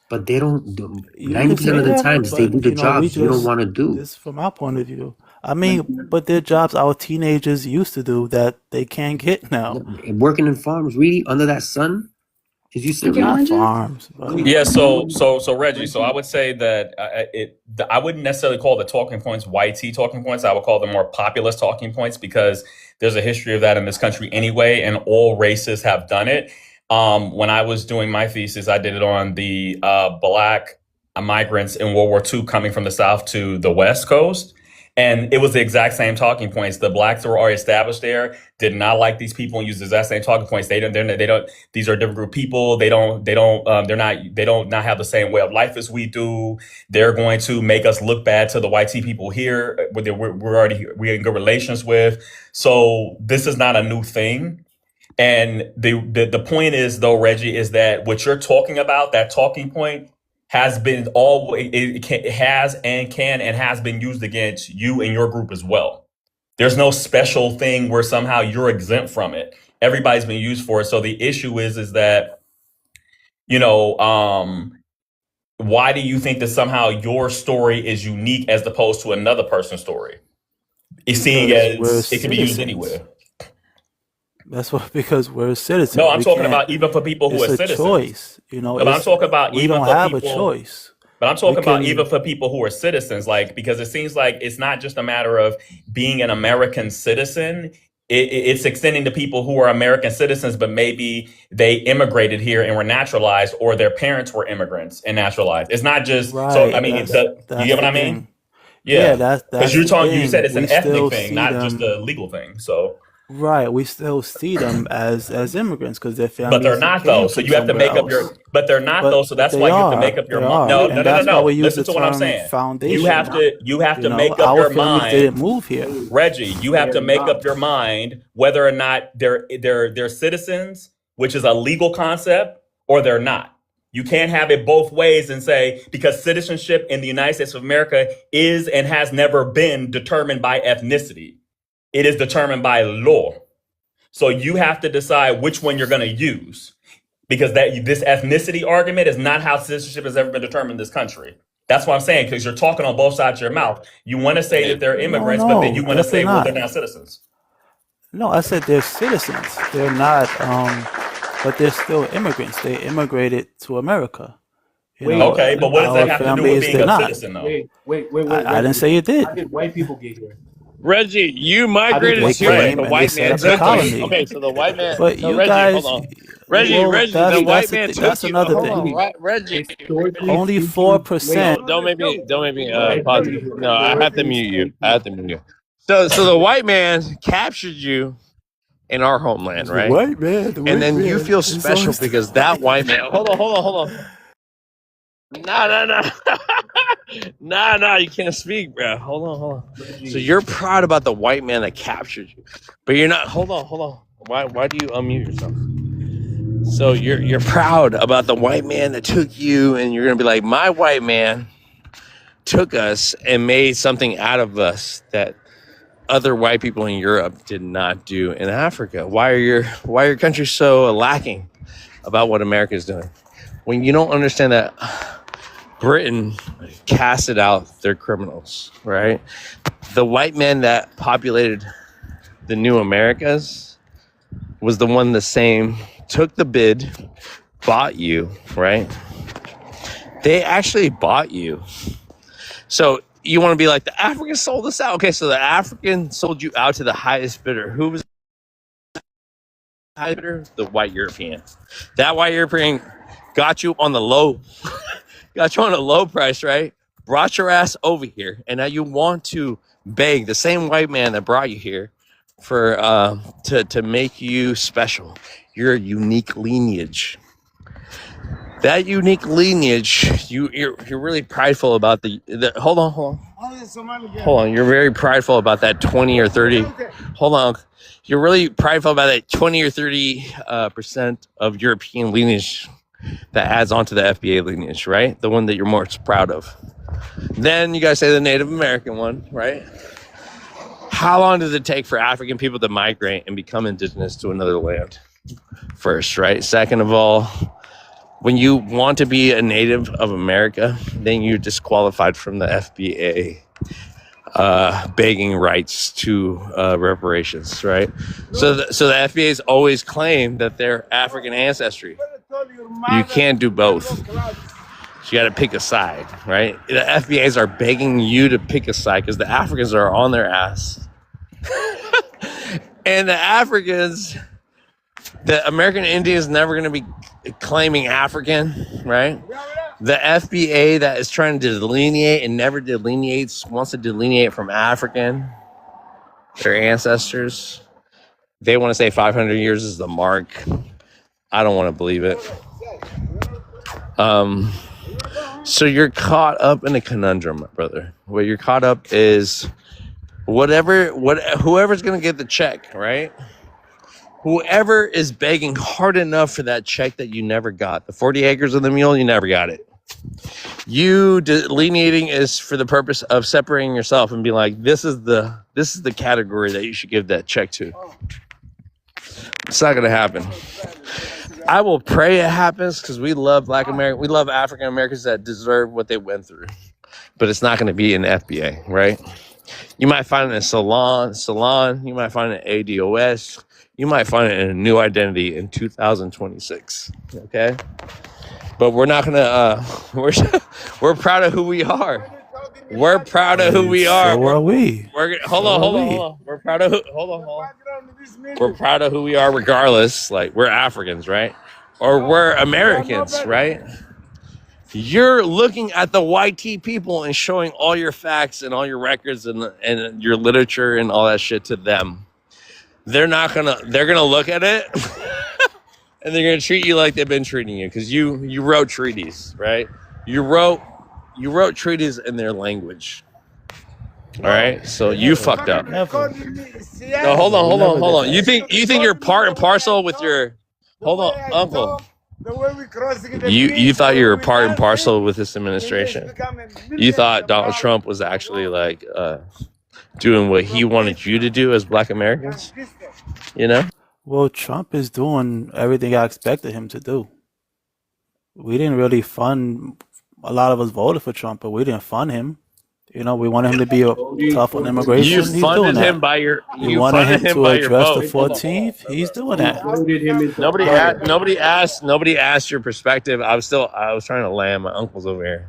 But they don't do. You can 90% say of the that, times they do but the we jobs you don't just want to do. this from our point of view. I mean, but they're jobs our teenagers used to do that they can't get now. Working in farms, really, under that sun? Is you Picking serious? Not oranges. farms, but Yeah, so Reggie, so I would say that I wouldn't necessarily call the talking points YT talking points. I would call them more populist talking points, because there's a history of that in this country anyway, and all races have done it. When I was doing my thesis, I did it on the Black migrants in World War II coming from the South to the West Coast. And it was the exact same talking points. The blacks who were already established there did not like these people and use the exact same talking points. They don't. These are a different group of people. They don't not have the same way of life as we do. They're going to make us look bad to the white people here. We're in good relations with. So this is not a new thing. And the point is, though, Reggie, is that what you're talking about, that talking point, has been has been used against you and your group as well. There's no special thing where somehow you're exempt from it. Everybody's been used for it. So the issue is that, why do you think that somehow your story is unique as opposed to another person's story? Seeing because we're as it can be used citizens. anywhere. That's what because we're citizens. No, I'm We talking can't. about even for people who It's are a citizens. choice. But I'm talking about We even don't for have a people. choice. But I'm We talking about can. even for people who are citizens, because it seems like it's not just a matter of being an American citizen. It's extending to people who are American citizens, but maybe they immigrated here and were naturalized, or their parents were immigrants and naturalized. It's not just so. I Right. mean, you That's get what the I mean? thing. Yeah, Yeah, because that's you're the talking. You said thing. it's an We ethnic still thing, see not just them. a legal thing. So, Right. We still see them as immigrants because their but they're families not though. came So from you have to somewhere make up your. else. But they're not though. So that's They why you have to make are. up your They mind. are, No, and that's why no. we use Listen the to what I'm term saying. You foundational. have to make up Our your families mind. didn't move here. Reggie, you have to make up your mind whether or not they're citizens, which is a legal concept, or they're not. You can't have it both ways and say, because citizenship in the United States of America is and has never been determined by ethnicity. It is determined by law. So you have to decide which one you're going to use, because this ethnicity argument is not how citizenship has ever been determined in this country. That's what I'm saying, because you're talking on both sides of your mouth. You want to say that they're No, immigrants, but then you no, want to definitely say, well, they're not. not citizens. No, I said they're citizens. They're not, but they're still immigrants. They immigrated to America. Wait, Okay, but what does Our that have to do family with is being they're a not. citizen, though? wait, I didn't Reggie. say it did. How did white people get here? Reggie, you How did migrated They white too, but came the and they white set man up the took you. colony. Okay, so the white man. But No, you Reggie, guys, hold on. Reggie, well, the that's white man took that's you. another Hold on, thing. Reggie. Historically Only speaking, 4%. wait, Don't make me Reggie, pause you. No, I have to historically mute you. speaking, I have to mute you. So the white man captured you in our homeland, The right? white man, the And white then you man. feel It's so special because that white man. Hold on. No. No, you can't speak, bro. Hold on. So Reggie, you're proud about the white man that captured you, but you're not. Hold on. Why do you unmute yourself? So you're proud about the white man that took you, and you're gonna be like, my white man took us and made something out of us that other white people in Europe did not do in Africa. Why are your countries so lacking about what America is doing? when you don't understand that Britain casted out their criminals, right? The white man that populated the new Americas was the one the same, took the bid, bought you, right? They actually bought you. So you want to be like, the Africans sold us out. Okay, so the African sold you out to the highest bidder. Who was the highest bidder? The white European. That white European got you on the low, got you on a low price, right? Brought your ass over here, and now you want to beg the same white man that brought you here for to make you special. You're a unique lineage. That unique lineage, you're really prideful about the hold on. You're very prideful about that 20 or 30. Hold on. You're really prideful about that 20 or 30% of European lineage that adds on to the FBA lineage, right? The one that you're most proud of. Then you guys say the Native American one, right? How long does it take for African people to migrate and become indigenous to another land? First, right? Second of all, when you want to be a native of America, then you're disqualified from the FBA begging rights to reparations, right? So the FBA's always claimed that they're African ancestry. You can't do both. So you got to pick a side, right? The FBAs are begging you to pick a side because the Africans are on their ass. And the Africans, the American Indians never going to be claiming African, right? The FBA that is trying to delineate and never delineates, wants to delineate from African, their ancestors. They want to say 500 years is the mark. I don't want to believe it. So you're caught up in a conundrum, my brother. What you're caught up is whoever's going to get the check, right? Whoever is begging hard enough for that check that you never got, the 40 acres of the mule, you never got it. You delineating is for the purpose of separating yourself and being like, this is the category that you should give that check to. It's not going to happen. I will pray it happens because we love Black American, we love African Americans that deserve what they went through. But it's not going to be in the FBA, right? You might find it in Salon. You might find it in ADOS. You might find it in a new identity in 2026. Okay, but we're not gonna. We're proud of who we are. We're proud of who we are. So are we. Hold on. We're proud of hold on. We're proud of who we are, regardless. Like we're Africans, right? Or we're Americans, right? You're looking at the YT people and showing all your facts and all your records and your literature and all that shit to them. They're gonna look at it and they're gonna treat you like they've been treating you because you wrote treaties, right? You wrote treaties in their language. All right, so you fucked up. No, hold on. You think you're part and parcel with your? Hold on, Uncle. You thought you were part and parcel with this administration. You thought Donald Trump was actually like doing what he wanted you to do as Black Americans. You know? Well, Trump is doing everything I expected him to do. We didn't really fund. A lot of us voted for Trump, but we didn't fund him. You know, we wanted him to be tough on immigration. You He's funded doing that. him by your. We You wanted funded him him to by your address the vote. 14th. He's doing that. Nobody asked your perspective. I was trying to land. My uncle's over here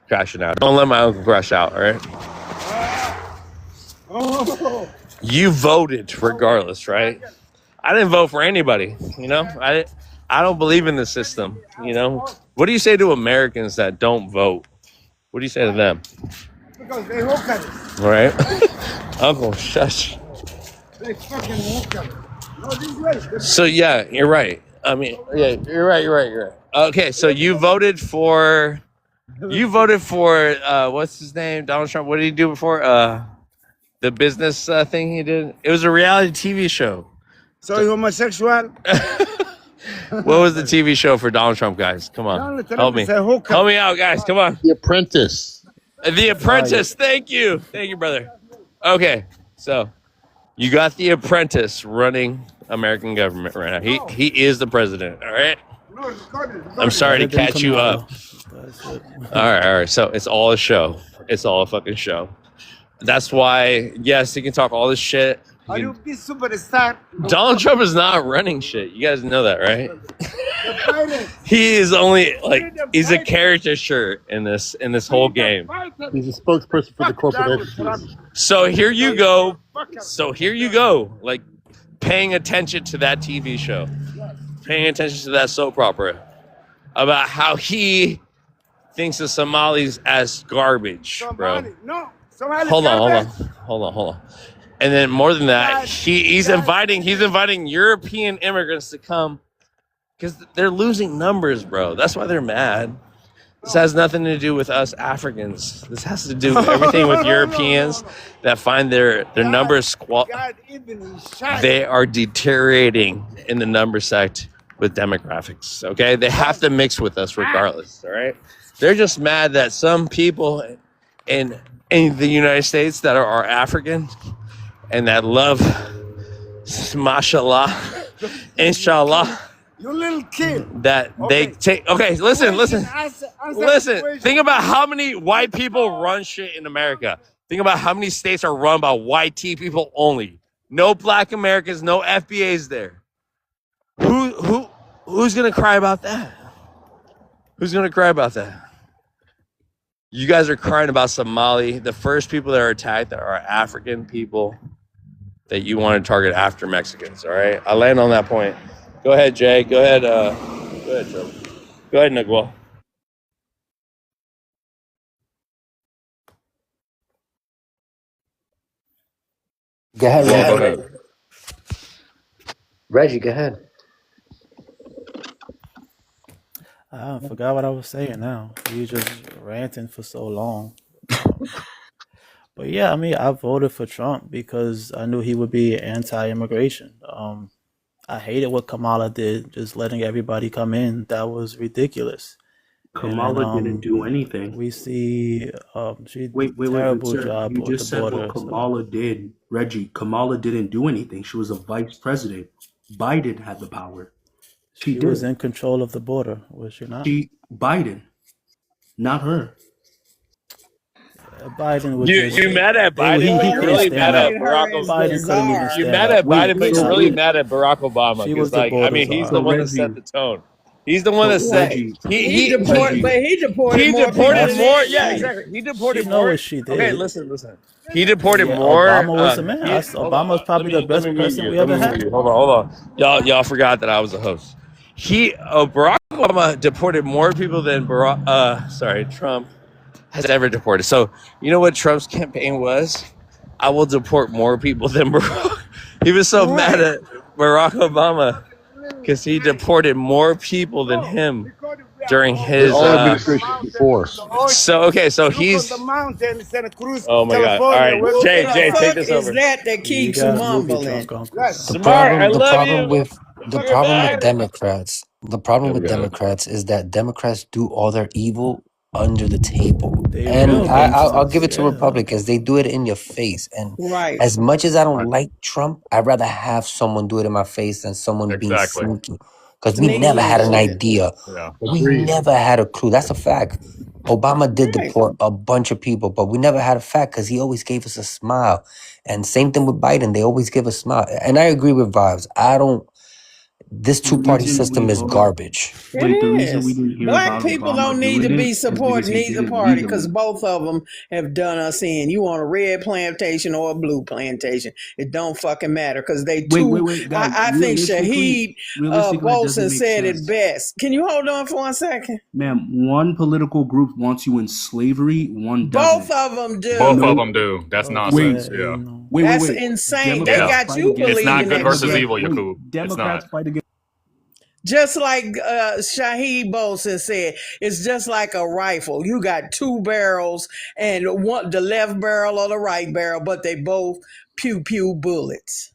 crashing out. Don't let my uncle crash out, all right? You voted regardless, right? I didn't vote for anybody, you know? I don't believe in the system, you know? What do you say to Americans that don't vote? What do you say to them? Because they look at it. All right? Uncle, shush. They fucking look at it. No, this way. So, yeah, you're right. I mean, yeah, you're right. Okay, so you voted for, what's his name? Donald Trump. What did he do before? The business thing he did? It was a reality TV show. So you're homosexual? What was the TV show for Donald Trump, guys? Come on. Help me. Help me out, guys. Come on. The Apprentice. The Apprentice. Thank you, brother. Okay, so you got The Apprentice running American government right now. He is the president, all right? I'm sorry to Better than catch you up. Kamala. That's it. All right. So it's all a show. It's all a fucking show. That's why, yes, he can talk all this shit. Are you big superstar? Donald Trump is not running shit. You guys know that, right? The finest. He is only like he's a caricature in this whole game. He's a spokesperson for the corporate entities. So here you go. Like paying attention to that TV show, paying attention to that soap opera about how he thinks of Somalis as garbage, bro. No. Somali Hold garbage. on. And then more than that, he's inviting European immigrants to come because they're losing numbers, bro. That's why they're mad. This has nothing to do with us Africans. This has to do with everything with Europeans that find their numbers they are deteriorating in the number sect with demographics. Okay, they have to mix with us regardless. All right, they're just mad that some people in the United States that are African and that love, mashallah, inshallah, You little kid. that they take. Okay, listen. Think about how many white people run shit in America. Think about how many states are run by white people only. No black Americans, no FBAs there. Who's gonna cry about that? Who's gonna cry about that? You guys are crying about Somali. The first people that are attacked that are African people that you want to target after Mexicans. All right, I land on that point. Go ahead, Jay. Go ahead, Trevor. Go ahead, Niguel. Go ahead, Yeah, go Reggie. ahead. Reggie, go ahead. I forgot what I was saying now. You just ranting for so long. But yeah, I mean, I voted for Trump because I knew he would be anti-immigration. I hated what Kamala did, just letting everybody come in. That was ridiculous. Kamala didn't do anything. We see she Wait, terrible sir. job You with the just said border. what Kamala did. Reggie, Kamala didn't do anything. She was a vice president. Biden had the power. She was in control of the border, was she not? Biden, not her. Biden was You mad at Biden, but you're really mad at Barack Obama. Biden couldn't even stand You're mad up. at Biden, but you're really wait. mad at Barack Obama. She Because was the like, I border mean, he's czar. the one that Reggie. set the tone. He's the one that said Reggie. He deported more people more. than Yeah, she. exactly. He deported She know more. what she did. Okay, listen. He deported Yeah, more. Obama was the man. Hold Obama's on. probably Let the best me mute president you. we Let me ever mute had. you. Hold on. Y'all forgot that I was a host. Barack Obama deported more people than Trump has ever deported. So you know what Trump's campaign was? I will deport more people than Barack. He was so mad at Barack Obama because he deported more people than him during his all administrations before. so he's the mountain, Santa Cruz, oh my god. All right, What Jay, the take fuck this is over. that keeps you mumbling? The Smart, I love problem you. with You're Democrats. The problem There we with go. Democrats is that Democrats do all their evil under the table, They and real I'll gangsters. give it to Yeah. Republicans. They do it in your face, and Right. as much as I don't like Trump, I'd rather have someone do it in my face than someone being Exactly. sneaky. Because we never had an idea. Yeah. We never had a clue. That's a fact. Obama did deport a bunch of people, but we never had a fact because he always gave us a smile. And same thing with Biden. They always give a smile. And I agree with Vibes. This The two-party reason system we is voted- garbage. Wait, the It reason we is. didn't hear Black about people Obama don't need to doing be it is supporting because he neither did it party because legally. both of them have done us in. You on a red plantation or a blue plantation. It don't fucking matter because they too. Wait, guys. I think Shaheed Realistically, it doesn't Bolson make said sense. it best. Can you hold on for 1 second? Ma'am, one political group wants you in slavery, one Both doesn't. of them do. Both No. of them do. That's nonsense. Yeah. Wait. That's insane. They Yeah. got you It's not believing good that versus shit. evil, Yakub. It's Democrats not. fight against. Just like Shaheed Bolson said, it's just like a rifle. You got two barrels, and the left barrel or the right barrel, but they both pew pew bullets.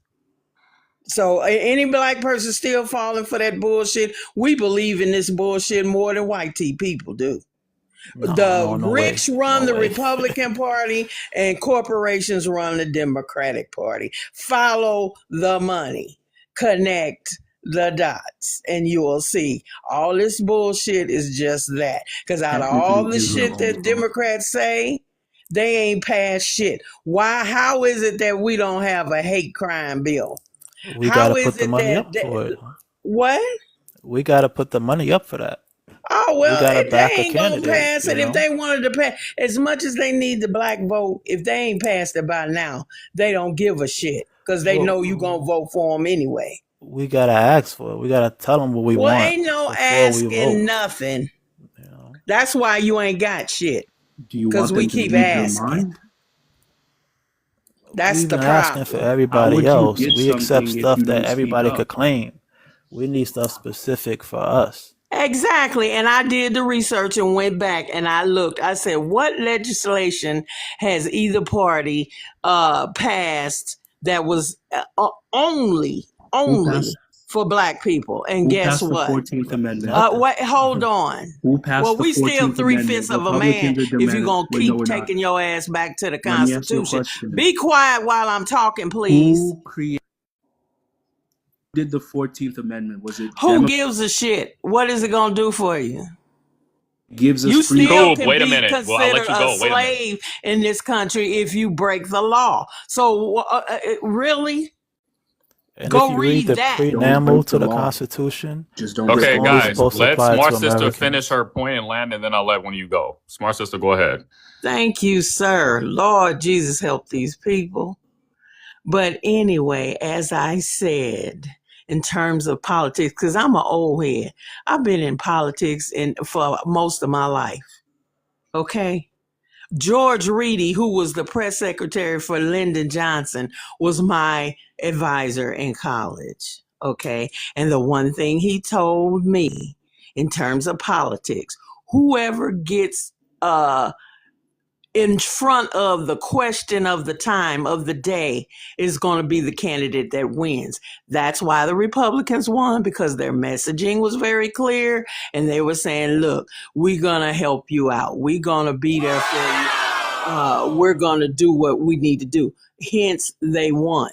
So any black person still falling for that bullshit, we believe in this bullshit more than white people do. No rich way. run No the way. Republican Party and corporations run the Democratic Party. Follow the money. Connect the dots and you will see all this bullshit is just that. Because out of Technically, all the you're shit that wrong. Democrats say, they ain't passed shit. Why? How is it that we don't have a hate crime bill? We How gotta is put the it money that, up for it. what? We gotta put the money up for that. Oh, We well, gotta if they back a ain't gonna candidate, pass you it, if know? they wanted to pass, as much as they need the black vote, if they ain't passed it by now, they don't give a shit because they Well, know you gonna vote for them anyway. we gotta ask for it. We gotta tell them what we Well, want ain't no before we asking vote. nothing. That's why you ain't got shit. Do you Because want we them to keep read your asking. mind? That's We've the been asking for problem. How everybody would you else. get We accept something if stuff you that don't speak everybody up? could claim. We need stuff specific for us. Exactly. And I did the research and went back and I looked. I said, what legislation has either party passed that was only Who passed? for black people? And Who guess passed the what? 14th Amendment? Nothing. Wait, hold on. Who passed Well, the we still 14th Amendment? 3/5 of a man Republicans or if you're Democrats? going to Wait, no, keep we're not. taking your ass back to the Let me ask you a Constitution. question. Be quiet while I'm talking, please. Who did the 14th Amendment? Was it Who gives a shit? What is it going to do for you? gives us You free? still Cool. can Wait a be minute. Well, I'll let considered you a go. Wait a minute. slave in this country if you break the law. So, really? And if Go you read read the that. Don't preamble break to the the law. Constitution, Just don't it's Okay, break the only guys, supposed to let apply Smart to Sister Americans. finish her point and land, and then I'll let one of you go. Smart Sister, go ahead. Thank you, sir. Lord Jesus, help these people. But anyway, as I said, in terms of politics, because I'm an old head, I've been in politics for most of my life. Okay? George Reedy, who was the press secretary for Lyndon Johnson, was my advisor in college. Okay. And the one thing he told me in terms of politics, whoever gets in front of the question of the time of the day is going to be the candidate that wins. That's why the Republicans won, because their messaging was very clear and they were saying, look, we're going to help you out. We're going to be there for you. We're going to do what we need to do. Hence, they won.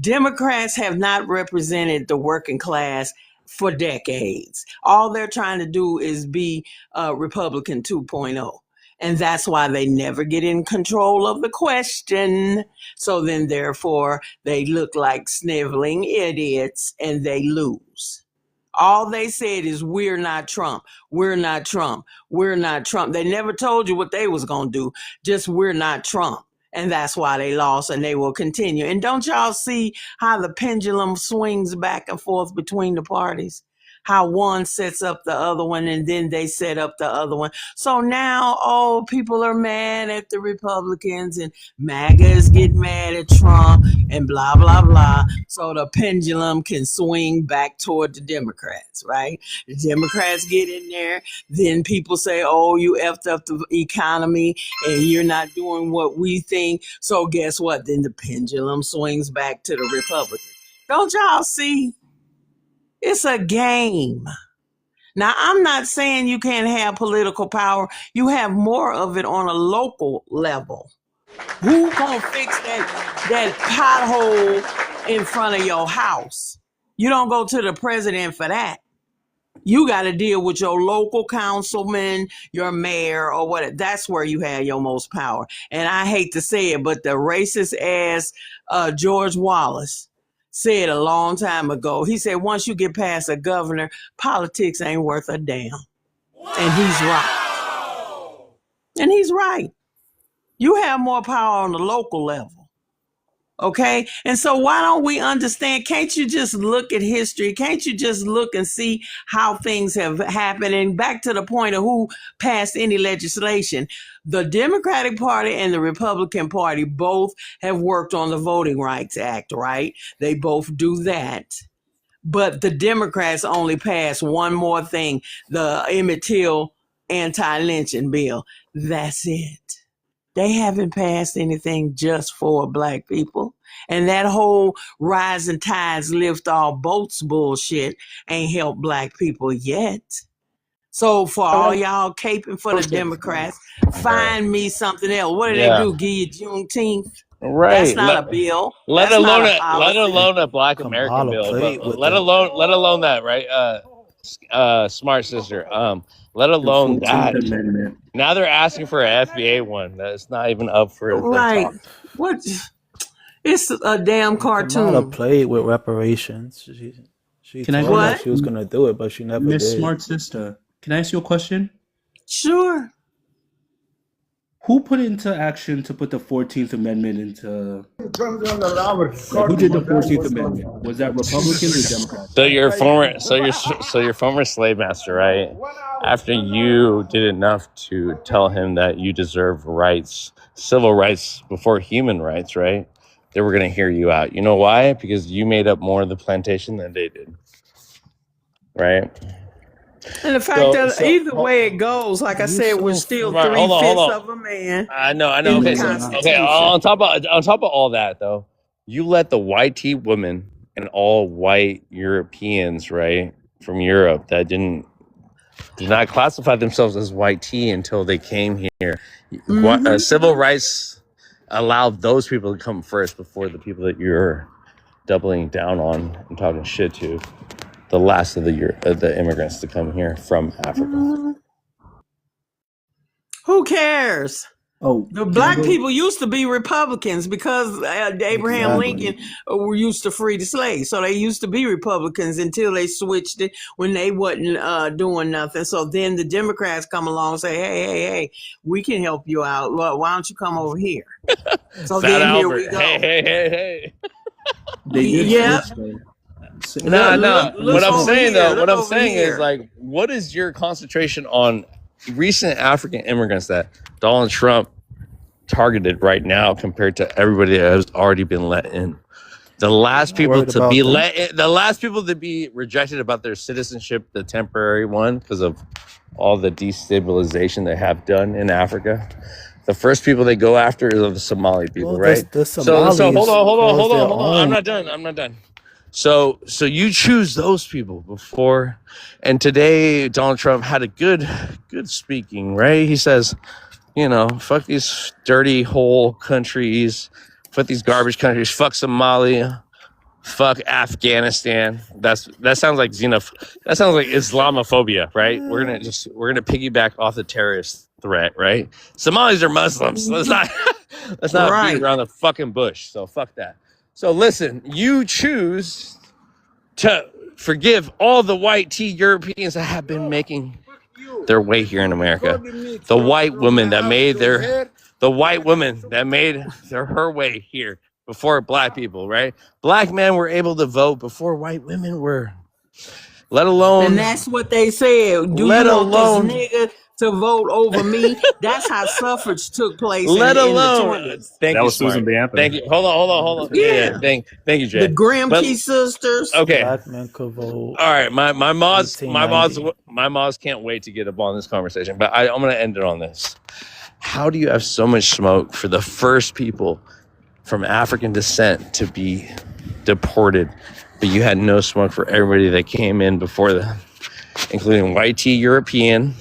Democrats have not represented the working class for decades. All they're trying to do is be Republican 2.0. And that's why they never get in control of the question. So then, therefore, they look like sniveling idiots and they lose. All they said is, we're not Trump. We're not Trump. We're not Trump. They never told you what they was going to do. Just, we're not Trump. And that's why they lost, and they will continue. And don't y'all see how the pendulum swings back and forth between the parties? How one sets up the other one, and then they set up the other one. So now, people are mad at the Republicans, and MAGA is getting mad at Trump, and blah, blah, blah. So the pendulum can swing back toward the Democrats, right? The Democrats get in there. Then people say, oh, you effed up the economy, and you're not doing what we think. So guess what? Then the pendulum swings back to the Republicans. Don't y'all see? It's a game. Now, I'm not saying you can't have political power. You have more of it on a local level. Who gonna fix that pothole in front of your house? You don't go to the president for that. You got to deal with your local councilman, your mayor, or what. That's where you have your most power. And I hate to say it, but the racist ass George Wallace said a long time ago, he said, once you get past a governor, politics ain't worth a damn. And he's right. And he's right. You have more power on the local level. Okay. And so why don't we understand? Can't you just look at history? Can't you just look and see how things have happened? And back to the point of who passed any legislation, the Democratic Party and the Republican Party both have worked on the Voting Rights Act, right? They both do that. But the Democrats only passed one more thing, the Emmett Till anti-lynching bill. That's it. They haven't passed anything just for black people. And that whole rising tides lift all boats bullshit ain't helped black people yet. So for all y'all caping for the Democrats, find me something else. What do they do? Give you Juneteenth? Right. not a bill. Let That's not alone a policy. a Black American Kamala bill, played but with let that. alone that, right? Smart sister. Let The alone 14th that. Amendment. Now they're asking for an FBA one that's not even up for the Right. talk. What? It's a damn Kamala cartoon. played with reparations. She Can I told go us What? she was gonna do it, but she never Miss did. Smart Sister, can I ask you a question? Sure. Who put into action to put the 14th Amendment into... Like, who did the 14th Amendment? Was that Republicans or Democrats? So your former slave master, right? After you did enough to tell him that you deserve rights, civil rights before human rights, right? They were gonna hear you out. You know why? Because you made up more of the plantation than they did, right? And the fact that either way it goes, like I You said, we're so still Right, hold on, 3/5 hold of a man I know. in the Okay, so Constitution. on top of all that, though, you let the white tea women and all white Europeans, right, from Europe that did not classify themselves as white tea until they came here. Mm-hmm. Civil rights allowed those people to come first before the people that you're doubling down on and talking shit to. The last of the immigrants to come here from Africa. Who cares? Oh, The can I black go? people used to be Republicans because Abraham Exactly. Lincoln were used to free the slaves. So they used to be Republicans until they switched it when they wasn't doing nothing. So then the Democrats come along and say, hey, we can help you out. Well, why don't you come over here? So Fat then here Albert. we go. Hey. They did Yeah. switch, though. No. Look What I'm over saying here. though, Look what I'm over saying is here. like, what is your concentration on recent African immigrants that Donald Trump targeted right now compared to everybody that has already been let in? The last Not people worried to about be them. let in, the last people to be rejected about their citizenship, the temporary one, because of all the destabilization they have done in Africa. The first people they go after is the Somali people, Well, right? the So Somalis hold their on. I'm own. not done. So you choose those people before, and today Donald Trump had a good speaking, right? He says, fuck these dirty hole countries, fuck these garbage countries, fuck Somalia, fuck Afghanistan. That sounds like that sounds like Islamophobia, right? We're gonna piggyback off the terrorist threat, right? Somalis are Muslims. Let's not Right. beat around the fucking bush. So fuck that. So listen, you choose to forgive all the white tea Europeans that have been making their way here in America. The white woman that made her way here before black people, right? Black men were able to vote before white women were. Let alone, And that's what they said. Do let you want alone, this nigga to vote over me? That's how suffrage took place let in the alone. 20s. Thank That you, was Susan Smart. B. Anthony. Thank you. Hold on. Yeah. Thank you, Jay. The Grimke But sisters. okay. Black men could vote. All right, my mods 1890. can't wait to get up on this conversation, but I'm going to end it on this. How do you have so much smoke for the first people from African descent to be deported, but you had no smoke for everybody that came in before them, including white tea European,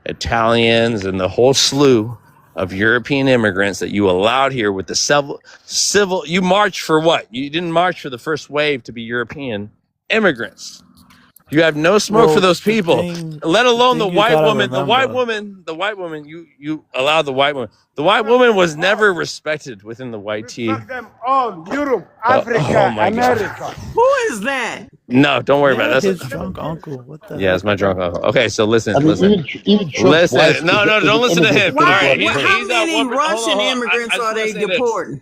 Italians, and the whole slew of European immigrants that you allowed here with the civil? You marched for what? You didn't march for the first wave to be European immigrants. You have no smoke for those people, let alone the white woman. The white woman. You allow the white woman. The white woman was never respected within the white tea. Fuck them all. Europe, Africa, oh my God. America. Who is that? No, don't worry about it. His drunk uncle. What the Yeah, it's my drunk uncle. Okay, so listen. Even Trump's wife No, is don't listen to him. All right, How many hold Russian on. immigrants I just are they wanna say this. deporting?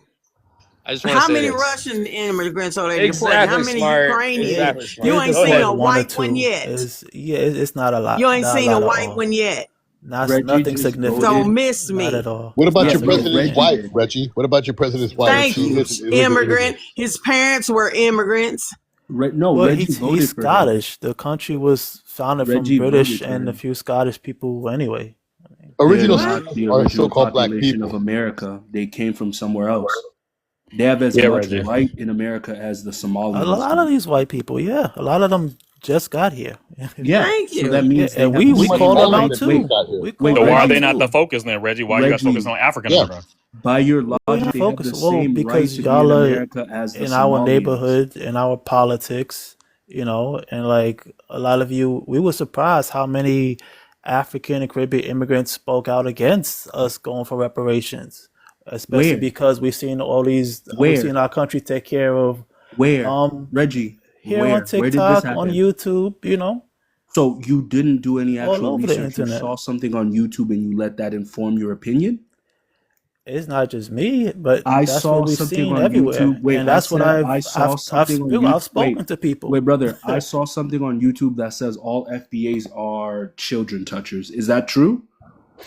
I just want to How say many this. Russian immigrants are they deporting? Exactly, How many Smart. Ukrainians? Exactly, Smart. You ain't Go seen ahead. a One or white one two. yet. It's not a lot. You ain't Not seen a a lot at white all. one yet. Reggie Nothing just significant. Don't miss Not me. at all. What about Yeah, your but president's Reggie wife, did. Reggie? What about your president's wife? Thank She you. is an Immigrant. His parents were immigrants. No, Well, Reggie he's voted for her. Scottish. The country was founded Reggie from British voted for and a him. few Scottish people anyway. Original They're not Scots the are original so-called black population people. of America. They came from somewhere else. They have as Yeah, much Reggie. right in America as the A Somalians lot do. of these white people, yeah, a lot of them just got here. Yeah. Thank So that you. means they And have we the Pretty much called same them all out right. immigrants too. got here. We Wait, called So them why are out they Reggie. not the too. focus then, Reggie? Why you guys focus on African Yeah. immigrants? By your We're logic, not they have the focused. Well, same right because to be in y'all are America as the in our Somalians. neighborhood, in our politics, and like a lot of you, we were surprised how many African and Caribbean immigrants spoke out against us going for reparations, especially Where? because we've seen we've Where? seen our country take care of Where? um Reggie, here on where? Where did this TikTok, on happen? YouTube, So you didn't do any all actual over the research. You internet. saw something on YouTube and you let that inform your opinion? It's not just me, but I that's saw what we've something seen on everywhere, YouTube. Wait, and I that's what said I saw something on YouTube. I've spoken to people. Wait, brother. I saw something on YouTube that says all FBAs are children touchers. Is that true?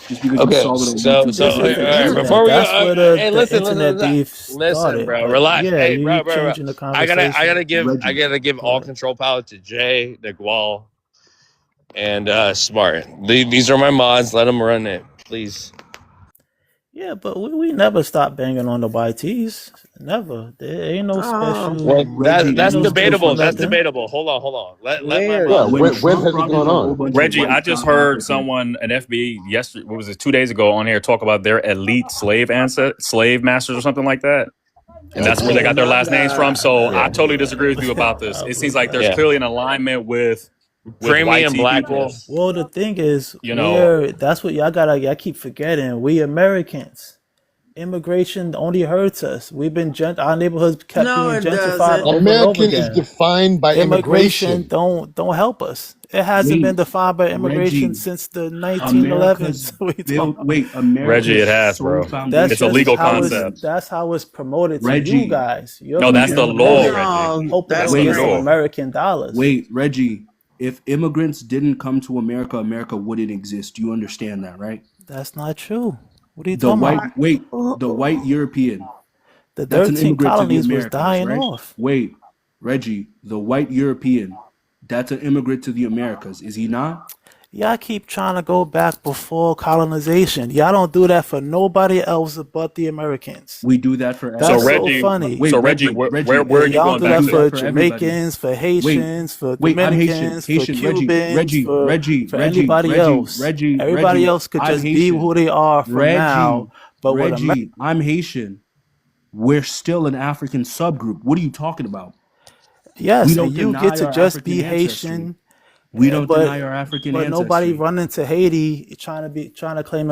Just because you Okay, saw it on so YouTube This so is doesn't the make it all right, true. internet. before we go, That's where the, hey, the listen, internet beef listen, started. bro, But relax. yeah, Hey, you bro, changing the I gotta conversation. give Reggie, all control power to Jay, Nagual, and Smart. These are my mods. Let them run it, please. Yeah, but we never stop banging on the YTs. Never. There ain't no special. Well, Reggie, that's Ain't no debatable. special That's nothing. debatable. Hold on. Let my Where? Yeah. mods. when When Trump has it brought in gone a whole on? bunch of Reggie, I white just South heard Africans, someone, an FB yesterday, what was it, 2 days ago on here talk about their elite slave masters or something like that. And that's where they Oh got their my last names from. God. So I Yeah, totally disagree with you about this. It seems like there's yeah. clearly an alignment with white Premium T people. blackness. Well, the thing is, You know, that's what y'all keep forgetting. We Americans. Immigration only hurts us. Our neighborhoods kept No, being it gentrified doesn't. over and over American is again. defined by Immigration immigration. don't help us. It hasn't been wait, defined by immigration Reggie, since the America's 1911s. Reggie, America's it has, sole bro. That's It's a foundation just is legal how concept. that's how it's promoted to you Reggie, guys. You're No, that's the familiar with law, that, Reggie. No, hoping that's to That's the get some wait, law. American dollars. wait, Reggie. If immigrants didn't come to America, America wouldn't exist. You understand that, right? That's not true. What are you The talking white, about? wait, the white European, The that's an 13 immigrant to the colonies was Americas, dying right? off. Wait, Reggie, the white European, that's an immigrant to the Americas, is he not? Y'all keep trying to go back before colonization. Y'all don't do that for nobody else but the Americans. We do that for So That's so everybody. Reggie, funny. Wait, so Reggie, Reggie, where Reggie, are you Y'all going do we that back do to? for that for everybody. Jamaicans, for Wait, Haitians, for wait, I'm Haitian, Dominicans, for Haitian, Reggie, Cubans, Reggie, for Reggie, Reggie, anybody Reggie, else. Reggie, Everybody Reggie, else could I'm just be who Haitian. they are for now. Reggie, But with America, Reggie, I'm Haitian. We're still an African subgroup. What are you talking about? We yes, and don't you get deny to our just African be ancestry. Haitian, We don't but deny our African nobody ancestry. running to Haiti trying to claim.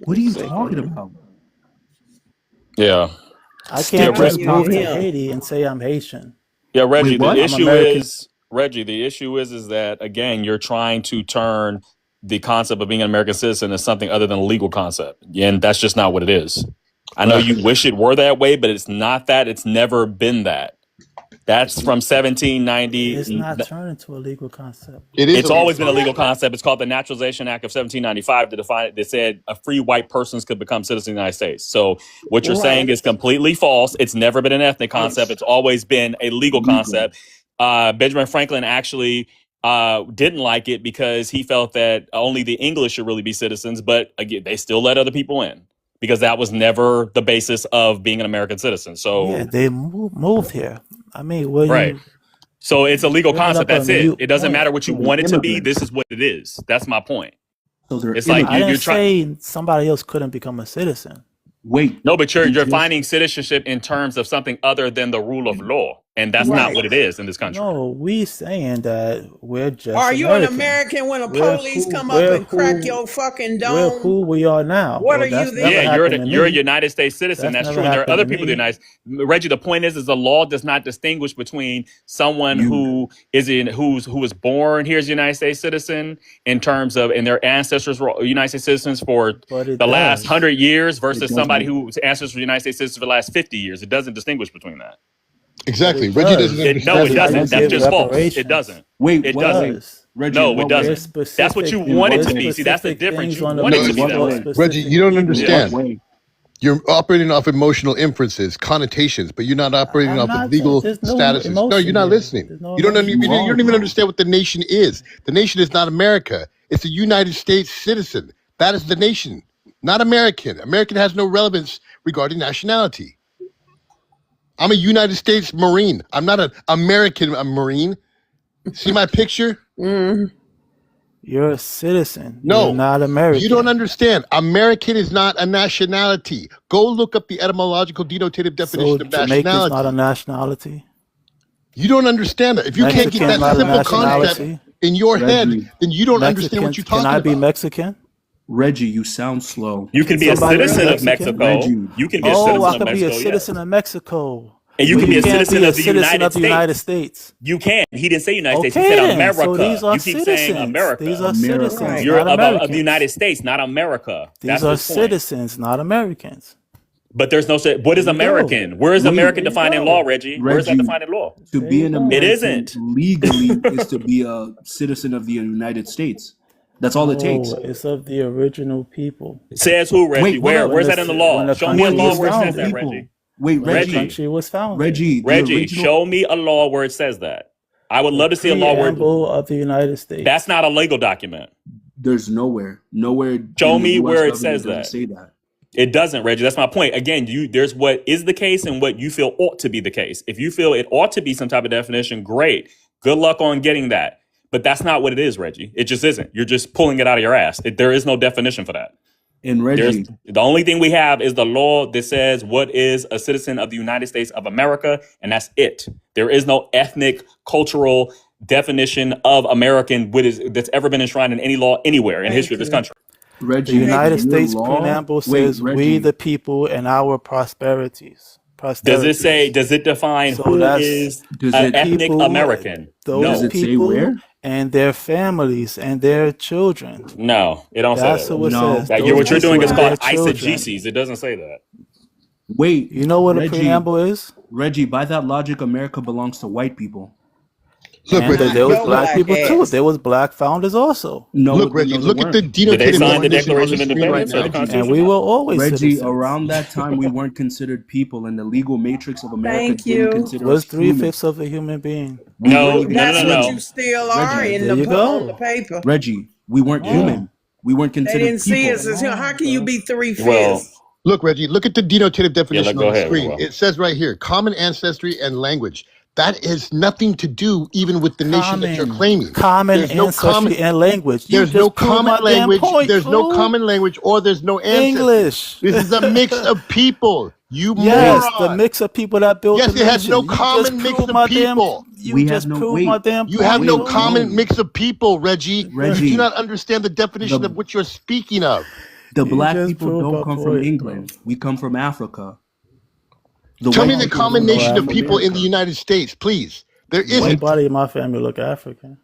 What are you talking about? Yeah. I Yeah, can't Now just you move hear to him. Haiti and say I'm Haitian. Yeah, Reggie, Wait, what? the I'm issue American. is, Reggie, the issue is that, again, you're trying to turn the concept of being an American citizen into something other than a legal concept. And that's just not what it is. I know you wish it were that way, but it's not that. It's never been that. That's from 1790. It's not turned into a legal concept. It is It's a legal always been a legal concept. concept. It's called the Naturalization Act of 1795 to define it. They said a free white persons could become citizens of the United States. So what you're saying Right. is completely false. It's never been an ethnic concept. It's always been a legal concept. Benjamin Franklin actually didn't like it because he felt that only the English should really be citizens, but again, they still let other people in because that was never the basis of being an American citizen. So Yeah, they moved here. I mean, right. So it's a legal bringing concept. up a That's it. mute It doesn't point. matter what you So they're want it to be. immigrants. This is what it is. That's my point. So they're It's like I you're didn't trying. say somebody else couldn't become a citizen. Wait, No, but you're you just finding citizenship in terms of something other than the rule of law, and that's not Right. what it is in this country. No, we saying that we're just Are you an American. American when the We're police who come up we're and crack who your fucking we're dome? who we are now. What Well, are you that's never then? Yeah, happened to you're a me. United States citizen. That's That's never true, and there are happened other to people in the me. United. Reggie, the point is the law does not distinguish between someone you. who was born here as a United States citizen in terms of and their ancestors were United States citizens for But it the last does. 100 years It versus somebody doesn't. whose ancestors were United States citizens for the last 50 years. It doesn't distinguish between that. But Exactly. it Reggie doesn't does. No, it understand That's the how you doesn't. That's give difference. just false. It reparations. doesn't. Wait, It It what way? doesn't. does. Reggie, No, in it what doesn't. way? There's That's what specific you In want what it to way? be. See, that's the specific difference. things You on the want it No, to list be In that what for way. way? Reggie, specific you don't In people. what understand. way? You're operating off emotional inferences, connotations, but you're not operating I'm off of not. legal There's no statuses. No, you're emotion not here. listening. There's no You don't emotion. You you are, don't even bro. understand what the nation is. The nation is not America. It's a United States citizen. That is the nation, not American. American has no relevance regarding nationality. I'm a United States Marine. I'm not an American Marine. See my picture? Mm. You're a citizen. No, You're not you American. don't understand. American is not a nationality. Go look up the etymological denotative So definition of Jamaican's not nationality. a nationality. You don't understand that. If you can't get Mexican's that not a simple concept nationality. in your head, Reggie, then you don't understand what Mexicans, you're can talking I be about. Mexican? Reggie, you sound slow. You can Can be a somebody be citizen of Mexican? Mexico. Reggie, You can be a Oh, citizen I of could be a Mexico, yes. citizen of Mexico. And you But can be you a can't citizen be a of the citizen United of the United States. States. You can. He didn't say United States. He Okay said then. So America. these are You keep saying citizens. America. These are America. citizens, Right. You're not of the Americans. United States, not America. These That's are his point. citizens, not Americans. But there's no what There is you go. American? Where is Wait, American There you defined in law, go. Reggie? Where is that Reggie, defined in law? to There be you an go. It American isn't. legally is to be a citizen of the United States. That's all it takes. No, it's of the original people. Says who, Reggie? Wait, hold Where? up. Where's When that in the the law? when the Show me a country law was where it says founded, that, People. Reggie. Wait, when the Reggie, country was founded. Reggie, the Reggie, original. show me a law where it says that. I would The love to see a law where preamble of the United that's States. not a legal document. There's nowhere Show in the me U.S. where it government says doesn't that. say that. It doesn't, Reggie. That's my point. Again, there's what is the case and what you feel ought to be the case. If you feel it ought to be some type of definition, great. Good luck on getting that. But that's not what it is, Reggie. It just isn't. You're just pulling it out of your ass. There is no definition for that. And There's Reggie, the only thing we have is the law that says what is a citizen of the United States of America, and that's it. There is no ethnic, cultural definition of American that's ever been enshrined in any law anywhere in history of Thank this you. country. The Reggie, United your States law. preamble Wait, says, "We Reggie, the people and our prosperities." Does it say? Posterities. Does it define So who that's is does an it ethnic people, American? those does No, it say people where? and their families and their children. no, it don't say That's that. who it No. says. That Those what you're doing people is and called their children. eisegesis. It doesn't say that. Wait, You know what a Reggie, preamble is? Reggie, by that logic, America belongs to white people. Look, And Reggie, there was Your black black people too. ass. There was black founders also. No, look, there Reggie, there look at the weren't. Did they denotative sign the definition on Declaration the of screen right Independence or the now. And Constitution? we were always Reggie, citizens. around that time, we weren't considered people, and the legal matrix of America Thank didn't you. consider us Was human. 3/5 of a human being. We No, weren't no, even no, That's no, what no. you still are Reggie, in There you on the go. paper. Reggie, we weren't Yeah. human. We weren't They considered didn't see people. us as how can you be Well, 3/5? Look, Reggie, look at the denotative yeah, definition go on the ahead. screen. Well, It says right here, common ancestry and language. That has nothing to do even with the nation that you're claiming. Common There's no ancestry common and language. You there's no just proved common my damn language. point, There's no fool. common language or there's no ancestry. English. This is a mix of people. You Yes, the moron. mix of people that built Yes, the it has nation. no You just common mix proved of my damn. people. You We have just no proved my wait, damn You point, have no wait, fool. common no, mix of people, Reggie. You do Reggie. not understand the definition The of what you're speaking of. the You black just people proved don't my come from point, bro. England. We come from Africa. The Tell me white the people don't come combination No, of from people in the America. United States, please. There White. isn't. Nobody in my family look African.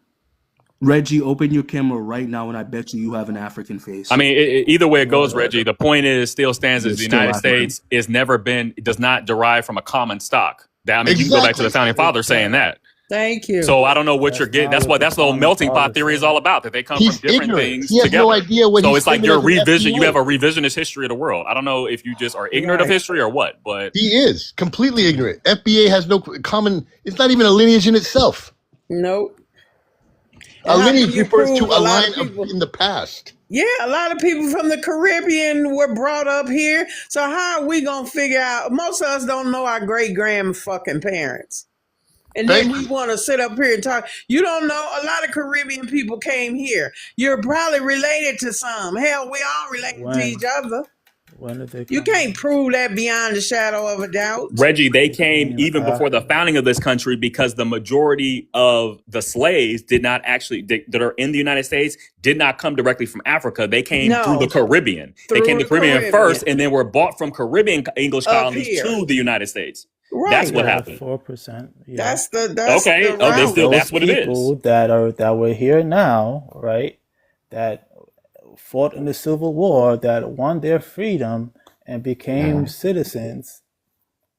Reggie, open your camera right now, and I bet you have an African face. I mean, either way it goes, Whatever. Reggie. The point is, still stands as You're the still United African. States is never been, does not derive from a common stock. That, I mean, you can go back to the Exactly. founding fathers saying that. Thank you. So I don't know what you're That's getting. not That's what what the that's the whole founding melting pot fathers theory is said. all about. That they come He's from different ignorant. things He has no together. idea what So he's it's like claiming you're as an revision. You FBA. have a revisionist history of the world. I don't know if you just are ignorant of Right. history or what, but He is completely ignorant. FBA has no common, it's not even a lineage in itself. Nope. A And how can lineage you refers to prove a a lot line of of people? in the past. Yeah, a lot of people from the Caribbean were brought up here. So how are we gonna figure out? Most of us don't know our great grand fucking parents. And then Thank we you. want to sit up here and talk. You don't know. A lot of Caribbean people came here. You're probably related to some. Hell, we all related to When? each other. When did they You come can't here? prove that beyond the shadow of a doubt. Reggie, they They came came even before the after. founding of this country because the majority of the slaves did not actually that are in the United States did not come directly from Africa. They came through the No, Caribbean. They came through to the Caribbean first, Caribbean and then were bought from Caribbean English up colonies here. to the United States. That's Right. what Yeah, the happened. 4%. Yeah. That's the Okay. Oh, they And still. route. That's those what it is. people that were here now, right? That fought in the Civil War, that won their freedom and became citizens.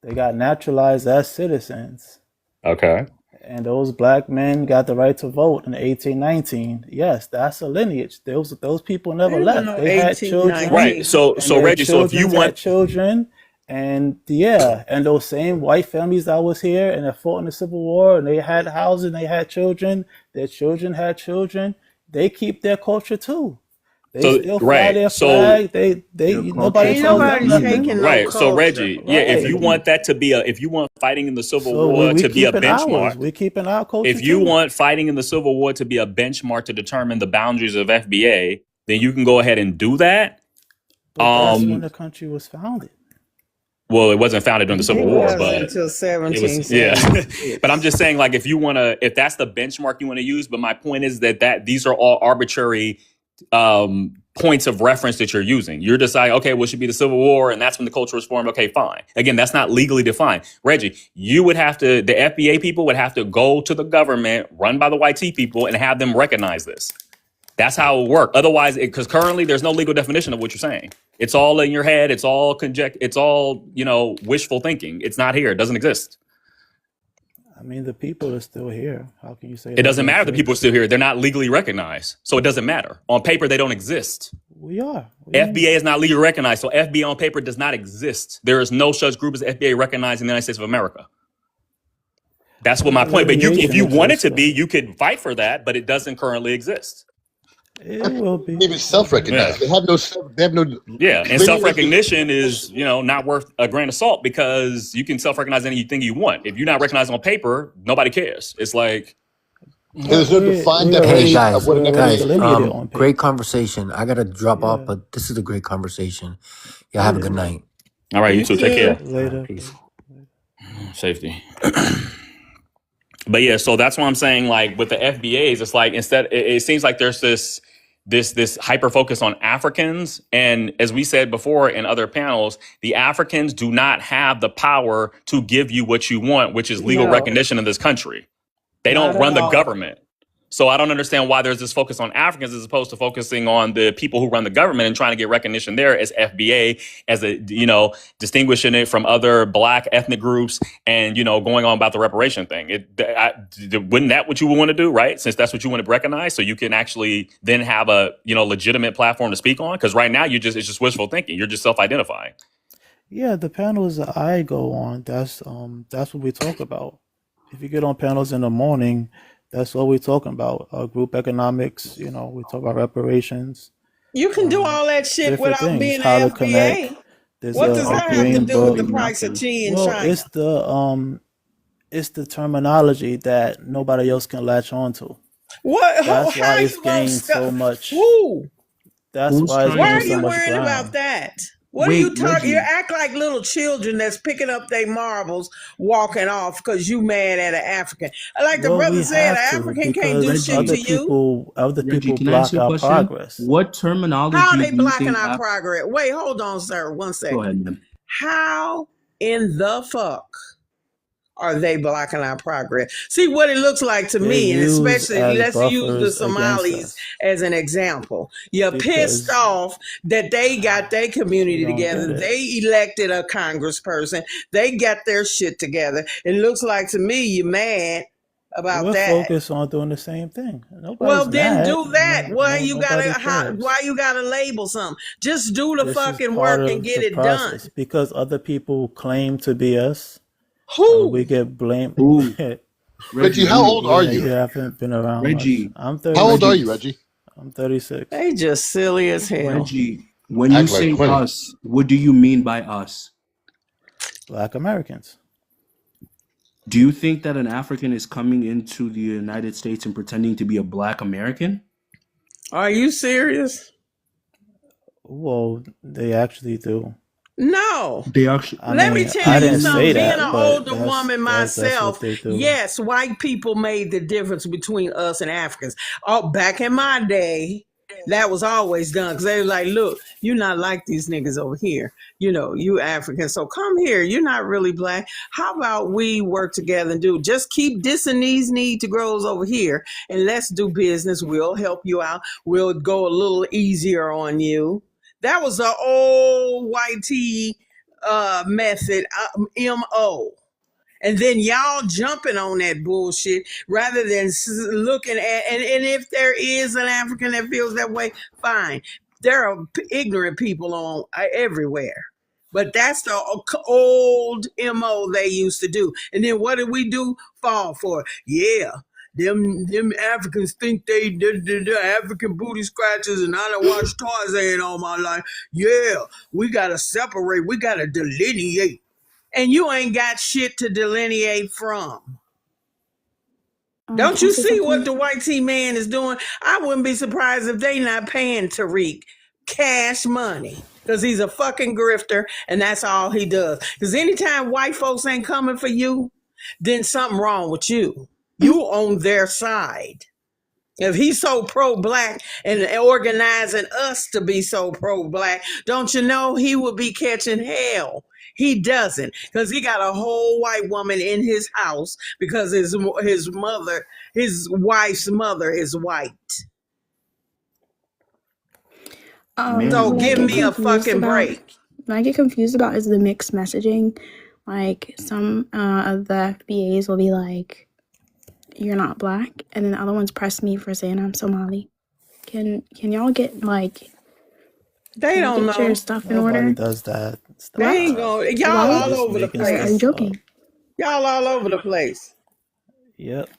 They got naturalized as citizens. Okay. And those black men got the right to vote in 1819. Yes, that's a lineage. Those people never There was left. no They had children, Right. 1819. So and so their Reggie. So if you children had want, children, and yeah, and those same white families that was here and that fought in the Civil War, and they had houses, they had children, their children had children. They keep their culture too. They So still fly right. their So flag. They Their nobody Ain't culture tells is them nobody nothing. key. taking no right. So culture. Reggie, yeah, if you Right. want that to be if you want fighting in the Civil So War we to be a keeping ours. benchmark, We keeping our culture if you too. want fighting in the Civil War to be a benchmark to determine the boundaries of FBA, then you can go ahead and do that. But that's when the country was founded. Well, it wasn't founded during the Civil It War, wasn't but until it was, yeah. 1776. But I'm just saying, like, if that's the benchmark you want to use, but my point is that these are all arbitrary points of reference that you're using. You're deciding, okay, well, it should be the Civil War, and that's when the culture was formed. Okay, fine. Again, that's not legally defined. Reggie, the FBA people would have to go to the government run by the white tea people and have them recognize this. That's how it would work. Otherwise, because currently there's no legal definition of what you're saying. It's all in your head. It's all It's all, wishful thinking. It's not here. It doesn't exist. I mean, the people are still here. How can you say It doesn't matter. The exist? people are still here. They're not legally recognized. So it doesn't matter. On paper, they don't exist. We are. FBA is not legally recognized. So FBA on paper does not exist. There is no such group as FBA recognized in the United States of America. That's what my point. But if you wanted to be, you could fight for that, but it doesn't currently exist. It will be. Even self-recognized. Yeah. They have no. Yeah, and self-recognition is, not worth a grain of salt because you can self-recognize anything you want. If you're not recognized on paper, nobody cares. It's like There's no defined Hey definition guys, of what an guys, delineated on paper. great conversation. I gotta drop off, but this is a great conversation. Y'all have a good night. all right, you two take care. Later. Peace. Safety. But yeah, so that's what I'm saying. Like with the FBAs, it's like instead, it seems like there's this hyper focus on Africans, and as we said before in other panels, the Africans do not have the power to give you what you want, which is legal No. recognition in this country. They Not don't at run the all. government. So I don't understand why there's this focus on Africans as opposed to focusing on the people who run the government and trying to get recognition there as FBA, as distinguishing it from other black ethnic groups and, going on about the reparation thing. Wouldn't that what you would want to do, right? Since that's what you want to recognize, so you can actually then have a, legitimate platform to speak on. Because right now it's just wishful thinking. You're just self-identifying. Yeah, the panels that I go on, that's what we talk about. If you get on panels in the morning, that's what we're talking about. Group economics, we talk about reparations, You can do all that shit different without things, being how an to connect. FBA. There's What does a that have to green do with the book. price of tea in Well, China? it's the terminology that nobody else can latch on to. What? That's How why you it's gonna gained so much. Who? That's Who's why it's trying Why gained are to? so you much worried about ground. that? What are Wait, you talking? You Reggie. act like little children that's picking up their marbles, walking off because you mad at an African. Like the Well, brother we said, an have to African can't do because shit Reggie. to you. other Reggie, people can I ask block you a our question? progress. What How terminology are they do you blocking think? our progress? Wait, hold on, sir. One Go second. ahead, man. How in the fuck are they blocking our progress? See what it looks like to They're me, and used especially as let's use the buffers against Somalis us as an example. You're pissed because off that they got their we community don't get together. it. They elected a congressperson. They got their shit together. It looks like to me you're mad about We're that. focused on doing the same thing. Well, Nobody's then mad. do that. Why you Nobody gotta cares. why you gotta label something? Just do the This is fucking part work and of get the it done. process because other people claim to be us. Who? We get blamed. Who? Reggie, Reggie, how old are Yeah, you? you haven't been around much. Reggie, I'm How old are 36. you, Reggie? I'm 36. They just silly as hell. Reggie, when you Act like say 20. us, what do you mean by us? Black Americans. Do you think that an African is coming into the United States and pretending to be a Black American? Are you serious? Well, they actually do. No. They actually. I Let me mean, tell I you didn't something. say Being that, an but older woman that's myself, what they do. yes, white people made the difference between us and Africans. Oh, back in my day, that was always done because they were like, look, you're not like these niggas over here. You African. So come here. You're not really black. How about we work together and just keep dissing these need to grows over here and let's do business. We'll help you out. We'll go a little easier on you. That was the old white tea method, MO. And then y'all jumping on that bullshit rather than looking at, and if there is an African that feels that way, fine. There are ignorant people on everywhere. But that's the old MO they used to do. And then what did we do? Fall for it. Yeah. them Africans think they the African booty scratchers, and I done watched Tarzan all my life. Yeah, we gotta separate. We gotta delineate, and you ain't got shit to delineate from. Don't Can I you say see what something? the white tea man is doing? I wouldn't be surprised if they not paying Tariq cash money because he's a fucking grifter and that's all he does. Because anytime white folks ain't coming for you, then something wrong with you. You on their side. If he's so pro-black and organizing us to be so pro-black, don't you know he would be catching hell? He doesn't, because he got a whole white woman in his house because his wife's mother is white. So What I give get me a confused fucking about, break. what I get confused about is the mixed messaging. Like some of the FBAs will be like, "You're not black," and then the other ones press me for saying I'm Somali. Can y'all get like, They can you don't get your know. stuff in Nobody order? does that. They What? ain't gonna. Y'all Why? all Just over the making Are you stuff place. up. joking? Y'all all over the place. Yep.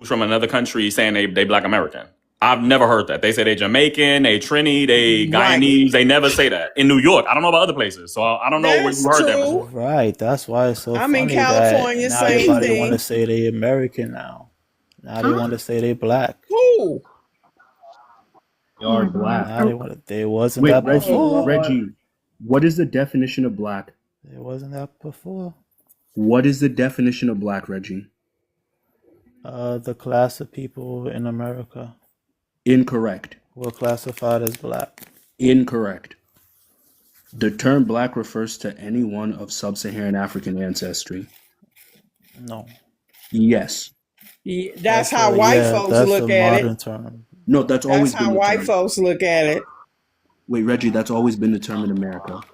From another country saying they Black American. I've never heard that. They say they Jamaican, they Trini, they Right. Guyanese. They never say that. In New York, I don't know about other places, so I don't know where That's you heard that true. before. Right. That's why it's so I'm in funny that California, now same everybody want to thing. say they American now. Now they Huh? want to say they black. Who? They Oh are my god. black. Now they want. They wasn't Wait, that Reggie, before. Reggie, what is the definition of black? It wasn't that before. What is the definition of black, Reggie? The class of people in America Incorrect. were classified as black. Incorrect. The term black refers to anyone of sub-Saharan African ancestry. No. Yes. That's how white folks that's look a at it. modern term. No, that's That's always how been the white term. folks look at it. Wait, Reggie, that's always been the term in America.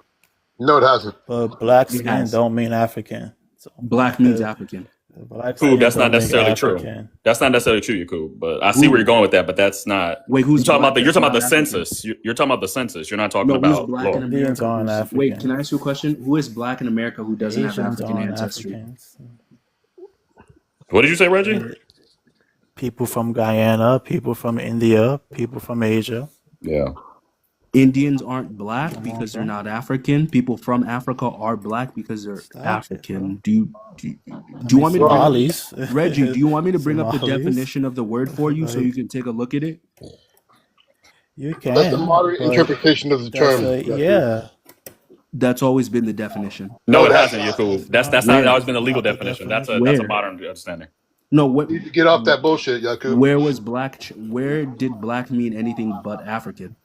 No, it hasn't. But black It skin has. don't mean African. So Black means because African. black Yakub, skin that's not don't make necessarily true. African. That's not necessarily true, Yakub. But I see where Who? you're going with that. But that's not. Wait, You're who's talking about black the. You're that's talking about not the African? census. You're talking about the census. You're not talking No, who's about black in law. Indians America? aren't Wait, African. can I ask you a question? Who is black in America who doesn't have Asians African aren't ancestry? Africans. What did you say, Reggie? People from Guyana, people from India, people from Asia. Yeah. Indians aren't black Come on, because they're bro. not African. People from Africa are black because they're Stop it, bro. African. Do you I want mean, me to bring up Somalis. Reggie? Do you want me to bring up the Somalis. definition of the word for you so you Like, can take a look at it? you That's a can, modern but interpretation of the that's term. a yeah. That's always been the definition. No, No, it it hasn't, hasn't. Yakub. It's That's not. not Where? always been the It's legal not the definition. That's a definition. modern Where? understanding. No, what? You need to get off that bullshit, Yakub. Where was black? Where did black mean anything but African?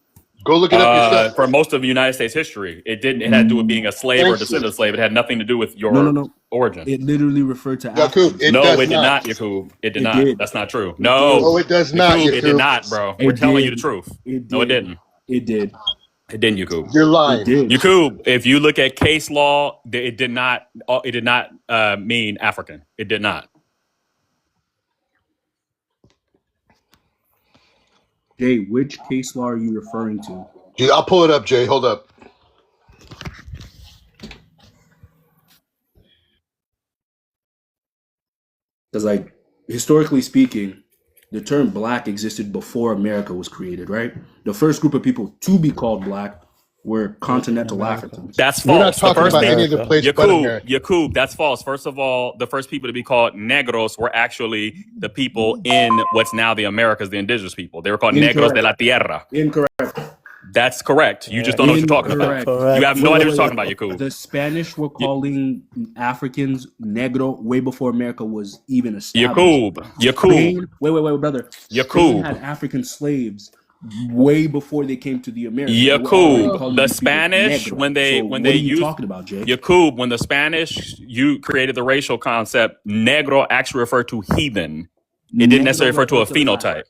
Go look it up yourself. For most of United States history, it didn't. It had to do with being a slave or a Thank descendant you. of slave. It had nothing to do with No, no, your no. origin. It literally referred to Yakub, Africans. it No, does it did not. not, Yakub. It did It not. did. That's not true. It did. No, No, it does not, Yakub, it did Yakub. not, bro. We're It telling you the did. truth. It No, it did. didn't. It did. It didn't, Yakub. You're It lying. did. Yakub, if you look at case law, it did not. It did not mean African. It did not. Jay, which case law are you referring to? Gee, I'll pull it up, Jay. Hold up. Because, like, historically speaking, the term black existed before America was created, right? The first group of people to be called black were continental America. Africans. That's We're not false. The talking first about people, any other America. place but America. Yakub, that's false. First of all, the first people to be called negros were actually the people in what's now the Americas, the indigenous people. They were called negros de la tierra. Incorrect. That's correct. You just don't know what you're talking about. Incorrect. You have no Wait, idea wait, what you're wait. talking about, Yakub. The Spanish were calling Africans negro way before America was even established. Yakub, Spain, wait, brother. Spain Yakub. had African slaves way before they came to the Americas. They were already Yakub, calling the these people Spanish negro. when they So when what they are you used talking about, Jay? Yakub, when the Spanish you created the racial concept, negro actually referred to heathen. It didn't necessarily refer to a phenotype,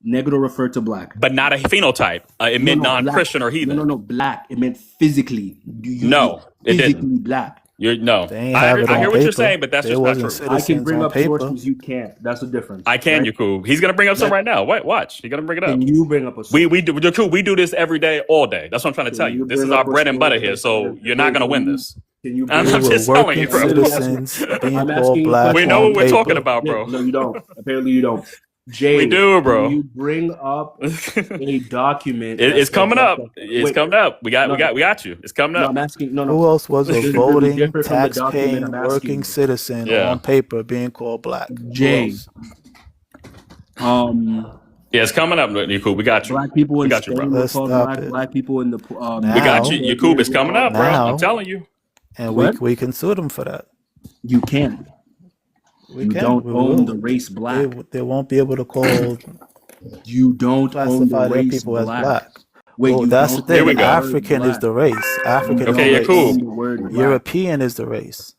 Negro referred to black. but not a phenotype. It meant black. non-Christian or heathen. No, black. It meant physically. No, it physically didn't. black. No, They ain't I have hear, it I on hear what you're paper. saying, but that's They just not wasn't true. I can citizens bring on up paper. sources. You can't. That's the difference. I can, right? Yakub. He's gonna bring up some right now. Wait, watch. He's gonna bring it up. Can you bring up a source? We do this every day, all day. That's what I'm trying to Can tell you. you This is bring our up a bread and butter source here. that So says, you're not hey, gonna win can you- this. Can you I'm They bring? were just telling working you, bro. citizens being I'm called asking you a black We question. know on what we're talking paper. about, Yeah, bro. no, you don't. Apparently, you don't. We Jay, do, can bro. you bring up a document that It's says coming that up. the It's wait? coming up. We No, got you. It's coming no, up. I'm asking. No, Who no. else was But a this is really voting, different from the document tax-paying, I'm working asking. citizen Yeah. on paper being called black? Who Jay, else? Yeah, it's coming up, Yakub. We got you. black people We in got you, bro. Spain were Let's called stop black. it. Black people in the We got Now, you, Yakub. It's were coming called up, bro. I'm now, telling you. and what? we can sue them for that. You can't. We You can. don't We own the will. race black. They won't be able to call You don't own the classify their race people as black. black. Wait, Well, you that's the don't Here own we thing. the go. word African is black. the race. You African is Okay, the don't own race. the word black. European is the race,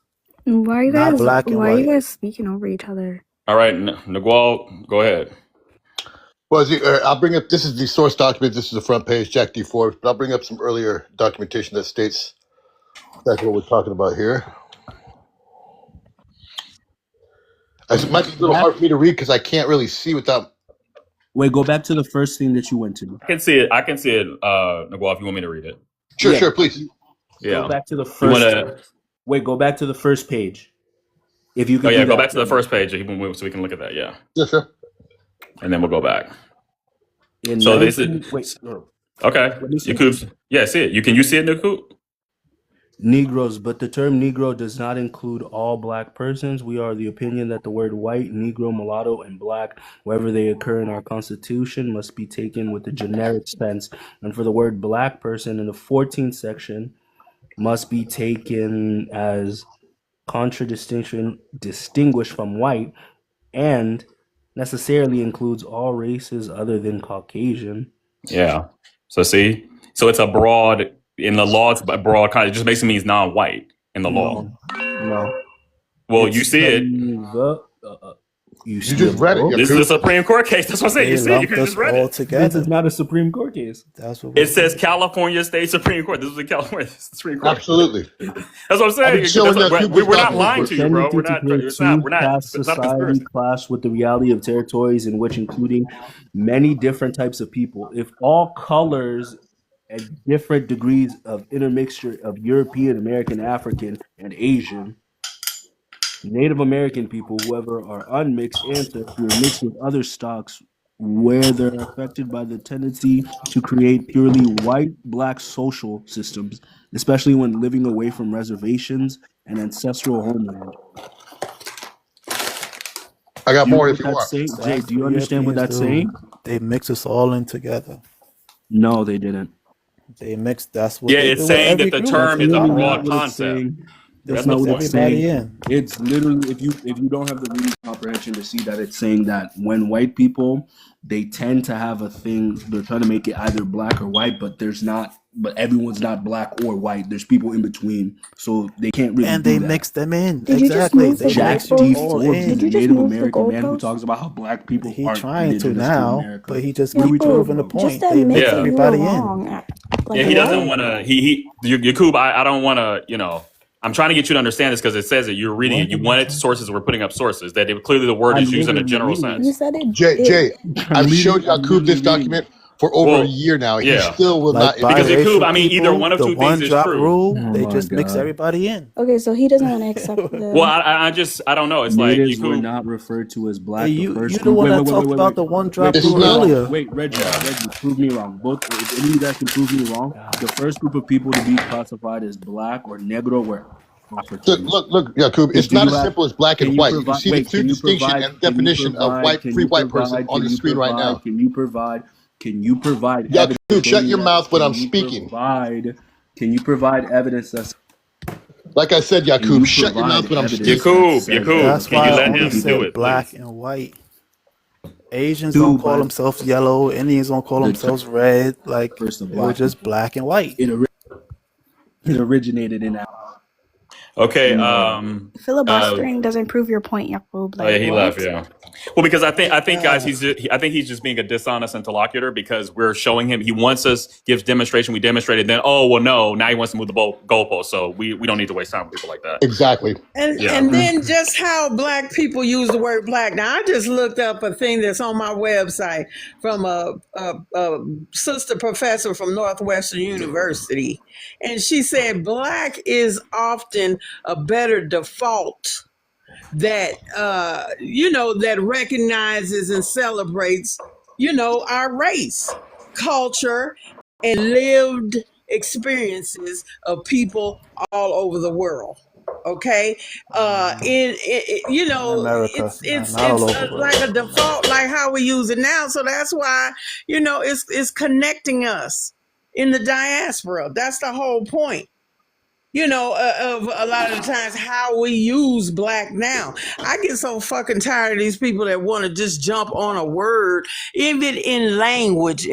Why are you not guys black and why are you white. guys speaking over each other? All right, Nagual, go ahead. Well, I'll bring up, this is the source document. This is the front page, Jack D. Forbes. But I'll bring up some earlier documentation that states exactly what we're talking about here. It might be a little hard for me to read because I can't really see without. Wait, go back to the first thing that you went to. I can see it. Nagual, if you want me to read it. Sure, Yeah. sure, please. Yeah. Go back to the You first. wanna? Wait, go back to the first page. If you Oh could yeah, do go that back to the for me. first page so we can look at that. Yeah, Yeah, sure. and then we'll go back. In So this 19 is wait, no, okay. let me see. Yakub, yeah, see it. Can you see it, Yakub? Negroes, but the term Negro does not include all black persons. We are of the opinion that the word white, Negro, mulatto, and black, wherever they occur in our Constitution, must be taken with the generic sense. And for the word black person in the 14th section, must be taken as contradistinction distinguished from white, and necessarily includes all races other than Caucasian. Yeah. So see, so it's a broad in the law. It's a broad kind. It just basically means non-white in the law. No. Well, It's you see it. You You see just read it. This is a Supreme Court case. That's what I'm saying. They You see it. You lumped can us just read all it. This together. is not a Supreme Court case. That's what It says California State Supreme Court. This is the California Supreme Court. Absolutely. That's what I'm I've saying. been showing that We're not document lying to you, bro. We're not. Tendency to create two caste It's not a society conspiracy. clash with the reality of territories in which including many different types of people. If all colors and different degrees of intermixture of European, American, African, and Asian, Native American people, whoever are unmixed ancestry or mixed with other stocks, where they're affected by the tendency to create purely white black social systems, especially when living away from reservations and ancestral homeland. I got Do you know more what if you that's want. saying? Jay, That's do you what understand what Europeans that's do. saying? They mix us all in together. No, they didn't. They mix. That's what Yeah, they it's do with saying every that the group. term That's is a literally broad not what it's concept. saying. They That's That's not the what mix it's point. everybody saying. in. It's literally if you don't have the reading comprehension to see that it's saying that when white people, they tend to have a thing, they're trying to make it either black or white, but everyone's not black or white. There's people in between, so they can't really And do they that. mix them in. Did you just Exactly. move They the Jack mix you D. goalpost? all Forbes is Did a you in. just Native move the American man who goalpost? talks about how black people He aren't trying to indigenous to now, America. but he just What are we talking proving the about? point. Just They mix admit that Yeah. you were everybody in. wrong. Yeah, Like he doesn't what? want to. Yakub, I don't want to. I'm trying to get you to understand this because it says that you're reading What it. You am I wanted trying to sources. We're putting up sources that clearly the word I'm is used in a literally general reading sense. You said it. Jay, I'm I've showed I'm Yakub this literally reading document for over a Well, year now. He yeah, still will Like not admit because it. Yakub, biracial I mean, either people, one of the two one things is drop true. rule, Oh they my just mix God. everybody in. Okay, so he doesn't want to accept Well, the. I don't know. It's like Natives were Yakub. not referred to as Hey, black. The you first the group. one Wait, that wait, wait, talked wait, about wait. the one Wait, drop It's prove rule me not. wrong. earlier. Wait, Reggie, prove me wrong. Both, if any of you guys can prove me wrong, the first group of people to be classified as black or negro were Africans. Look, Yakub, it's Do not you as have? simple as black Can and you white. You can provide? see the Wait, clear can you distinction provide? and definition of white, Can free you white person provide? on Can the you screen right provide? now. Can you provide? Can you provide evidence Yakub, shut stating your that? mouth when I'm Can you speaking. provide? Can you provide evidence that's? Like I said, Can Yakub, you shut your mouth provide when I'm evidence speaking. that says that Yakub, That's can why you I let only him do said it, black please? and white. Asians Two, don't call but themselves yellow. Indians don't call the themselves red. Like first of it was black just people. black and white. It originated in Africa. Okay. Filibustering doesn't prove your point, Yakub. Oh yeah, Like he what? left. Yeah. Well, because I think guys, I think he's just being a dishonest interlocutor because we're showing him he wants us gives demonstration. We demonstrated. Then no, now he wants to move the goalpost. So we don't need to waste time with people like that. Exactly. And then just how black people use the word black. Now I just looked up a thing that's on my website from a sister professor from Northwestern University, and she said black is often a better default that that recognizes and celebrates our race, culture, and lived experiences of people all over the world. Okay, In America, it's not all over the world. like a default, like how we use it now. So that's why it's connecting us in the diaspora. That's the whole point. Of a lot of the times how we use black now. I get so fucking tired of these people that want to just jump on a word, even in language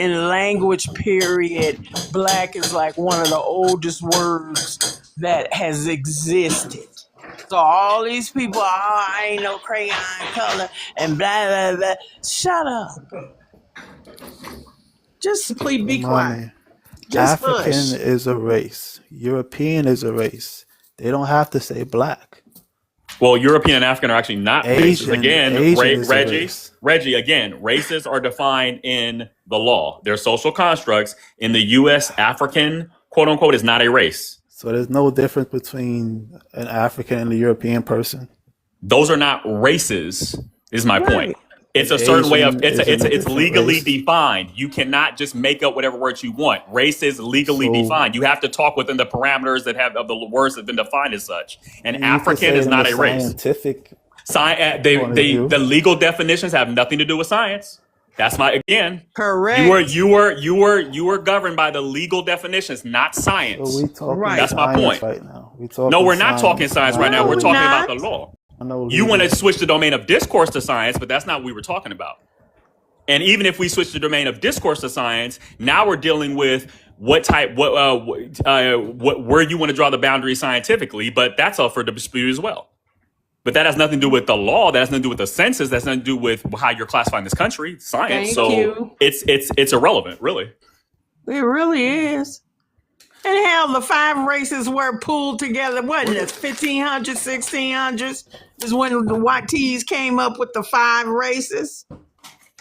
period. Black is like one of the oldest words that has existed. So all these people, I ain't no crayon color and blah, blah, blah. Shut up. Just please be quiet. Mommy, Just African hush. is a race. European is a race. They don't have to say black. Well, European and African are actually not races. Again, Asian is a race. Reggie, again, races are defined in the law. They're social constructs. In the U.S., African, quote unquote, is not a race. So there's no difference between an African and a European person. Those are not races, is my point. Right. It's a certain way of Asian is a it's different legally race. defined. You cannot just make up whatever words you want. Race is legally defined. You have to talk within the parameters that have of the words that have been defined as such. And You can African say is in not the a race. scientific The legal definitions have nothing to do with science. That's correct. You were governed by the legal definitions, not science. So we talking Right. That's my science point. right now. We talking No, we're not talking science right now. No, We're we're talking not. about the law. I know You want to legal. switch the domain of discourse to science, but that's not what we were talking about. And even if we switch the domain of discourse to science, now we're dealing with where you want to draw the boundary scientifically, but that's up for dispute as well. But that has nothing to do with the law. That has nothing to do with the census. That's nothing to do with how you're classifying this country, science. Thank you. It's irrelevant, really. It really is. And hell, the 5 races were pulled together, wasn't it? 1500s, 1600s is when the white tees came up with the 5 races.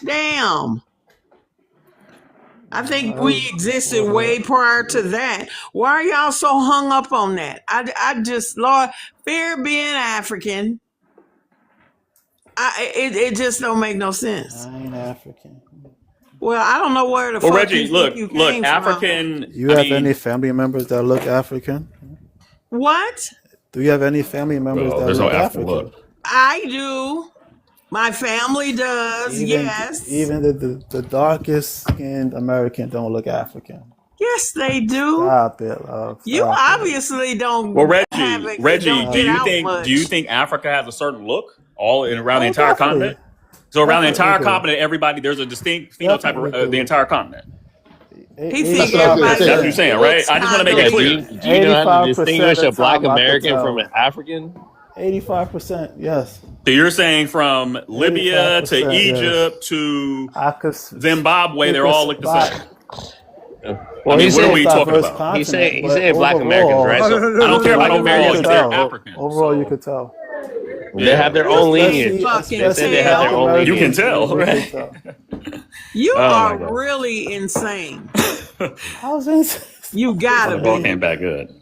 Damn. I think we existed way prior to that. Why are y'all so hung up on that? I just, Lord, fear being African. It just don't make no sense. I ain't African. Well, I don't know where the Well, fuck Reggie, you look, think you came from. African. You have any family members that look African? What? Do you have any family members Well, that there's no look African African? look. I do. My family does, yes. Even the darkest skinned American don't look African. Yes, they do. Stop it, love. You Stop it. obviously don't Well, have it. Reggie, don't do get you out think much. Africa has a certain look around the Oh, entire definitely. continent? So around the entire Definitely. continent, there's a distinct phenotype Definitely of the do. entire continent. He That's think what I was gonna everybody say. That's what you're saying, right? I just want to make it clear. Do you know how to 85% distinguish of a the black time I could American tell. from an African? 85%, yes. So you're saying from Libya to 85%, yes. Egypt to I could Zimbabwe, they all look the same. Well, I mean, he's what are saying we talking about? He's saying black overall- Americans, right? So I don't care about black Americans, Americans, they're tell. Africans. Overall, you could tell. they have their own lineage. Fucking They said they have their own You lineage. can tell, You right? could tell. You Oh, are my God. really insane. How's this? You gotta The ball be. came back good.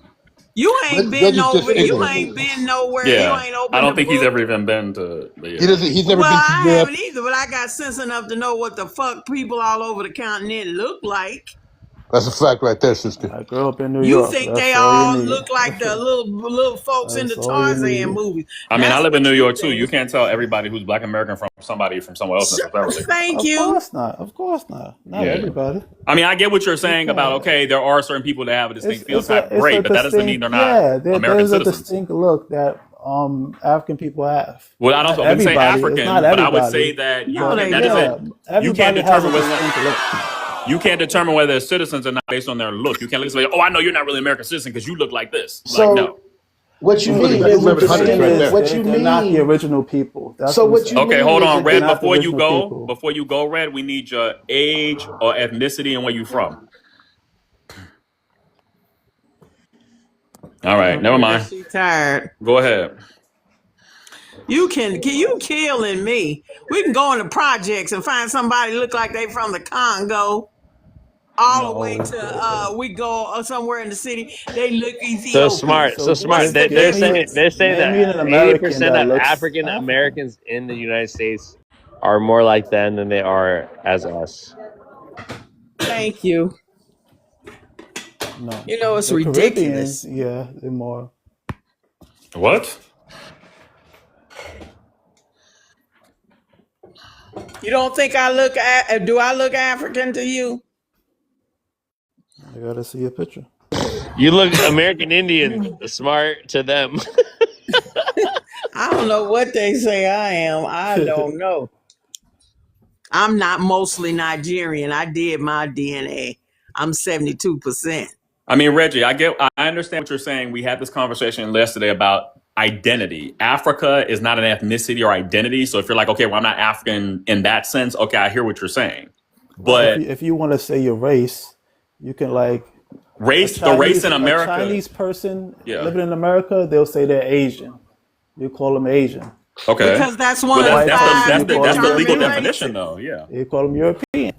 You ain't Reggie's been just nowhere. You ignorant. ain't been nowhere. Yeah, You ain't opened I don't the think he's book. ever even been to. But yeah. He's never Well, been I to Europe. haven't either, but I got sense enough to know what the fuck people all over the continent look like. That's a fact right there, sister. I grew up in New You York. think That's they all all you need. look like the little folks in the That's all you Tarzan need. movies? I mean, I That's live in what New you York too. think. You can't tell everybody who's Black American from somebody from somewhere else necessarily. Thank Of you. course not. Of course not. Not Yeah. everybody. I mean, I get what you're saying about okay, there are certain people that have a distinct It's phenotype. a Great, but that doesn't mean distinct, they're not yeah, American there's a citizens. distinct look that African people have. Well, I don't. I wouldn't say Everybody. It's African, not but I would everybody. say that you No, can, they that do. doesn't. You Everybody can't has a determine whether distinct look. you can't determine whether they're citizens or not based on their look. You can't look and say, "Oh, I know you're not really an American citizen because you look like this." So, Like, no. What you Look at mean? that's There's a 1100 right percentage. there. What you They're not the mean? original people. That's So what I'm what you saying. Okay, mean hold is on, that They're Red. not the Before you original go, people. Red, we need your age or ethnicity and where you from. All right, never Yeah, mind. she tired. Go ahead. You killing me. We can go into projects and find somebody look like they from the Congo. All the way No. to we go somewhere in the city. They look So Ethiopian. smart, so smart. What's the They're difference? saying Name me an that American 80% that of looks African African. Americans in the United States are more like them than they are as us. Thank you. No. You know it's The ridiculous. Caribbeans, yeah, they're more. What? You don't think do I look African to you? I gotta see a picture. You look American Indian smart to them. I don't know what they say I am. I don't know. I'm not mostly Nigerian. I did my DNA. I'm 72%. I mean, Reggie, I understand what you're saying. We had this conversation yesterday about identity. Africa is not an ethnicity or identity. So if you're like, okay, well, I'm not African in that sense, okay, I hear what you're saying. But If you want to say your race, you can like the race in America. A Chinese person Yeah. living in America, they'll say they're Asian. You call them Asian. Okay. Because that's one of the that's five the legal determined definition, races. though. Yeah. You call them European.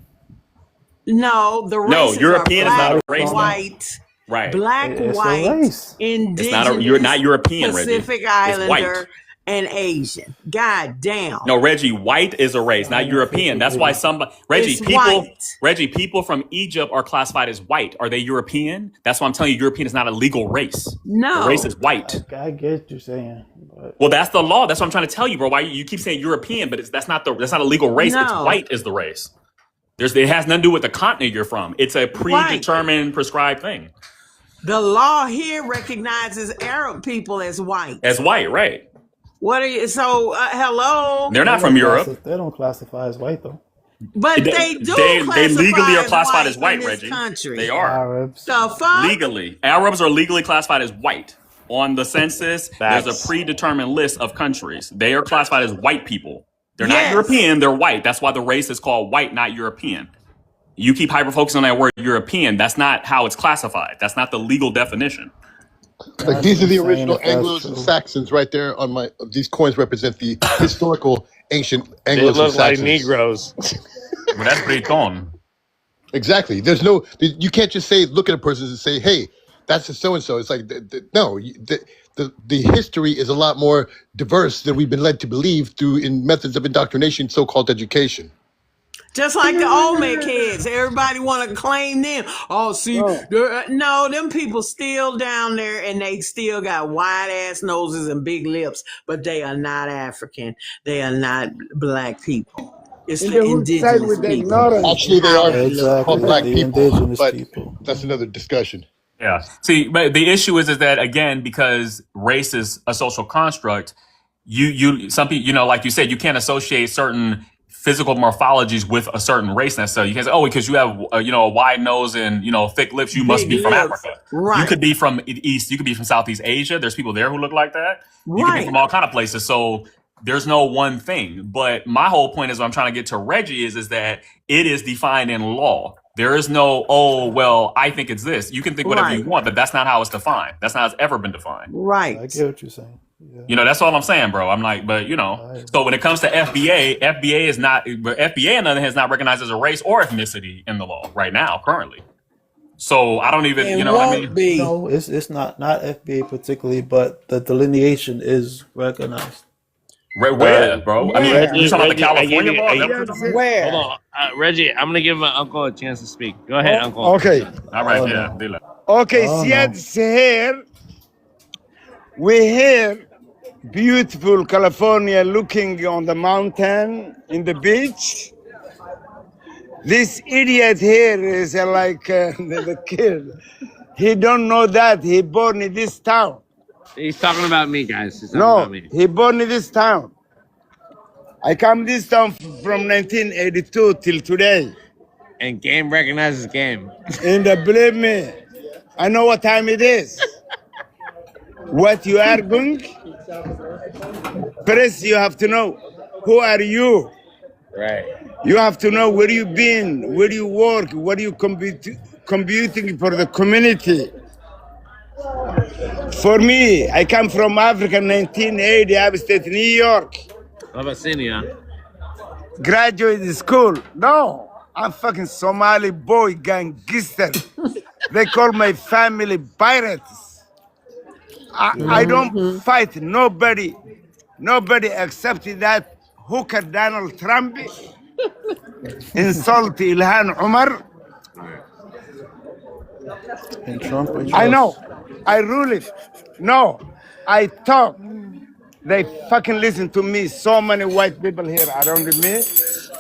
No, the No, races European are is black, not a race, though. white, Right. black, It's a white, race. indigenous, You're not European, Reggie. Pacific It's Islander, white. and Asian. God damn. No, Reggie, white is a race, not European. That's why It's white. Reggie, people from Egypt are classified as white. Are they European? That's why I'm telling you, European is not a legal race. No. The race is white. I get what you're saying. But Well, that's the law. That's what I'm trying to tell you, bro. Why you keep saying European, but that's not a legal race. It's No. white is the race. It has nothing to do with the continent you're from. It's a predetermined, prescribed thing. The law here recognizes Arab people as white. As white, right? What are you? So, hello? They're not they from don't Europe. They don't classify as white though. But they do They classify legally are as classified white as white, in this Reggie. country. They are. Arabs. The fuck? Legally. Arabs are legally classified as white. On the census, there's Facts. a predetermined list of countries. They are classified as white people. They're Yes. not European, they're white. That's why the race is called white, not European. You keep hyper-focusing on that word European. That's not how it's classified. That's not the legal definition. Like these are the insane original if that's Anglos and true. Saxons right there on my. These coins represent the historical ancient They Anglos and look like Saxons. Negroes. But that's Breton. Exactly. You can't just look at a person and say, "Hey, that's a so and so." It's like no. The history is a lot more diverse than we've been led to believe through in methods of indoctrination, so-called education. Just like the Olmec kids. Everybody want to claim them. Oh, see, no, them people still down there and they still got wide ass noses and big lips, but they are not African. They are not black people. It's In the the hood side indigenous with the people. ignorance. Actually, they are Exactly. called black The people, indigenous but people. that's another discussion. Yeah. See, but the issue is that again, because race is a social construct, some people, like you said, you can't associate certain physical morphologies with a certain race necessarily. You can't say, because you have a wide nose and thick lips, you must Big be from lips. Africa. Right. You could be from East, you could be from Southeast Asia. There's people there who look like that. You could be Right. from all kind of places. So there's no one thing. But my whole point is what I'm trying to get to Reggie is that it is defined in law. There is no, I think it's this. You can think whatever you Right. want, but that's not how it's defined. That's not how it's ever been defined. Right. I get what you're saying. Yeah. That's all I'm saying, bro. I'm like, but so when it comes to FBA is not, but FBA on the other hand is not recognized as a race or ethnicity in the law right now, currently. So I don't even, It you know what I won't mean? be. No, it's not FBA particularly, but the delineation is recognized. Where, bro? I mean, Reggie, you talking about the Reggie, California law? Is that what Yeah, you're talking about? Where? Hold on. Reggie, I'm going to give my uncle a chance to speak. Go ahead, uncle. Okay. All right, Oh, yeah. no. Dile. Okay, Oh, Seattle's here. We're here, beautiful California, looking on the mountain, in the beach. This idiot here is the kid. He don't know that he born in this town. He's talking about me, guys. He's talking No, about me. he born in this town. I come this town from 1982 till today. And game recognizes game. And believe me, I know what time it is. what you are going. First, you have to know who are you. Right. You have to know where you been, where you work, what you computing for the community. For me, I come from Africa, 1980, upstate New York. Abyssinia. Graduate school. No, I'm fucking Somali boy gangster. They call my family pirates. I don't fight nobody. Nobody accepted that hooker Donald Trump insult Ilhan Omar. And Trump we I know. trust. I rule it. No, I talk. They fucking listen to me. So many white people here around me.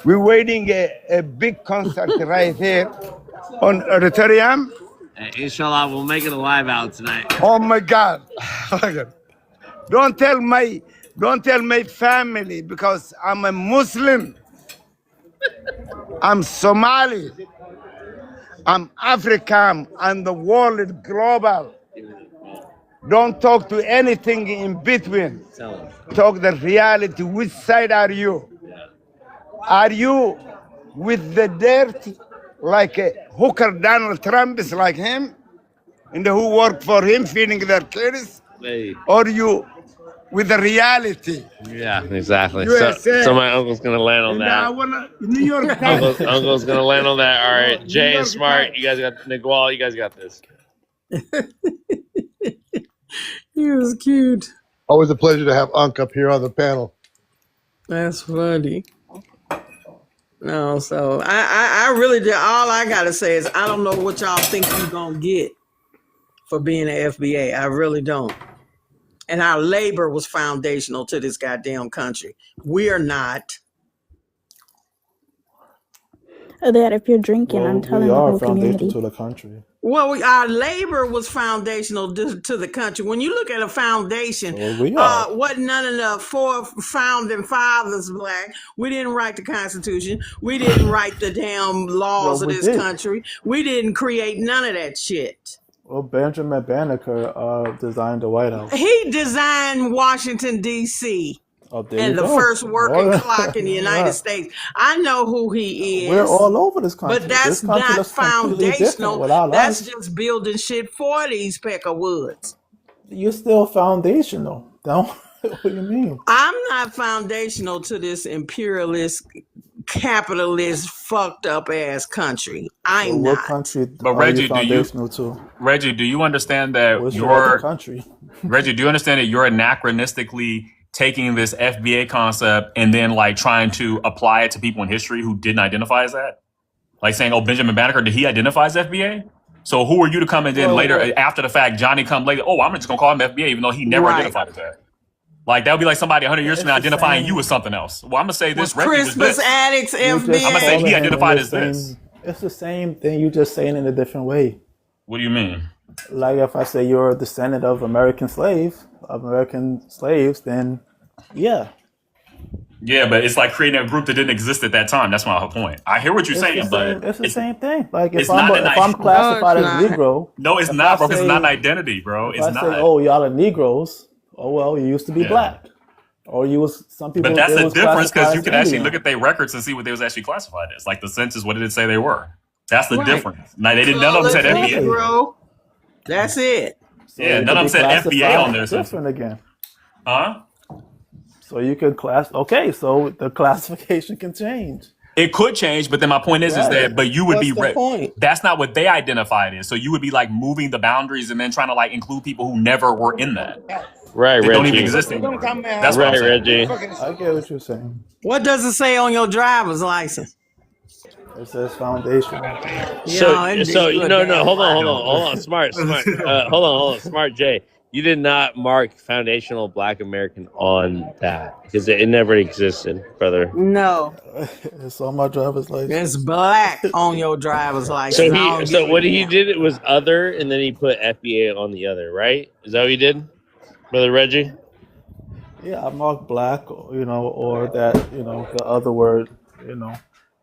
We're waiting a big concert right here on auditorium. Inshallah, we'll make it a live out tonight. Oh my God. Don't tell my family because I'm a Muslim. I'm Somali. I'm African and the world is global. Don't talk to anything in between. Talk the reality. Which side are you? Are you with the dirt like a hooker Donald Trump is like him? And who work for him feeding their kids? Hey. Or you with the reality? Yeah, exactly. USA. So my uncle's gonna land on And that. I wanna New York Times. Uncle's gonna land on that. All right, New Jay and York Smart, Times. you guys got Nigual, you guys got this. He was cute. Always a pleasure to have Unc up here on the panel. That's funny. No, so I really did. All I gotta say is I don't know what y'all think you're gonna get for being an FBA. I really don't. And our labor was foundational to this goddamn country. We are not. That if you're drinking, Well, I'm we telling the are whole foundational community. to the country. Well, our labor was foundational to the country. When you look at a foundation, Well, we are. wasn't none of the four founding fathers black. We didn't write the Constitution. We didn't write the damn laws Well, of we this did. country. We didn't create none of that shit. Well, Benjamin Banneker designed the White House. He designed Washington, D.C. Oh, there and you the go. first working Well, clock in the United yeah. States. I know who he We're is. all over this country. But that's This country not looks completely different foundational. without That's us. just building shit for these peck of woods. You're still foundational. Don't. What do you mean? I'm not foundational to this imperialist, capitalist, fucked up ass country. Well, I'm what not. country But are you Reggie, foundational to? Reggie, do you understand that What's your other you're country? Reggie, do you understand that you're anachronistically taking this FBA concept and then like trying to apply it to people in history who didn't identify as that? Like saying, oh, Benjamin Banneker, did he identify as FBA? So who are you to come and then later, after the fact, Johnny come later, oh, I'm just going to call him FBA, even though he never Right. identified as that. Like, that would be like somebody 100 years from now It's the identifying you same. as something else. Well, I'm going to say Was this, Reggie was Christmas this. addicts You just I'm going to say calling he him in identified the as this. same. It's the same thing. You just saying it in a different way. What do you mean? Like if I say you're a descendant of American slaves, then yeah, Yeah, but it's like creating a group that didn't exist at that time. That's my whole point. I hear what you're it's the saying, same. but It's the same thing. Like it's not an if I'm identity. No, classified it's as not. Negro, No, it's if I not, bro, because it's not an say identity, bro. if It's I say, not. oh, y'all are Negroes, oh well, you used to be Yeah. black, or you was some But people that's they the was difference because classified you as can actually Indian. look at their records and see what they was actually classified as. Like the census, what did it say they were? That's the Right. difference. Now, they didn't, none of them said Colored FBA. Exactly. Negro. That's it. So Yeah, you none could of them be said FBA on classified their census. different again. Huh? So you could class. Okay, so the classification can change. It could change, but then my point is Right. that, but you would What's be, the point? that's not what they identified as. So you would be like moving the boundaries and then trying to like include people who never were in that. Right, They don't even Reggie. exist Don't anymore. come here. That's what I'm Right, saying. Reggie. I get what you're saying. What does it say on your driver's license? It says foundation. Yeah, So indeed. no, You a no, damn hold liar. on, smart. Hold on, smart Jay. You did not mark foundational Black American on that because it never existed, brother. No, It's on my driver's license. it's black on your driver's So license. I don't give a he damn. did it was other, and then he put FBA on the other, right? Is that what he did, brother Reggie? Yeah, I mark black, or that, the other word,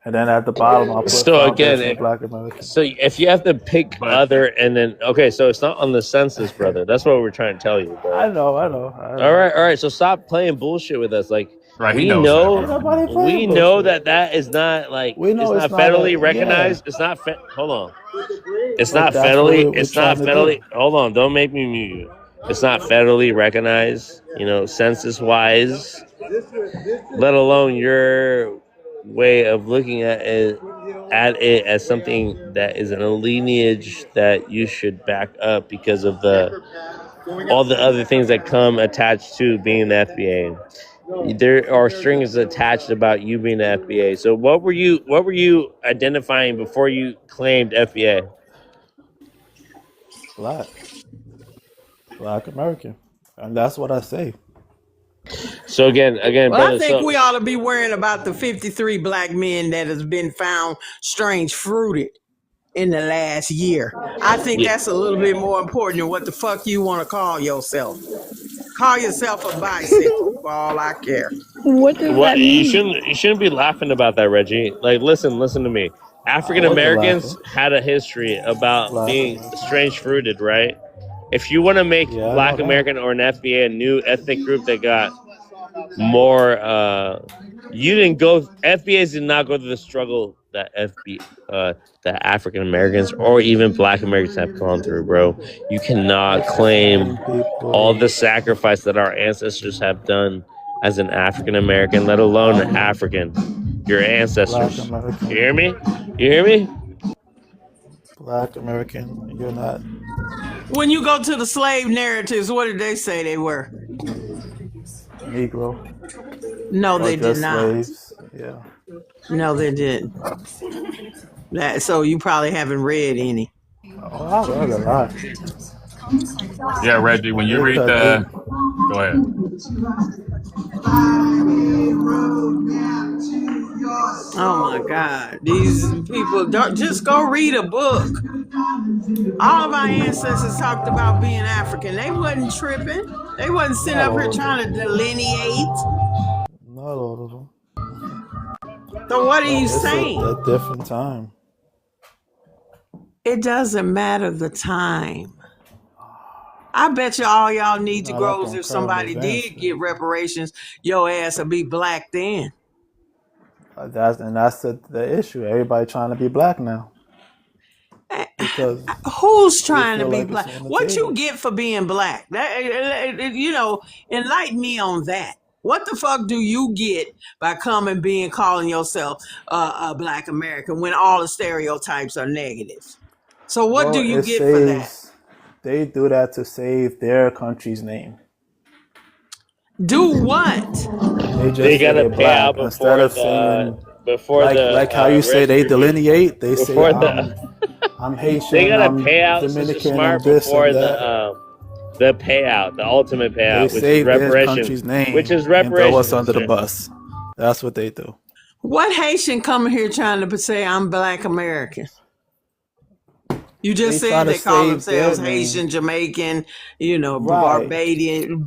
And then at the bottom, I'll put So again, Foundation of Black Americans. so if you have to pick But other and then okay, so it's not on the census, brother. That's what we're trying to tell you, bro. I know. All right. So stop playing bullshit with us. Like right, he we knows that, know, Ain't bro. nobody we playing know bullshit. that is not like We it's know not it's not a federally yeah, recognized. It's not. Hold on. It's but not that's what federally. we're It's not trying to federally. do. Hold on. Don't make me mute you. It's not federally recognized. You know, census wise, let alone your way of looking at it as something that is in a lineage that you should back up because of all the other things that come attached to being the FBA. There are strings attached about you being the FBA. So what were you identifying before you claimed FBA? Black American, and that's what I say. So again, Well, I brother. think So we ought to be worrying about the 53 black men that has been found strange fruited in the last year. I think yeah, that's a little bit more important than what the fuck you want to call yourself. Call yourself a bicycle for all I care. What does what that mean? you shouldn't be laughing about that, Reggie. Like listen to me. I African wasn't Americans laughing. had a history about Black being American. strange fruited, right? If you want to make Yeah, I know Black that. American or an FBA a new ethnic group that got more you didn't go FBAs did not go through the struggle that that African Americans or even Black Americans have gone through, bro. You cannot It's the claim same all people. the sacrifice that our ancestors have done as an African American, let alone an African. Your Black ancestors. You American. hear me? You hear me? Black American. You're not. When you go to the slave narratives, what did they say they were? Negro No, or they did just not. slaves. Yeah. No, they didn't. So you probably haven't read any. Oh, I read a lot. Yeah, Reggie, when you read Because they. go ahead. Oh my God. These people don't just go read a book. All of our ancestors talked about being African. They wasn't tripping. They wasn't sitting Not up here all of them. trying to delineate. Not all of them. So what are you It's saying? a different time. It doesn't matter the time. I bet you all y'all You're need to not up grow. on If current somebody events, did get then. reparations, your ass will be black then. That's the issue. Everybody trying to be black now because Who's they trying to feel be like it's black? on the What you table. get for being black? Enlighten me on that. What the fuck do you get by calling yourself a black American when all the stereotypes are negative? So what do Well, you it get for that? saves. They do that to save their country's name. Do what? They They just say gotta they're pay out black instead of saying like how you say they delineate. They say before the I'm they Haitian, gotta I'm pay out Sister Dominican, I'm Smart this and before that. the payout, the ultimate They payout, which is save their reparations, country's name and throw us under the sister. bus. That's what they do. What Haitian coming here trying to say I'm black American? You just They try said to they call save their themselves name. Haitian, Jamaican, Right. Barbadian,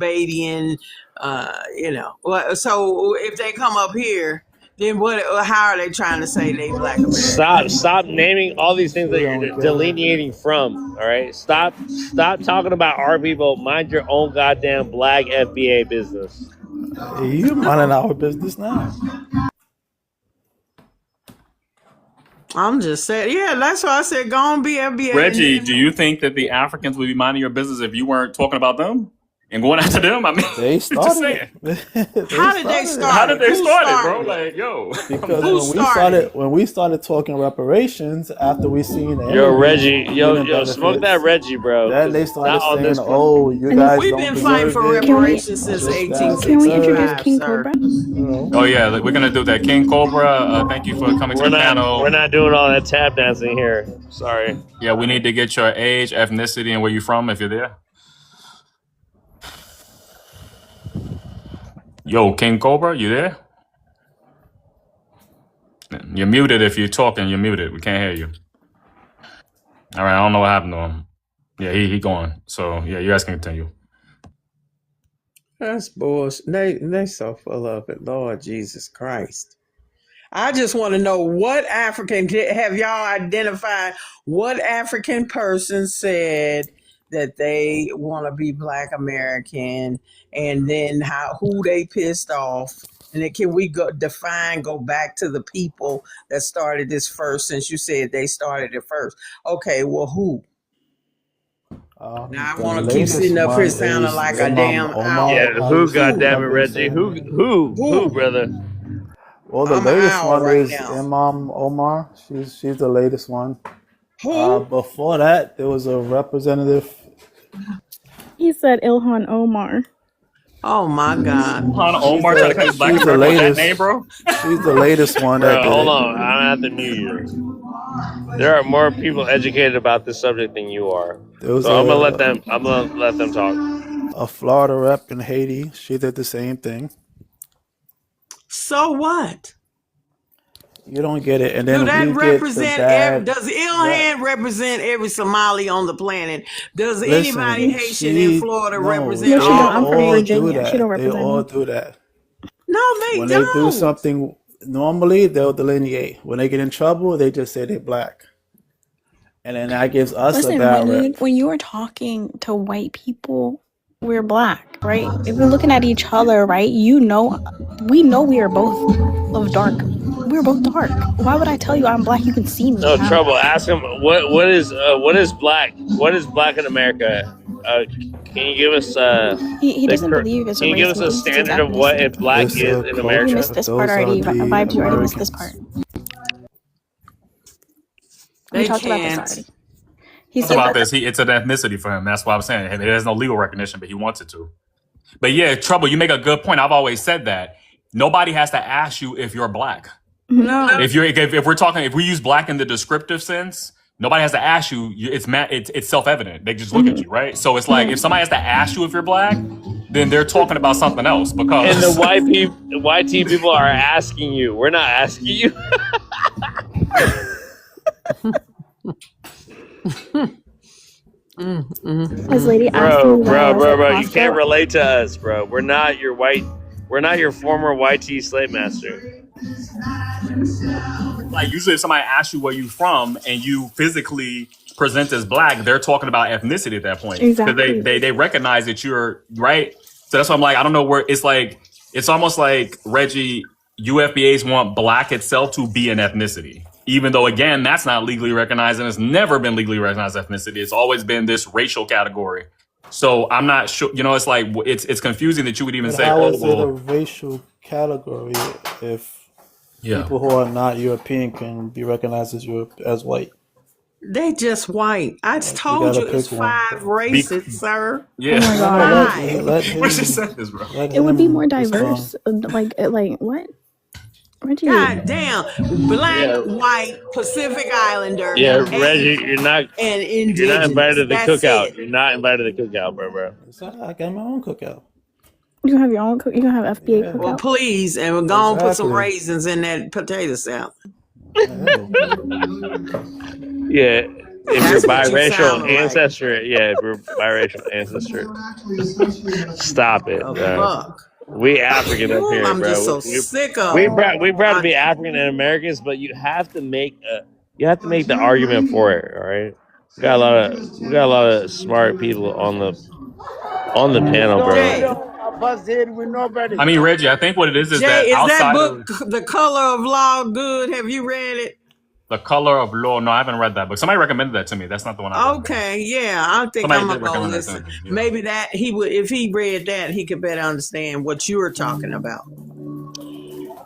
So if they come up here, then how are they trying to say they black American? Stop naming all these things that We you're don't get it. delineating from. All right, stop talking about our people. Mind your own goddamn black FBA business. You minding our business now. I'm just saying, yeah, that's why I said go on be FBA. Reggie, do you think that the Africans would be minding your business if you weren't talking about them and going after them? I mean, They just started saying. it. How did they start How it? did they Who start it, bro? started it? Like, yo. Because Who started it? when we started talking reparations after we seen the Yo, immigrants Reggie, getting yo, smoke that benefits, Reggie, bro. then they It's started not on saying, this. "Oh, you And guys We've don't been fighting deserve for it." can we reparations since This, that, the can we introduce third. 1865, King sir. Cobra? You know, Oh, yeah, we're going to do that. King Cobra, thank you for coming to the panel. We're not doing all that tap dancing here. Sorry. Yeah, we need to get your age, ethnicity, and where you're from if you're there. Yo, King Cobra, you there? You're muted if you're talking. You're muted. We can't hear you. All right, I don't know what happened to him. Yeah, he going. So, yeah, you guys can continue. That's bullshit. They so full of it, Lord Jesus Christ. I just want to know what African, have y'all identified what African person said that they want to be Black American, and then who they pissed off. And then can we go back to the people that started this first, since you said they started it first? Okay, well, who? Now I The want to keep latest sitting up here one sounding is like a Imam damn Omar. Yeah, owl. who? Obviously, Goddamn it, Reggie. representing. Who, brother? Well, the I'm an latest owl one right is now. Imam Omar. She's the latest one. Who? Before that, there was a representative. He said Ilhan Omar. Oh my God. Ilhan She's Omar trying to claim the Black she's the America with that latest. name, bro. She's the latest one that Bro, did hold it. on. I have to mute you. There are more people educated about this subject than you are. There was So I'm gonna let them talk. a Florida rep in Haiti. She did the same thing. So what? You don't get it, and Do then that we get the represent bad does rep. Ilhan represent every Somali on the planet? Does anybody Listen, Haitian in she Florida no, represent No, they she don't. all I'm of from all Haiti? do Virginia. She don't that. They represent all me. do that. No, they When they do don't. something, normally they'll delineate. When they get in trouble, they just say they're Black, and then that gives us a Listen, bad rep. when you are talking to white people, we're Black, right? If we're looking at each other, right, we know we are both of dark. We're both dark. Why would I tell you I'm Black? You can see me. No I'm trouble. Black. Ask him what is black? What is black in America? Can you give us He doesn't believe it's a can you give race. us He a thinks it's standard of what a ethnicity. black It's is a in You America? missed culture. this part Those are already. the Vibes, you already missed this part. Americans. We They talked about this can't. already. He Talked said about this. It's an ethnicity for him. That's why I'm saying it has no legal recognition, but he wants it to. But yeah, Trouble, you make a good point. I've always said that. Nobody has to ask you if you're Black. No. If we use Black in the descriptive sense, nobody has to ask you. It's self-evident. They just look at you, right? So it's like if somebody has to ask you if you're Black, then they're talking about something else. And the Because YT people are asking you. We're not asking you. This lady asked me why I was at Bro, you can't Costco. relate to us, bro. We're not your former YT slave master. like usually if somebody asks you where you from and you physically present as Black, they're talking about ethnicity at that point because Exactly. they recognize that you're right. So that's why I'm like, I don't know where it's almost like Reggie, UFBAs want Black itself to be an ethnicity, even though again that's not legally recognized and it's never been legally recognized ethnicity. It's always been this racial category. So I'm not sure. It's like it's confusing that you would even But say, how oh is it a well, racial category if yeah. people who are not European can be recognized as white? They just white. I Like, you told gotta you it's pick one. 5 races, sir. Oh Yeah. my No, god. Five. let What she him said this, bro. let It would be him more respond. diverse. Like what? Reggie. God damn. Black, white, Pacific Islander, Yeah, Asian, Reggie, you're not and invited indigenous. to the That's cookout. it. You're not invited to the cookout, bro. It's all right, I got my own cookout. You gonna have your own you gonna have FBA Yeah, Well, cookout? please, and we're gonna put some exactly. raisins in that potato salad. Hell. Yeah, if you're That's what you biracial sounded like. ancestry, if you're biracial ancestry, stop it, The bro. fuck. We African up Ooh, here, I'm just bro. so sick of We them. proud to be African and Americans, but you have to make the argument for it. All right, we got a lot of smart people on the panel, bro. Jay, I mean, Reggie, I think what it is Jay, that is that outside book of The Color of Law good? Have you read it? The Color of Law, no, I haven't read that book. Somebody recommended that to me. That's not the one I read. Okay, yeah, I think Somebody I'm did gonna go recommend that to listen. me. Yeah. Maybe that he would, if he read that, he could better understand what you were talking about.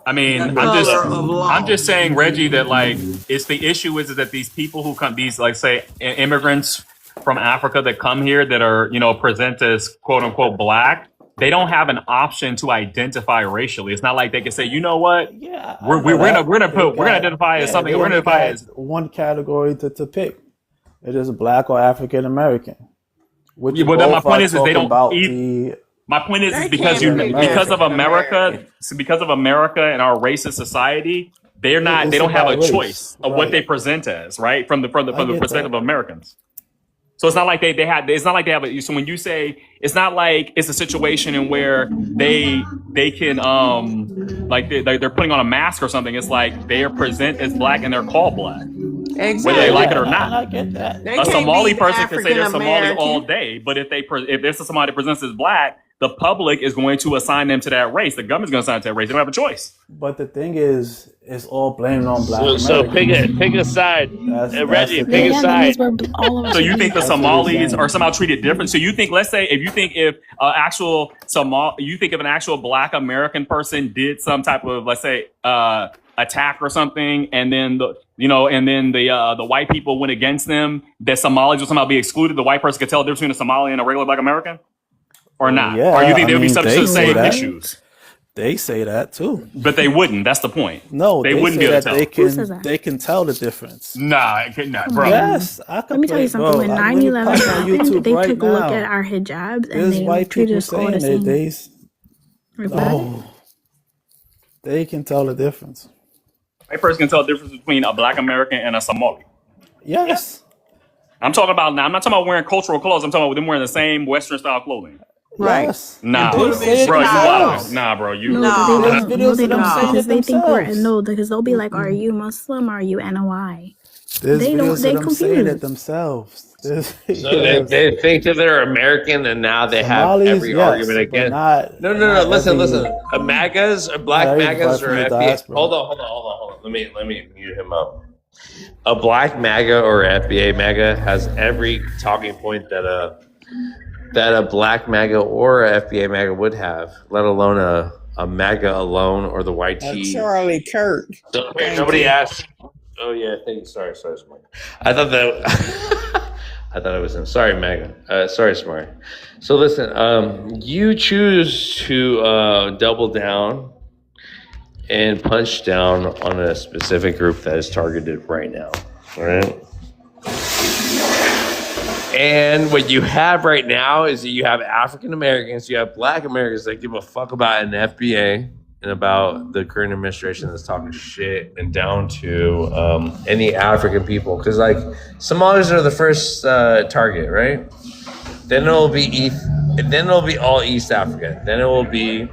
I mean, The Color of Law. I'm just saying, Reggie, that like it's the issue is that these people who come, these like say immigrants from Africa that come here that are present as quote unquote Black, they don't have an option to identify racially. It's not like they can say, you know what, Yeah, I we're know that. gonna identify as something. We're gonna only identify got as one category to pick. It is Black or African American. Which Yeah, well, then my both point are is they talking don't about eat. the My point is They because can't African pick because of American. America, because of America and our racist society, they It's don't have a about race, choice of what they right? present as, right? From the I get perspective that. of Americans. So it's not like they have. It's not like they have. So when you say it's not like it's a situation in where they can like they're putting on a mask or something. It's like they are present as black and they're called black, whether they like it or not. I get that. They A can't Somali be person can say they're African Somali all American. day, but if there's a Somali presents as black, the public is going to assign them to that race. The government's going to assign them to that race. They don't have a choice. But the thing is, it's all blamed on black So Americans. pick a side. That's Reggie, the pick a thing. Yeah, that side. means we're all of us So are you think the That's what he's Somalis saying. are somehow treated different? So you think, let's say, if actual you think if an actual black American person did some type of, let's say, attack or something, and then the white people went against them, that Somalis would somehow be excluded. The white person could tell the difference between a Somali and a regular black American, or not? Yeah, Or you think I they would be mean, subject they to the say same that. issues? They say that too. But they wouldn't. That's the point. No, They they wouldn't say be able that to they tell. Who says can that? they can tell the difference. Nah, bro. Yes, I Let can me tell you play, something. bro. When Let 9/11 me pop on happened, YouTube they right took a look at now. our hijabs and There's they white treated people us all the saying same. they Like, what? oh they can tell the difference. White person can tell the difference between a black American and a Somali. Yes, I'm talking about now. I'm not talking about wearing cultural clothes. I'm talking about them wearing the same Western style clothing. Right. yes. Nah, They Put them say in it bro, you Chicago. themselves. wild. Nah, bro, you. No, No. but they There's don't. No, videos they of them don't saying because it they think we're themselves. no because they'll be like, "Are you Muslim? Are you NOI?" There's They don't. videos They of them saying it confused. themselves. So Yes. they think that they're American, and now they have Somalis, every argument yes, but against. not No. not Listen. every MAGAs, not black everybody MAGAs, or from the FBA. diaspora. Hold on. Let me mute him up. A black MAGA or FBA MAGA has every talking point that a black MAGA or a FBA MAGA would have, let alone a MAGA alone or the white tee. Charlie Kirk. So, Thank nobody you. asked. Oh yeah, thank you. Sorry, Smart. I thought that. I thought it was him. Sorry, MAGA. Sorry, Smart. So listen, you choose to double down and punch down on a specific group that is targeted right now. All right. And what you have right now is that you have African Americans, you have Black Americans that give a fuck about an FBA and about the current administration that's talking shit and down to any African people. Because like Somalis are the first target, right? Then it'll be all East Africa. Then it will be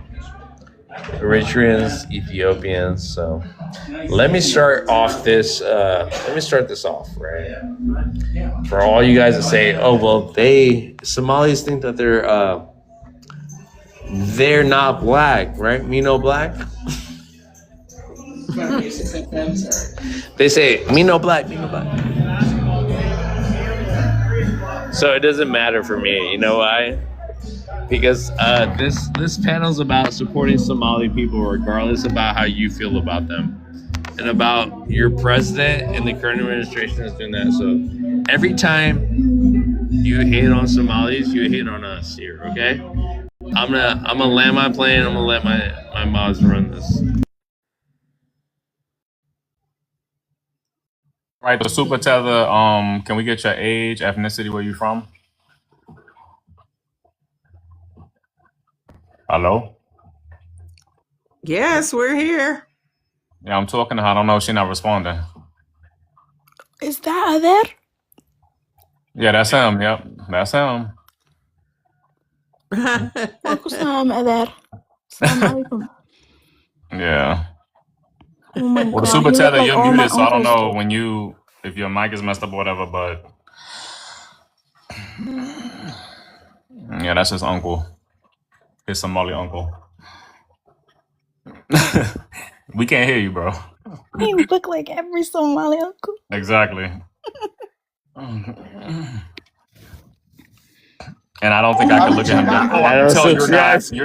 Eritreans, Ethiopians. So let me start this off, right? For all you guys that say, oh well, Somalis think that they're not black, right? Me no black. They say me no black, me no black. So it doesn't matter for me. You know why? Because this panel's about supporting Somali people, regardless about how you feel about them, and about your president and the current administration is doing that. So every time you hate on Somalis, you hate on us here. Okay? I'm gonna land my plane. I'm gonna let my mods run this. Right, the super tether. Can we get your age, ethnicity, where you from? Hello. Yes, we're here. Yeah, I'm talking to her. I don't know if she's not responding. Is that other? Yeah, that's him. Yep, that's him. Aku sama other. Assalamualaikum. Yeah. Oh my Well, the god, super he looked tether, like you're all my muted, so I don't uncles. know if your mic is messed up or whatever. But yeah, that's his uncle, his Somali uncle. We can't hear you, bro. He look like every Somali uncle. Exactly. And I don't think I can look at him. I can tell you're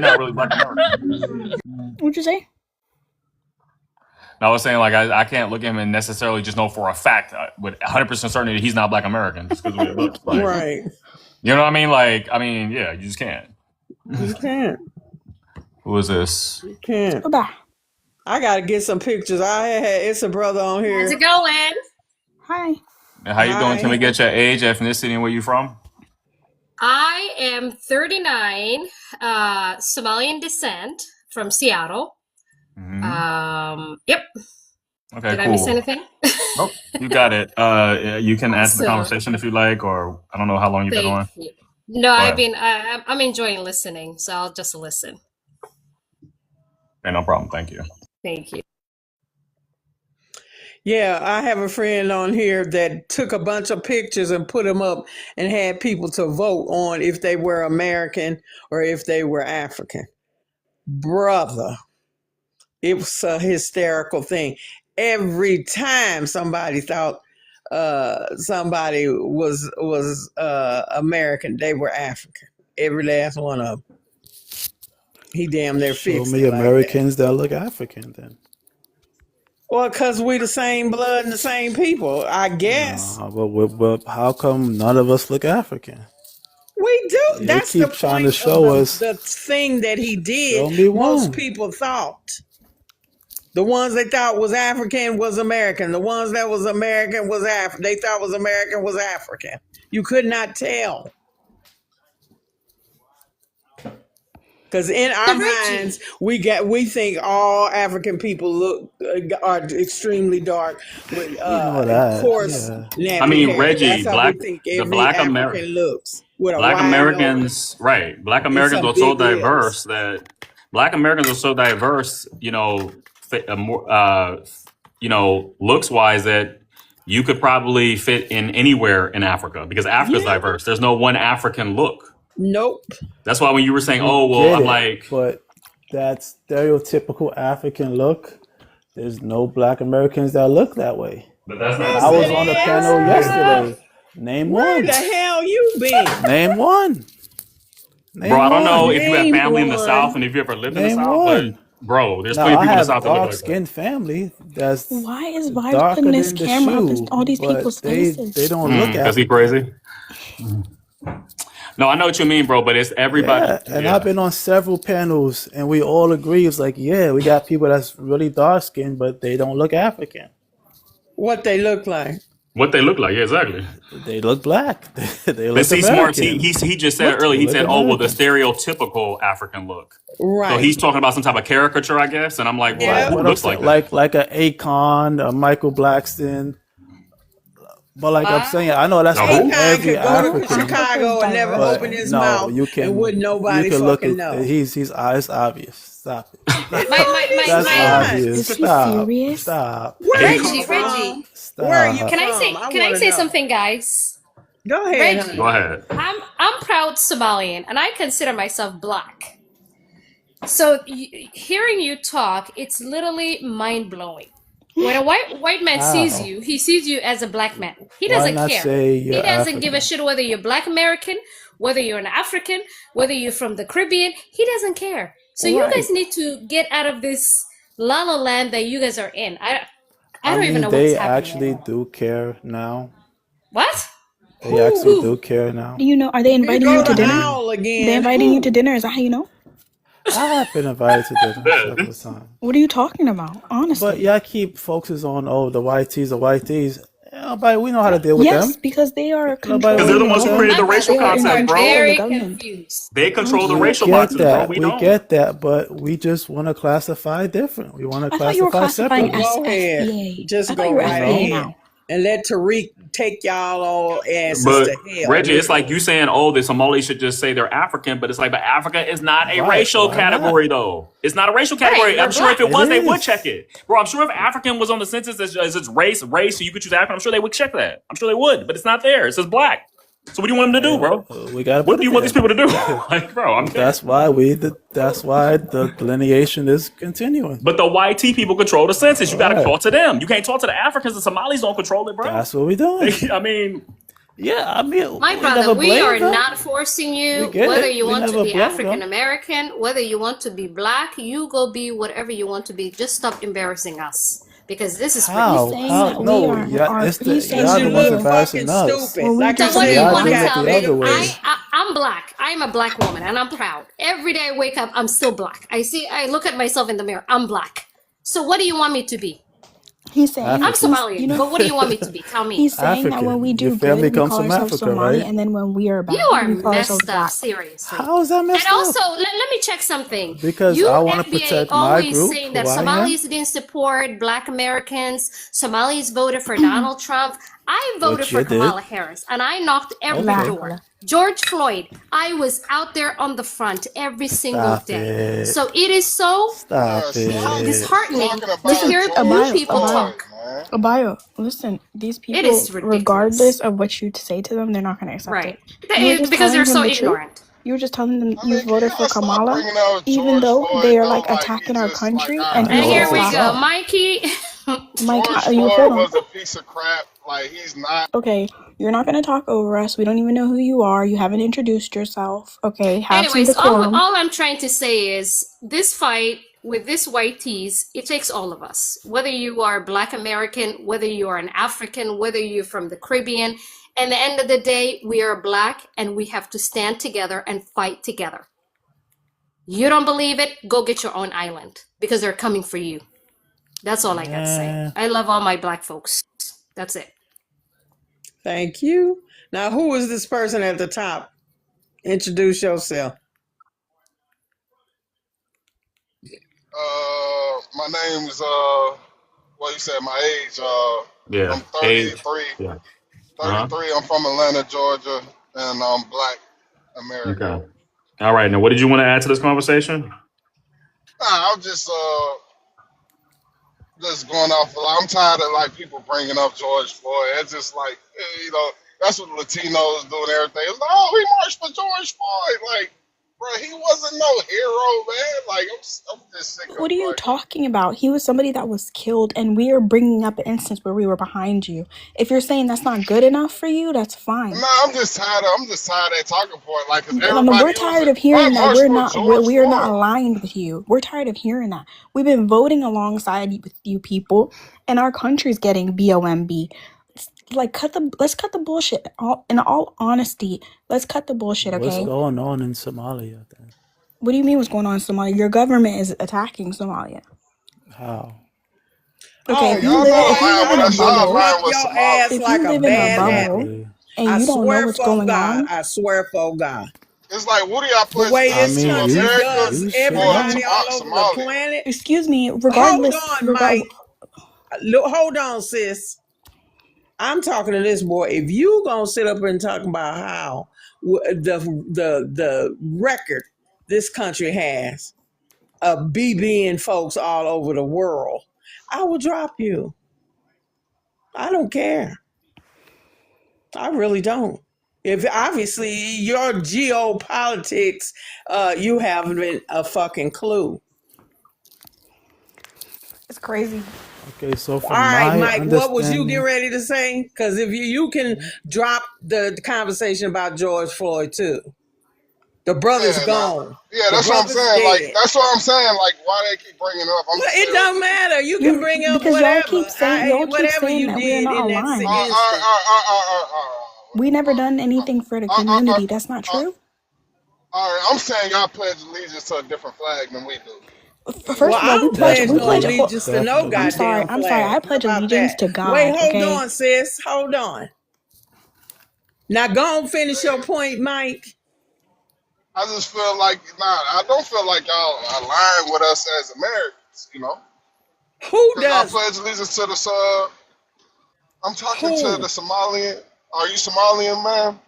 not really black American. What'd you say? I was saying, like, I can't look at him and necessarily just know for a fact with 100% certainty he's not black American just because of what he looks like. Right. You know what I mean? Like, yeah, you just can't. You can't. Who is this? You can't. Bye. I gotta get some pictures. It's a brother on here. How's it going? Hi. How you doing? Hi. Can we get your age, ethnicity, and where you from? I am 39, Somalian descent from Seattle. Mm-hmm. Yep. Okay, Did cool. I miss anything? Nope, you got it. You can answer the So conversation if you like, or I don't know how long you've been thank on. you. No, Go I've ahead. been. I'm enjoying listening, so I'll just listen. Okay, no problem. Thank you. Thank you. Yeah, I have a friend on here that took a bunch of pictures and put them up and had people to vote on if they were American or if they were African. Brother, it was a hysterical thing. Every time somebody thought somebody was American, they were African. Every last one of them. He damn near Show fixed me it like that. Americans that look African then. Well, because we the same blood and the same people, I guess. But how come none of us look African? We do. You That's the keep trying to point of show us. the thing that he Show did. me Most one. people thought. The ones they thought was African was American. The ones that was American was they thought was American was African. You could not tell. Because in our minds, we think all African people look are extremely dark with We know that. coarse Yeah. I nappy mean, hair. Reggie, That's how we think the every African looks with a Black wide Americans, right? Black and Americans some are so big lips. diverse that Black Americans are so diverse, you know, looks wise that you could probably fit in anywhere in Africa because Africa's Yeah. diverse. There's no one African look. Nope. That's why when you were saying, We "Oh, well," get I'm it, like, but that stereotypical African look, there's no Black Americans that look that way. but that's And not. I was on the panel yesterday. Name Where one. the hell you been? Name one. Name Bro, I don't know one. if you have Name family in the South one. and if you ever lived in the Name South, one. but bro, there's Now plenty of I people in the have South that look dark like that. skinned family that's Why is Vibes darker putting this than the camera up in shoe, all these people's but they faces? don't look Is he African. crazy? No, I know what you mean, bro, but it's everybody. Yeah, and Yeah. I've been on several panels, and we all agree it's like, yeah, we got people that's really dark skinned, but they don't look African. What they look like? What they look like, yeah, exactly. They look black. They But look see, Smarts, American. he just said earlier, They he look said, "Oh, well, the American. stereotypical African look." So Right. he's talking about some type of caricature, I guess. And I'm like, well, Yeah. who What I'm looks like saying, that? like a Akon, a Michael Blackston. But like I'm saying, I know that's No, not who? Akon every could go to African, Chicago and never but open his no, mouth you and can wouldn't nobody look fucking at know. he's it's obvious. Stop it. My That's obvious. Is he Stop. serious? Stop. Where you Reggie, from? Reggie. Where are you Stop. Can I from? say I can I want to say know. something, guys? Go ahead, Reggie, honey. Go ahead. I'm proud Somalian and I consider myself black. So hearing you talk, it's literally mind blowing. When a white man sees How? you, he sees you as a black man. He Why doesn't not care. say He you're doesn't give a African? shit whether you're Black American, whether you're an African, whether you're from the Caribbean. He doesn't care. So you Right. guys need to get out of this la la land that you guys are in. I I don't even mean, know what's they happening actually anymore. do care now. What? They actually Who? do care now. Do you know? Are they Here inviting go you to the dinner? owl They again. inviting you Who? to dinner? Is that how you know? I have been invited to dinner several times. What are you talking about? But Honestly. y'all keep focus on, oh, the YTs, the YTs. Nobody, we know how to deal with Yes, them. because they are Nobody, Because we they're the know ones who them. created the My racial brother, they are in you are concept, bro. control of the very government. confused. They control the We racial get boxes, bro. that. We We don't. get that. But we just want to classify different. We want to I thought you were classify classifying separately. Go ahead. SBA. Just I thought go you were right SBA ahead. now. And let Tariq take y'all all asses But to hell. Reggie, it's with like him. you saying, "Oh, the Somalis should just say they're African," but it's like, but Africa is not a Right. racial Why not? category, though. It's not a racial Right, category. we're I'm sure if black. it was, It they would check is. it, bro. I'm sure if African was on the census as its race, so you could choose African, I'm sure they would check that. I'm sure they would, but it's not there. It says black. So what do you want them to do, bro? We gotta What put do it you want these there. people to do? Like, bro, I'm kidding. That's why the delineation is continuing. But the YT people control the census. You got to Right. talk to them. You can't talk to the Africans. The Somalis don't control it, bro. That's what we doing. I mean, Yeah, I mean, My we brother, never we are blamed them. not forcing We you, get whether it. you We want to never be blamed African them. American, whether you want to be black, you go be whatever you want to be. Just stop embarrassing us. Because this is He's How? saying How? that we No, are. it's the He's saying Because y'all you the that ones we look are. embarrassing fucking us. stupid. Well, we Like I So what do said, you Y'all want you to doing it got tell the me? big other way. lips. I'm black. I'm a black woman and I'm proud. Every day I wake up, I'm still black. I look at myself in the mirror. I'm black. So what do you want me to be? He's saying, I'm African. Somalian, but what do you want me to be? Tell me. he's saying that when we African. Your do family good, we comes call from ourselves Africa, Somali, right? and then when we are You bad, are we call ourselves messed up, black. seriously. How is that And messed also, up? let me check something. Because You I want to FBA protect my always group, saying who that I am. Somalis didn't support Black Americans. Somalis voted for Donald Trump. I voted Which for you did. Kamala Harris, and I knocked every Okay. door. George Floyd, I was out there on the front every single Stop day. it. So it is so Stop Smalley it. disheartening talking to about hear you George people Floyd, talk. man. Abayo, listen, these It people, is ridiculous. regardless of what you say to them, they're not going to accept Right. it. You were just Because telling they're him so the truth. ignorant. You were just telling them I you mean, can voted for y'all stop Kamala, bringing out even George though Floyd they are though? like Like attacking he's our just like country I and know And people here it's we a stop. go. song. Mikey. Mike, George you Floyd hold on. was a piece of crap. Like he's not. Okay, you're not going to talk over us. We don't even know who you are. You haven't introduced yourself. Okay, have some Anyways, decorum. all I'm trying to say is this fight with this white tees, it takes all of us. Whether you are Black American, whether you are an African, whether you're from the Caribbean, at the end of the day, we are Black and we have to stand together and fight together. You don't believe it? Go get your own island because they're coming for you. That's all I got to say. Yeah. I love all my Black folks. That's it. Thank you. Now, who is this person at the top? Introduce yourself. My name's well, you said my age. Yeah. I'm Age. 33. Yeah. 33. I'm from Atlanta, Georgia, and I'm Black American. Okay. All right. Now, what did you want to add to this conversation? Nah, I'm just going off. I'm tired of like people bringing up George Floyd. It's just like that's what Latinos do and everything. It's like, oh, we marched for George Floyd. Like, bro, he wasn't no hero, man. Like, I'm just sick of What are you talking about? He was somebody that was killed, and we are bringing up an instance where we were behind you. If you're saying that's not good enough for you, that's fine. Nah, I'm just tired of that talking point. Like, cause And everybody we're tired of hearing that we are not aligned with you. We're tired of hearing that. We've been voting alongside with you people, and our country's getting BOMB. Like, let's cut the bullshit. In all honesty, let's cut the bullshit. What's Okay. going on in Somalia then? What do you mean? What's going on in Somalia? Your government is attacking Somalia. How? Okay, Oh, if you y'all live, not if you lying live in with a us. Y'all bubble, lying with Your Somalia. ass if like you a live in a bad bubble habit. and I you don't know swear what's for going God. on, I swear for God. It's like, what do y'all The pledge way I this mean, country you does should everybody know. all over the Somalia? planet. excuse me, Hold regardless, on, Mike. Look, hold on, sis. I'm talking to this boy. If you gonna sit up and talk about how the record this country has of BBing folks all over the world, I will drop you. I don't care. I really don't. If obviously your geopolitics, you haven't a fucking clue. it's crazy. Okay, so All from right, my Mike, what was you getting understanding, ready to say? Because if you can drop the conversation about George Floyd too. The brother's Yeah, gone. yeah, The that's what I'm brother's saying. Like, dead. that's what I'm saying. Like, why they keep bringing it up? I'm Well, just it saying. don't matter. You can bring up Because y'all whatever. keep saying Whatever you that we are did not in that aligned. instant. We never done anything for the community. That's not true. All right, I'm saying y'all pledge allegiance to a different flag than we do. First Well, of all, I we don't pledge. pledge We no pledge. allegiance to no I'm sorry. goddamn I'm sorry. I flag. How pledge about allegiance that? to God. Wait, hold Okay. on, sis. Hold on. Now go on, finish your point, Mike. I just feel like, I don't feel like y'all align with us as Americans, you know? Who Because I does? pledge allegiance to the, I'm talking to Who? the Somalian. Are you Somalian, ma'am?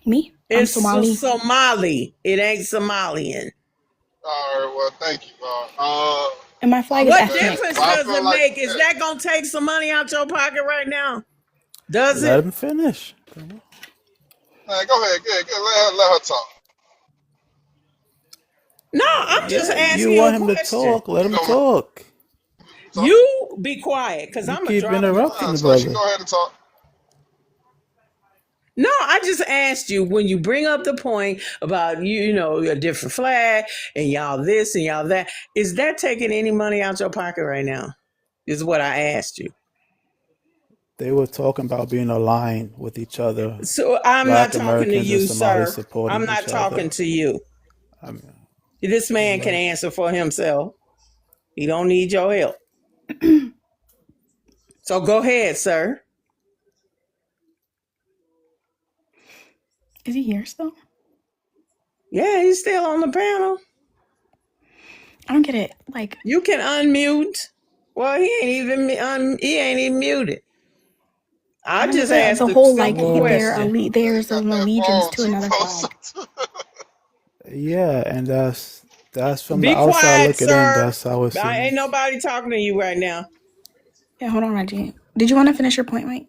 Me? I'm It's Somali. Somali. It ain't Somalian. All right, well, thank you. And my flag is What ethnic. difference I does feel it like, make? Is that gonna take some money out your pocket right now? Does let it? him finish. man, go ahead, let her talk. No, I'm just Yeah, asking you you a want him to question. talk. Let him talk. You be quiet, because You I'm gonna keep drop you. interrupting the So she brother. go ahead and talk. No, I just asked you when you bring up the point about you know a different flag and y'all this and y'all that. Is that taking any money out your pocket right now? Is what I asked you. They were talking about being aligned with each other. So I'm Black not talking to Americans and you, Somalis sir. supporting I'm not each talking other. to you. I mean, This man can answer for himself. He don't need your help. So go ahead, sir. Is he here still? Yeah, he's still on the panel. I don't get it. Like, you can unmute. Well, he ain't even muted. I just asked the a whole like simple there's question. an allegiance to another flag. Yeah, and that's from Be the outside quiet, looking in. sir. That's how it Ain't seems. nobody talking to you right now. Yeah, hold on, Reggie. Did you want to finish your point, Mike?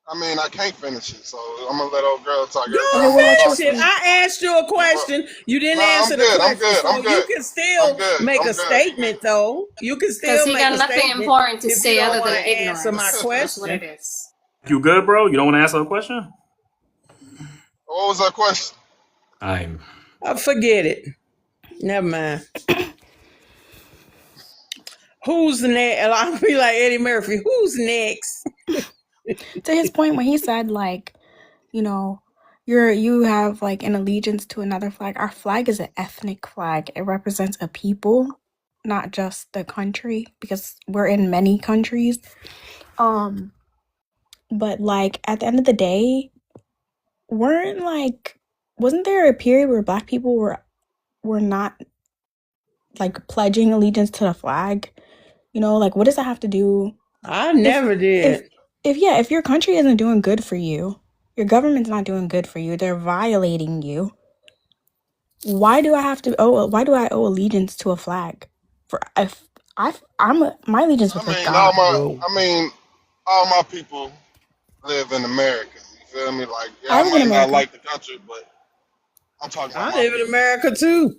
I mean, I can't finish it, so I'm gonna let old girl talk every Go time. finish it. I asked you a question. You didn't answer the question. So you can still make a statement, though. You can Because still he make got a nothing statement important to if you say don't other want than to answer my ignorance. That's what question. it is. You good, bro? You don't want to answer a question? What was that question? Forget it. Never mind. Who's next? I'll be like Eddie Murphy. Who's next? To his point when he said like, you know, you have like an allegiance to another flag. Our flag is an ethnic flag. It represents a people, not just the country, because we're in many countries. But like at the end of the day, wasn't there a period where Black people were not like pledging allegiance to the flag? You know, like what does that have to do? I never did. If your country isn't doing good for you, your government's not doing good for you, they're violating you. Why do I owe allegiance to a flag? My allegiance with God. All my people live in America. You feel me? Like, yeah, I I live in might not America. like the country, but I'm talking about I live in America too,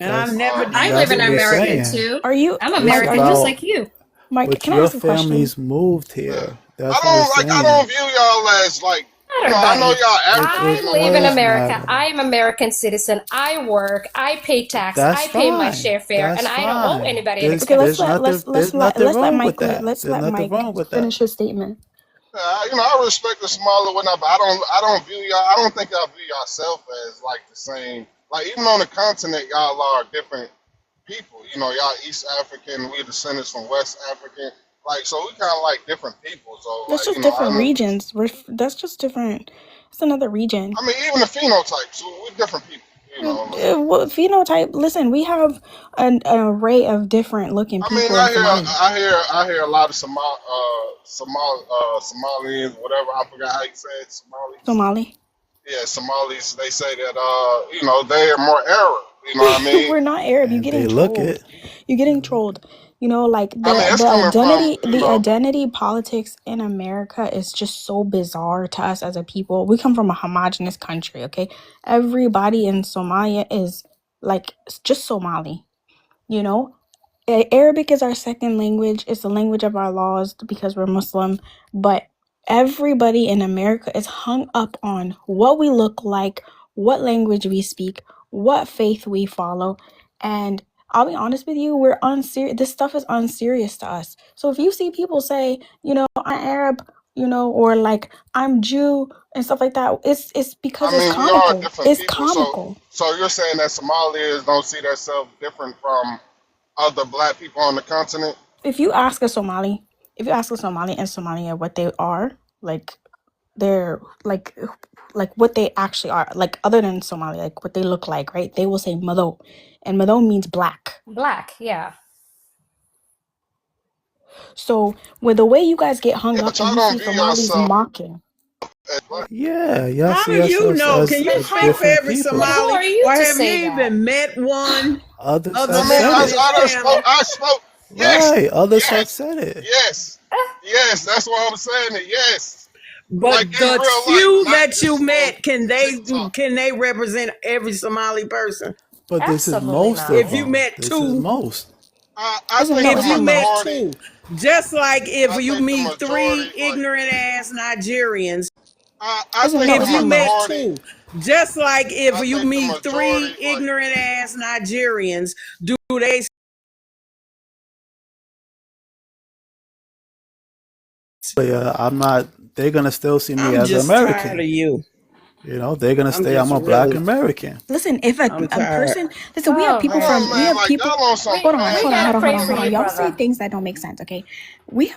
and I never did. I live in America too. Are you? I'm Mike, American are just you? like you. Mike, But can I your ask a question? family's moved here. That's I what we're saying. don't view y'all as like. I know y'all I African. live in does America. matter. I am American citizen. I work. I pay tax. That's I pay my fine. share fare, That's and I don't owe fine. anybody There's, anything. there's nothing let wrong Mike with that. let's There's let nothing Mike wrong with that. finish his statement. I respect the Somali and whatnot, but I don't view y'all. I don't think y'all view yourself as like the same. Like even on the continent, y'all are different people. You know, y'all East African, we descendants from West African. Like so, we kind of like different people. So That's like just different regions. That's just different. It's another region. I mean, even the phenotypes, we're different people. You know. Like, Phenotype. Listen, we have an array of different looking I people mean, in Somalia. I hear a lot of Somalians, whatever. I forgot how you say it. Somali. Yeah, Somalis. They say that you know, they are more Arab. You know what I mean? We're not Arab. You're And getting they look trolled. it. You're getting trolled. You know, like I mean, it's coming from, you know, identity politics in America is just so bizarre to us as a people. We come from a homogenous country, okay? Everybody in Somalia is like just Somali, you know? Arabic is our second language. It's the language of our laws because we're Muslim. But everybody in America is hung up on what we look like, what language we speak, what faith we follow. And I'll be honest with you, we're unserious. This stuff is unserious to us. So if you see people say, you know, I'm Arab, you know, or like I'm Jew and stuff like that, it's because I it's mean, we are comical. different It's people. comical. So you're saying that Somalis don't see themselves different from other black people on the continent? If you ask a Somali in Somalia what they are, like they're like what they actually are, like other than Somali, like what they look like, right? They will say Mado, and Mado means black. Black, yeah. So with the way you guys get hung up But and y'all you don't see view Somalis yourself mocking. as black. Yeah, y'all How see do us you know? as Can you speak for different every people. But who Somali, are you or to have you say that? even met one Others other have I mean, than said on it. this panel? I spoke. Yes, Right. Others have yes, said it. yes. That's why I'm saying it. Yes, But like in the real life, few not that you just on met, can TikTok. they represent every Somali person? But this is Absolutely most of not. If you them. met This is two, most. I Listen, think no, the if it's you not met most. majority. two, just like if I you think the meet three majority. Like ignorant ass Nigerians, I Listen, think no, the if it's you not met most. majority. two, just like if I you think the meet majority. three Like ignorant ass Nigerians, do they? But I'm not. They're gonna still see me I'm as just tired American. of you. You know, they're gonna I'm say just I'm a Black really, American. Listen, if I'm a tired. person, listen, we have Oh people man, Oh from, we man, have like people. y'all on some Hold on, we hold on, gotta hold on, hold pray on, for hold on. you, Y'all say brother. things that don't make sense. Okay, we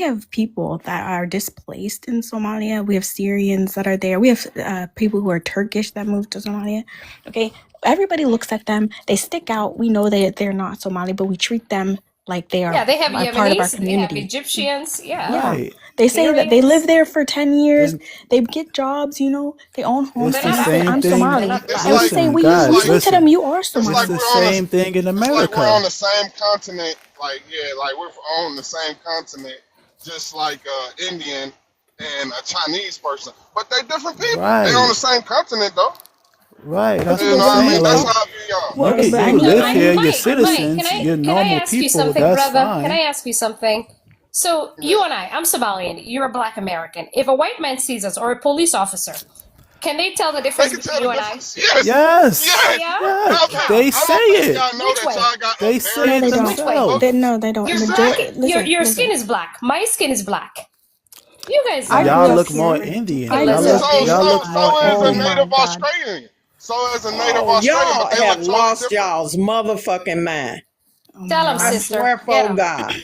have people that are displaced in Somalia. We have Syrians that are there. We have people who are Turkish that moved to Somalia. Okay, everybody looks at them. They stick out. We know that they're not Somali, but we treat them like they Yeah, are they have a part of our Yemenis, they have community. Egyptians, yeah, Yeah, Right. they say that they live Syrians. there for 10 years. And They get jobs. They own homes. it's They're the And not they say, same "I'm Africans. thing. They're Somali," not it's black. and we like say, Listen, "We it's guys, like say to them, listen. you are it's It's like Somali." the we're on the same thing in it's like we're on America. the same continent. Like yeah, like we're on the same continent, just like Indian and a Chinese person, but they different people. They on the Right. same continent though. Right. But That's what You I'm know but what I saying. mean? Mike, That's Like, how I be look but at I you mean, live I here, mean, you're Mike, citizens, you're can I normal ask you people, something, that's brother? Can I fine. ask you something? So Yeah. you and I'm Somalian. You're a black American. If a white man sees us or a police officer, can they tell the They difference can between tell you the and I? difference. Yes, Yes. Oh yes. yeah? Yeah. Okay. How? They I say don't think it. y'all know Which that way? y'all got They say no, it they Americans. don't. Which way? Look, themselves. No, they don't. You're black. Majority, listen, Your listen. skin is black. My skin is black. You guys I are Y'all grew up look just more here. Indian. I Y'all grew look up so here. y'all so look more so is a Oh Indian. my native God. Australian. So is a native Oh, Australian, but y'all they have look totally lost different. y'all's motherfucking mind. Oh tell my them, I God. sister. swear Get for them. God.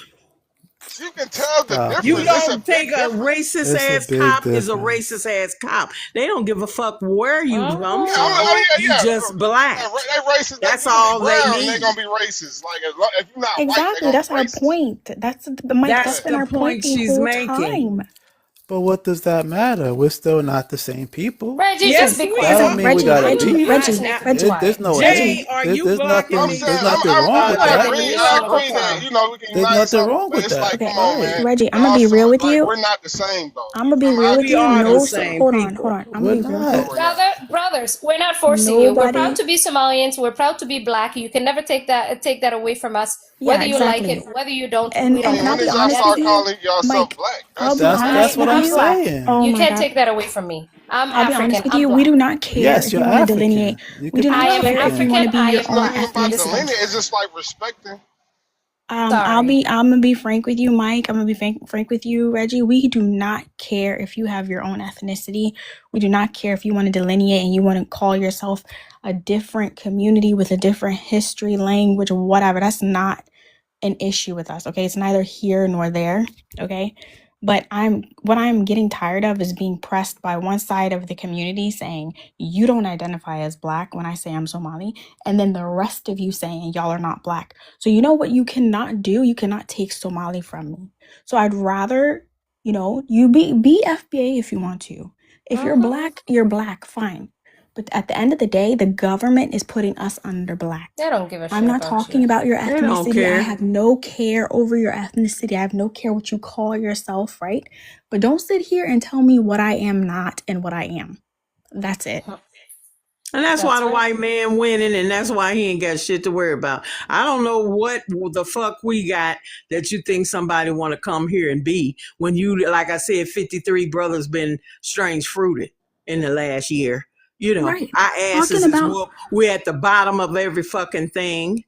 You can tell the Stop You difference. it. It's a don't big think a difference. racist It's a ass big cop is a difference. racist ass cop. They don't give a fuck where you come Yeah, from. Mm-hmm. You yeah. just black. They racist. That's You can be all they brown and they're need. gonna be racist. Like if you're not white, they're Exactly. gonna be That's our racist. point. Mike, That's that's Yeah. been the our point point the she's whole making. time. But what does that matter? We're still not the same people. Reggie, just Yes, be we That quiet. don't are. mean we gotta You be. just need Now, to be There's quiet. no Jay, are you there's blocking nothing me? there's Because nothing wrong with you Whatever. ain't that. You leave know I I'm me gonna agree tell that him. alone. we can There's unite nothing something, wrong but with it's that. like, Okay, come on, Right. man. Reggie, I'm gonna Y'all be some real with like you. we're not the same though. I'm You gonna be come real out with We you. here, are the No, same hold on, hold people. on. I'm gonna We're be real with you. no, not. we're not. Brothers, we're not forcing you. We're proud Nobody. to be Somalians. We're proud to be black. You can never take that away from us. Yeah, Whether you like it, exactly. whether you don't, we I And don't mean, can I when be did care. y'all honest with start That's it. you, calling yourself Mike? black? I'll That's be the That's honest what with I'm I'm you. black. saying. Oh You my can't God. take that away from me. I'm I'll be honest African. with I'm you. We black. do not care Yes, if you're you want to delineate. African. You We could do be I not am care if you African. want to African. be I your am own it black. ain't about the ethnicity. lineage. It's just like respecting. Sorry. I'm gonna be frank with you, Mike. I'm gonna be frank with you, Reggie. We do not care if you have your own ethnicity. We do not care if you want to delineate and you want to call yourself a different community with a different history, language, or whatever. That's not an issue with us. Okay, it's neither here nor there. Okay, but what I'm getting tired of is being pressed by one side of the community saying you don't identify as black when I say I'm Somali, and then the rest of you saying y'all are not black. So you know what you cannot do? You cannot take Somali from me. So I'd rather, you be FBA if you want to. If you're black, you're black, fine. But at the end of the day, the government is putting us under black. They don't give a I'm shit not about talking you. about your They don't ethnicity. I care. have no care over your ethnicity. I have no care what you call yourself, right? But don't sit here and tell me what I am not and what I am. That's it. And that's why That's the right. white man winning, and that's why he ain't got shit to worry about. I don't know what the fuck we got that you think somebody want to come here and be when you, like I said, 53 brothers been strange fruited in the last year. Right. Our asses Talking is about whooped. We're at the bottom of every fucking thing.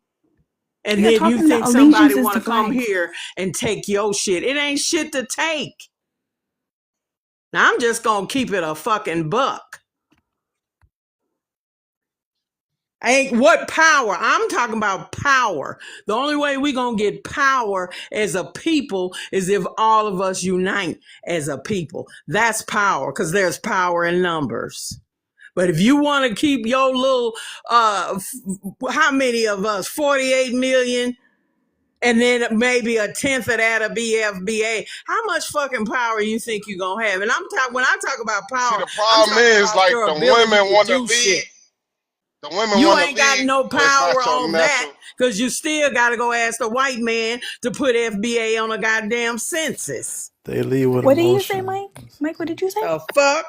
And then you talking think about somebody allegiances want to to come flags. here and take your shit. It ain't shit to take. Now I'm just gonna keep it a fucking buck. Ain't what power? I'm talking about power. The only way we gonna get power as a people is if all of us unite as a people. That's power, because there's power in numbers. But if you want to keep your little how many of us? 48 million, and then maybe a tenth of that'll be FBA. How much fucking power you think you gonna have? And when I talk about See, power, the I'm problem talking is about like your the ability women to want to do lead. shit. The women You want to ain't got lead, no but it's power not your on that, natural. because you still got to go ask the white man to put FBA on a goddamn census. They lead with What did you say, emotion. Mike? Mike, what did you say? The fuck?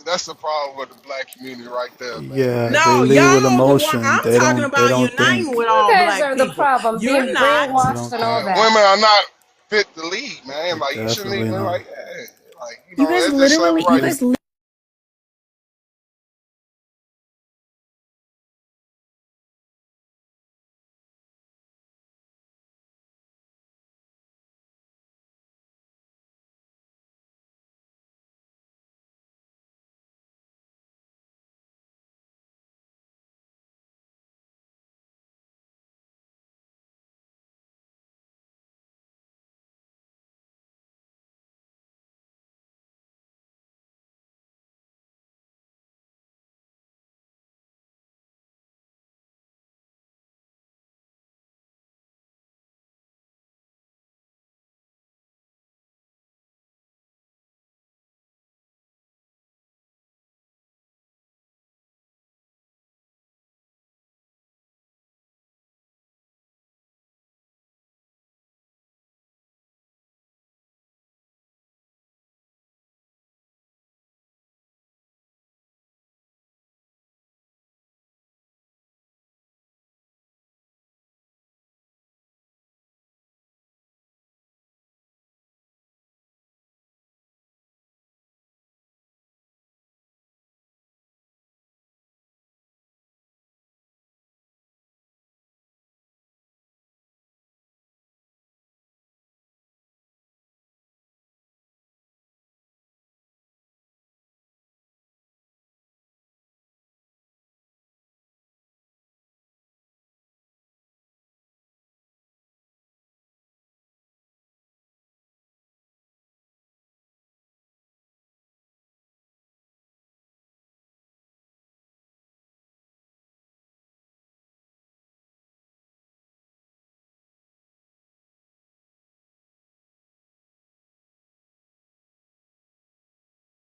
That's the problem with the black community right there, man. Yeah, they No, lead with y'all the one. emotion. I'm They talking don't they about don't uniting think. with You all guys black are the people. problem, You're being not. They brainwashed don't and all care. that. Women are not fit to lead, man. They Like you shouldn't definitely even not. like, it's just separate. You guys